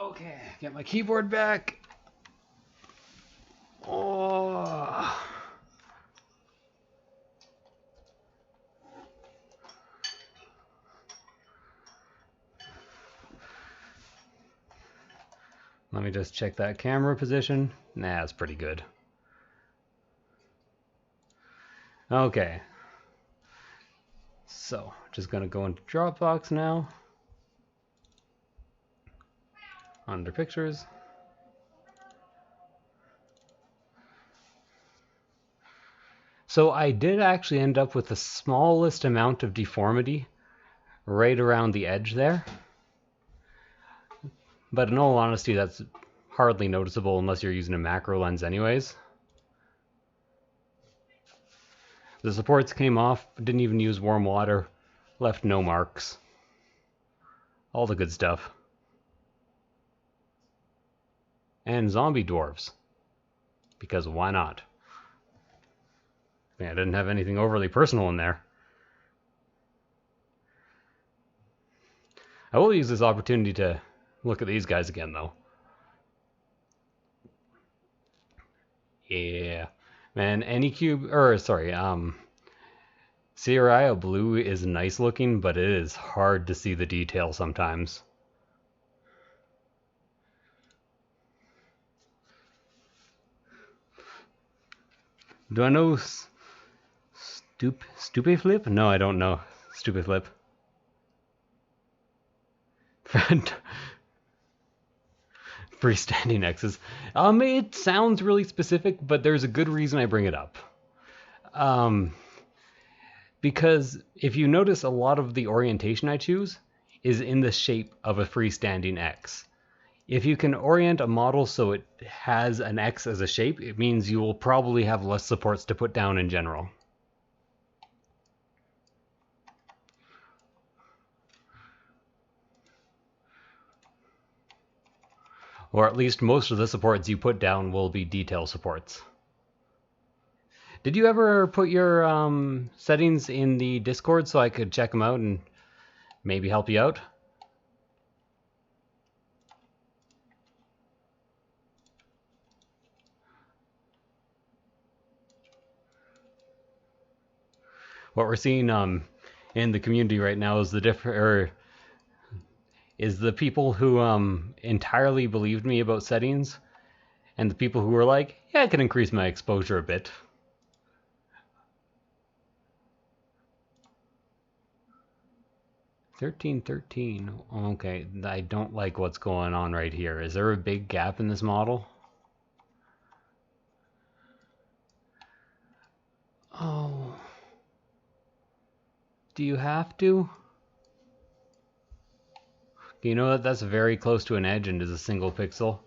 Okay, get my keyboard back. Oh. Let me just check that camera position. Nah, it's pretty good. Okay. So, just gonna go into Dropbox now. Under pictures. So I did actually end up with the smallest amount of deformity right around the edge there. But in all honesty, that's hardly noticeable unless you're using a macro lens anyways. The supports came off, didn't even use warm water, left no marks. All the good stuff. And zombie dwarves. Because why not? I didn't have anything overly personal in there. I will use this opportunity to look at these guys again, though. Yeah. Man, Sierra Blue is nice looking, but it is hard to see the detail sometimes. Do I know Stupid Flip? No, I don't know Stupid Flip. Freestanding X's. It sounds really specific, but there's a good reason I bring it up. Because if you notice, a lot of the orientation I choose is in the shape of a freestanding X. If you can orient a model so it has an X as a shape, it means you will probably have less supports to put down in general. Or at least most of the supports you put down will be detail supports. Did you ever put your settings in the Discord so I could check them out and maybe help you out? What we're seeing in the community right now is the people who entirely believed me about settings, and the people who were like, yeah, I can increase my exposure a bit. $13.13. Okay, I don't like what's going on right here. Is there a big gap in this model? Oh. Do you have to? You know that that's very close to an edge and is a single pixel.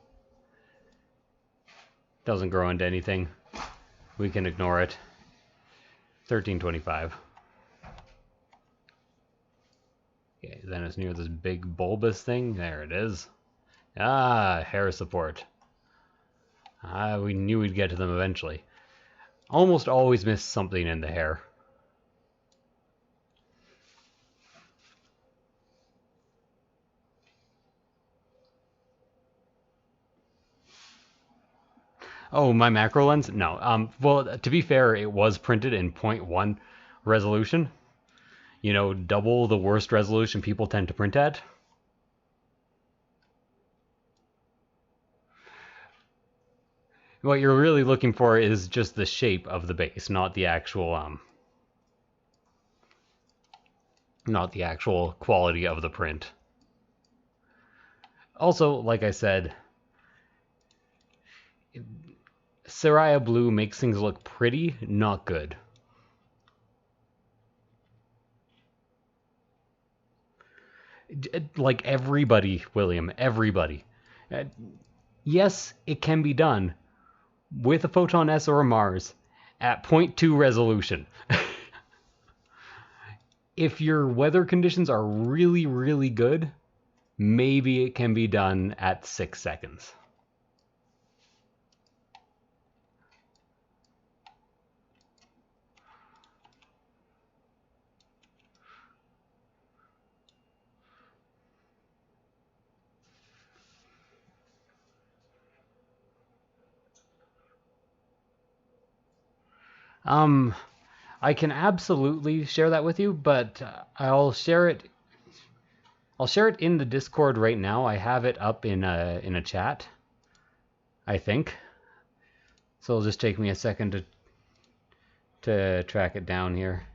Doesn't grow into anything. We can ignore it. 1325. Okay, then it's near this big bulbous thing. There it is. Ah, hair support. We knew we'd get to them eventually. Almost always miss something in the hair. Oh, my macro lens? No. Well, to be fair, it was printed in 0.1 resolution. You know, double the worst resolution people tend to print at. What you're really looking for is just the shape of the base, not the actual quality of the print. Also, like I said, Syrah Blue makes things look pretty, not good. Like everybody, William, everybody. Yes, it can be done with a Photon S or a Mars at 0.2 resolution. If your weather conditions are really, really good, maybe it can be done at 6 seconds. I can absolutely share that with you, but I'll share it. I'll share it in the Discord right now. I have it up in a chat, I think. So it'll just take me a second to track it down here.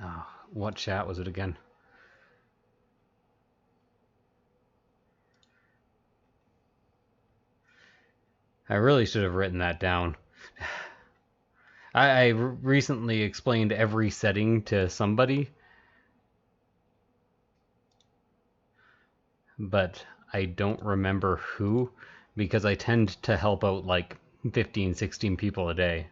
Oh, what chat was it again? I really should have written that down. I recently explained every setting to somebody, but I don't remember who, because I tend to help out like 15, 16 people a day.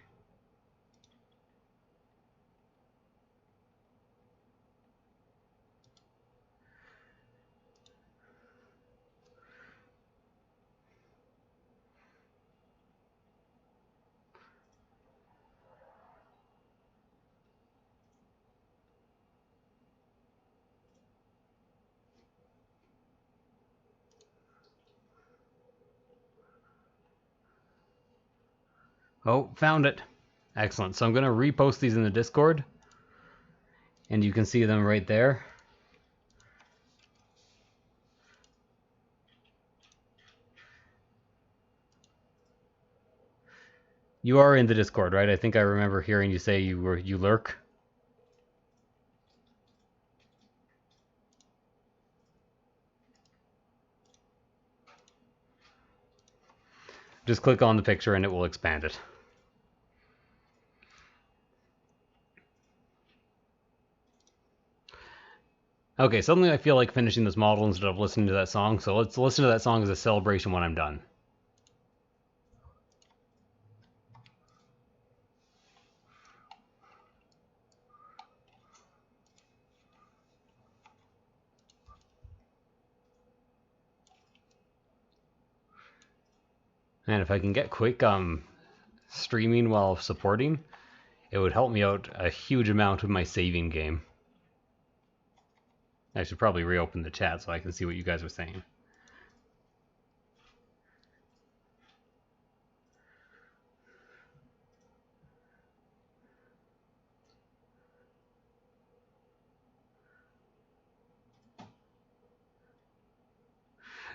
Oh, found it. Excellent. So I'm going to repost these in the Discord, and you can see them right there. You are in the Discord, right? I think I remember hearing you say you lurk. Just click on the picture and it will expand it. Okay, suddenly I feel like finishing this model instead of listening to that song, so let's listen to that song as a celebration when I'm done. And if I can get quick streaming while supporting, it would help me out a huge amount with my saving game. I should probably reopen the chat so I can see what you guys are saying.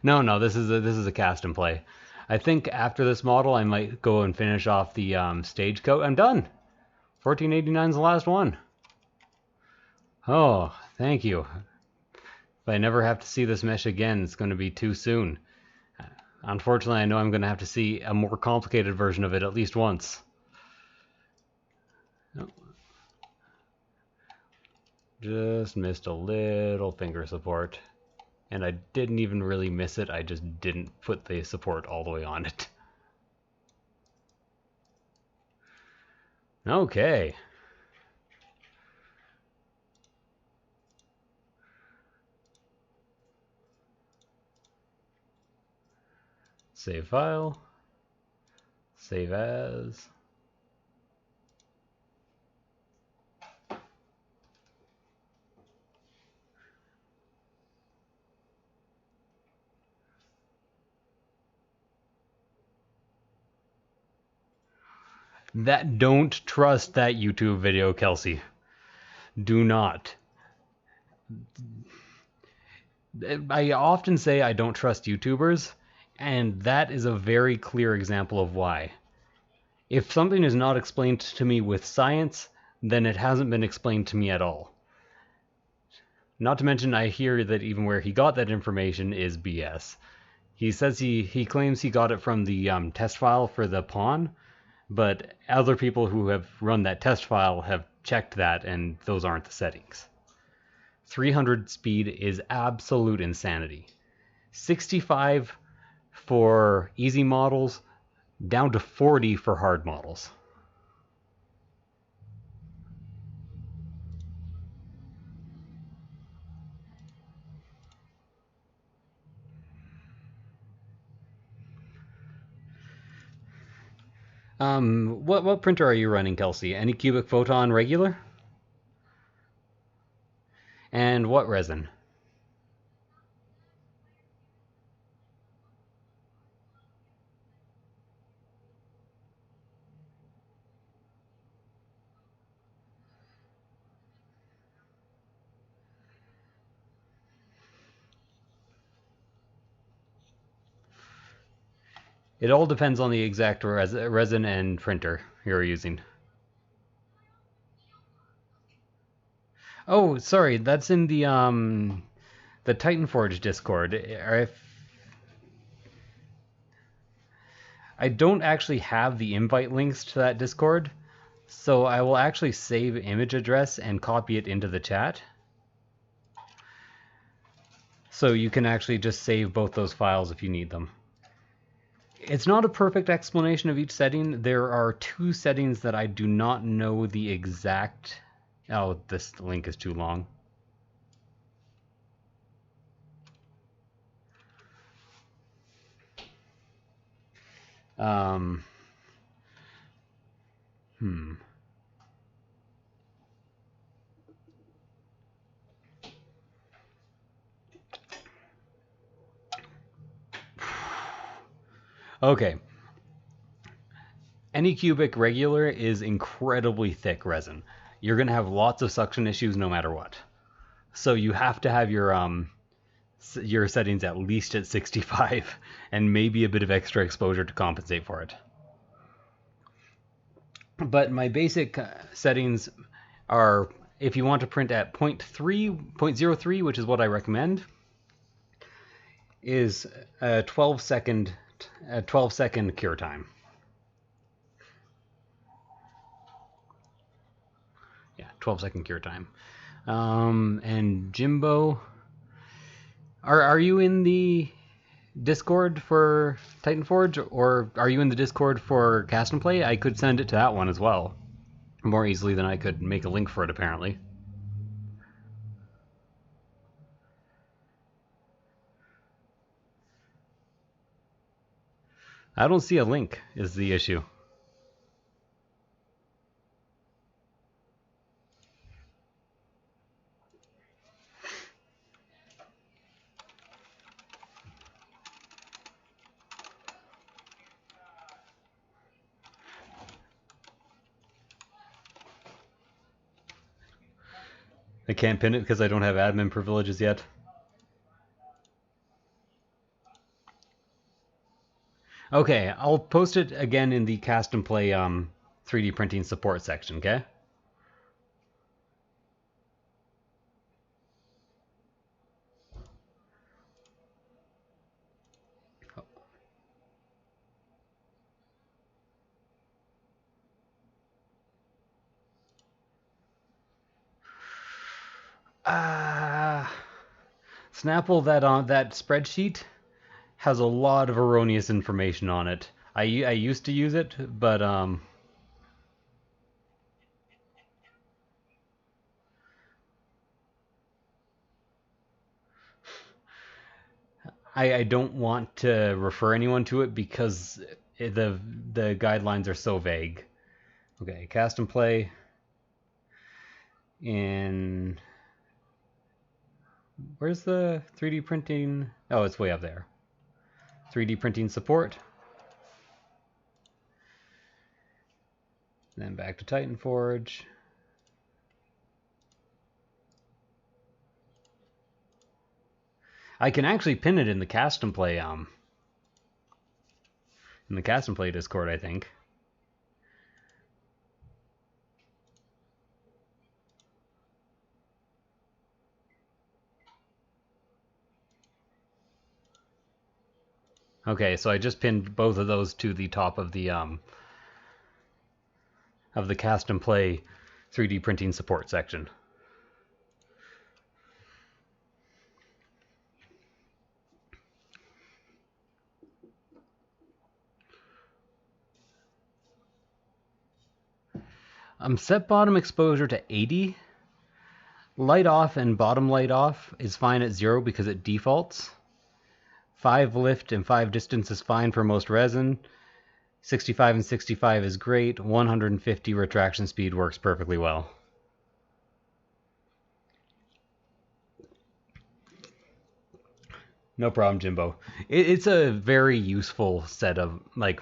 No, this is a cast and play. I think after this model, I might go and finish off the stagecoach. I'm done. 1489 is the last one. Oh, thank you. If I never have to see this mesh again, it's going to be too soon. Unfortunately, I know I'm going to have to see a more complicated version of it at least once. Just missed a little finger support. And I didn't even really miss it, I just didn't put the support all the way on it. Okay. Save file. Save as. Don't trust that YouTube video, Kelsey. Do not. I often say I don't trust YouTubers, and that is a very clear example of why. If something is not explained to me with science, then it hasn't been explained to me at all. Not to mention, I hear that even where he got that information is BS. He says he claims he got it from the test file for the pawn, but other people who have run that test file have checked that, and those aren't the settings. 300 speed is absolute insanity. 65 for easy models, down to 40 for hard models. What printer are you running, Kelsey? Any cubic photon regular? And what resin? It all depends on the exact resin and printer you're using. Oh, sorry, that's in the Titanforge Discord. I don't actually have the invite links to that Discord, so I will actually save image address and copy it into the chat. So you can actually just save both those files if you need them. It's not a perfect explanation of each setting. There are 2 settings that I do not know the exact... Oh, this link is too long. Okay. Anycubic regular is incredibly thick resin. You're going to have lots of suction issues no matter what. So you have to have your settings at least at 65 and maybe a bit of extra exposure to compensate for it. But my basic settings are, if you want to print at 0.03, which is what I recommend, is a 12-second cure time. Yeah, 12-second cure time. And Jimbo, are you in the Discord for Titanforge, or are you in the Discord for Cast and Play? I could send it to that one as well, more easily than I could make a link for it, apparently. I don't see a link, is the issue. I can't pin it because I don't have admin privileges yet. Okay, I'll post it again in the Cast and Play 3D printing support section, okay? Snapple, that spreadsheet has a lot of erroneous information on it. I used to use it, but I don't want to refer anyone to it because the guidelines are so vague. Okay, Cast and Play in, where's the 3D printing? Oh, it's way up there. 3D printing support. Then back to Titanforge. I can actually pin it in the Cast and Play Discord, I think. Okay, so I just pinned both of those to the top of the Cast and Play 3D printing support section. Set bottom exposure to 80. Light off and bottom light off is fine at 0 because it defaults. 5 lift and 5 distance is fine for most resin. 65 and 65 is great. 150 retraction speed works perfectly well. No problem, Jimbo. It's a very useful set of, like,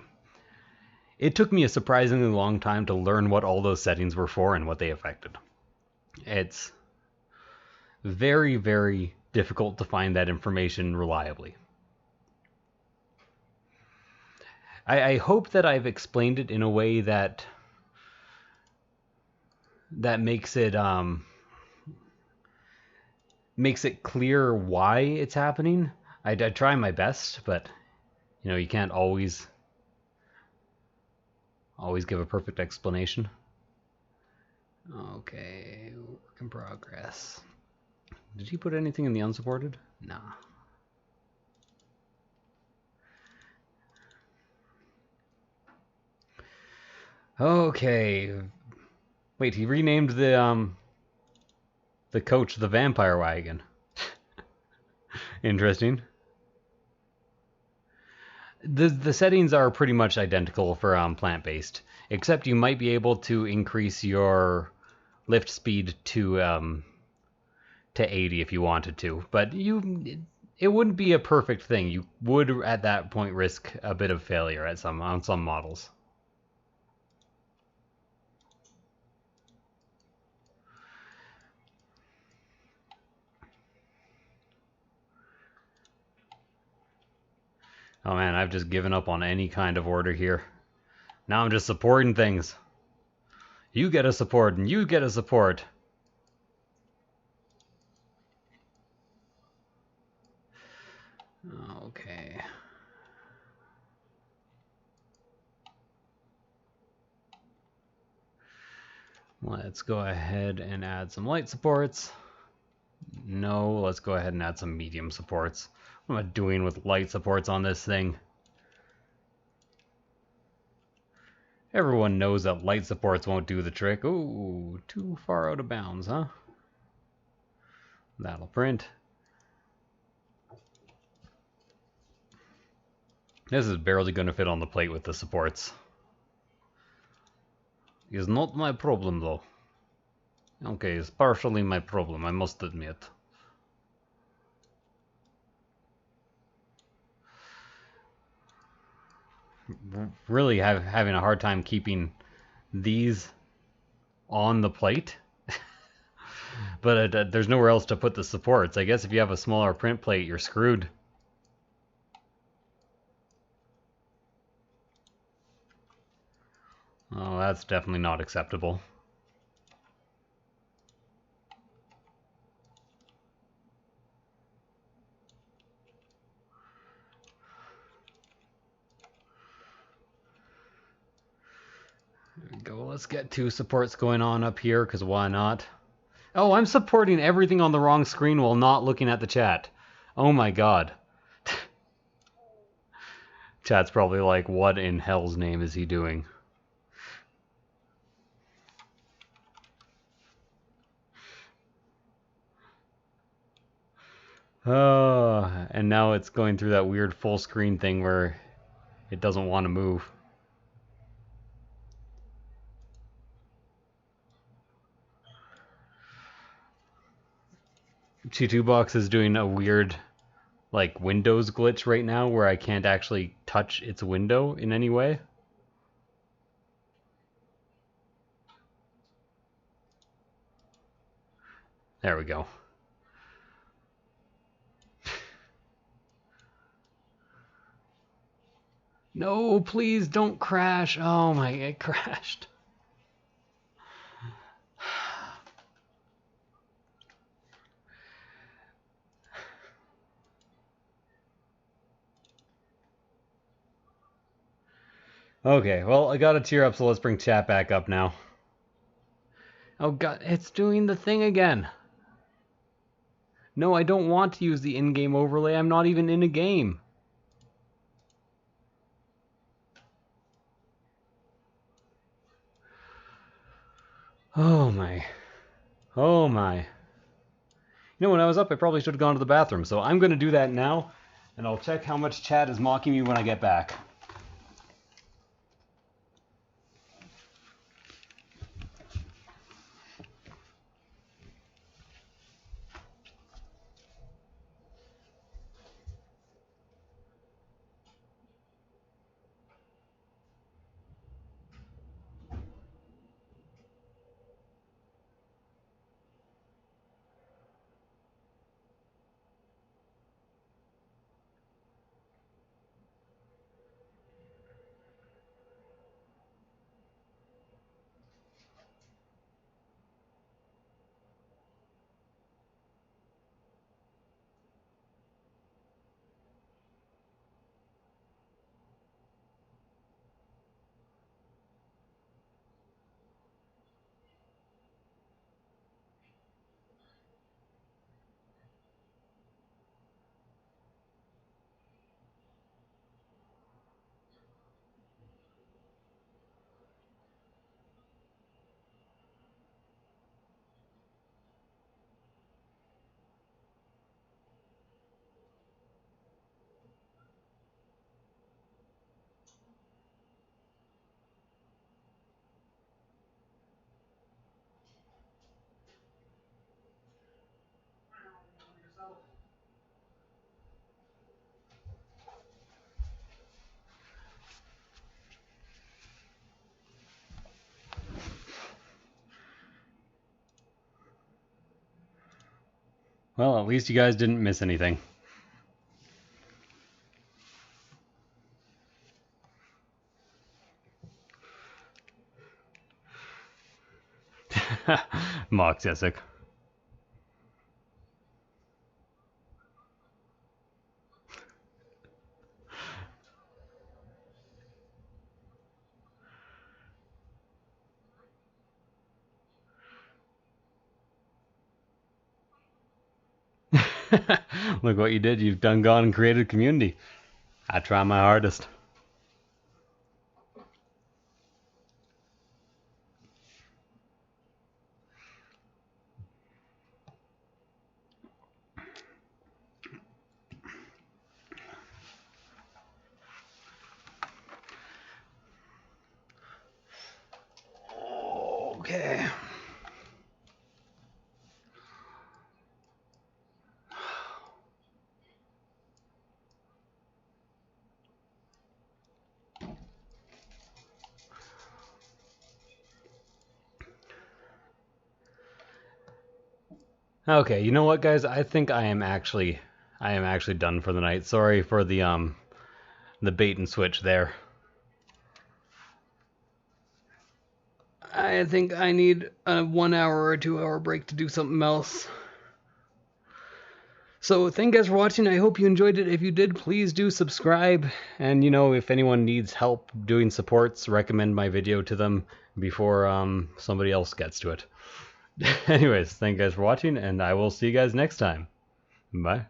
it took me a surprisingly long time to learn what all those settings were for and what they affected. It's very, very difficult to find that information reliably. I hope that I've explained it in a way that makes it clear why it's happening. I try my best, but you can't always give a perfect explanation. Okay, work in progress. Did he put anything in the unsupported? Nah. Okay. Wait, he renamed the coach the Vampire Wagon. Interesting. The settings are pretty much identical for plant-based, except you might be able to increase your lift speed to 80 if you wanted to, but it wouldn't be a perfect thing. You would at that point risk a bit of failure on some models. Oh man, I've just given up on any kind of order here. Now I'm just supporting things. You get a support, and you get a support. Okay. Let's go ahead and add some light supports. No, let's go ahead and add some medium supports. What am I doing with light supports on this thing? Everyone knows that light supports won't do the trick. Ooh, too far out of bounds, huh? That'll print. This is barely going to fit on the plate with the supports. Is not my problem, though. Okay, it's partially my problem, I must admit. Really having a hard time keeping these on the plate. But there's nowhere else to put the supports. I guess if you have a smaller print plate, you're screwed. Oh, that's definitely not acceptable. There we go. Let's get 2 supports going on up here, because why not? Oh, I'm supporting everything on the wrong screen while not looking at the chat. Oh my god. Chat's probably like, what in hell's name is he doing? Oh, and now it's going through that weird full screen thing where it doesn't want to move. G2Box is doing a weird like Windows glitch right now where I can't actually touch its window in any way. There we go. No, please don't crash. Oh my, it crashed. Okay, well, I gotta cheer up, so let's bring chat back up now. Oh god, it's doing the thing again. No, I don't want to use the in-game overlay. I'm not even in a game. Oh my. Oh my. You know, when I was up, I probably should have gone to the bathroom, so I'm gonna do that now, and I'll check how much chat is mocking me when I get back. Well, at least you guys didn't miss anything. Mox Jessic. Look what you did. You've done gone and created a community. I try my hardest. Okay. Okay, you know what, guys? I think I am actually done for the night. Sorry for the bait and switch there. I think I need a 1 hour or 2 hour break to do something else. So thank you guys for watching. I hope you enjoyed it. If you did, please do subscribe. And you know, if anyone needs help doing supports, recommend my video to them before somebody else gets to it. Anyways, thank you guys for watching, and I will see you guys next time. Bye.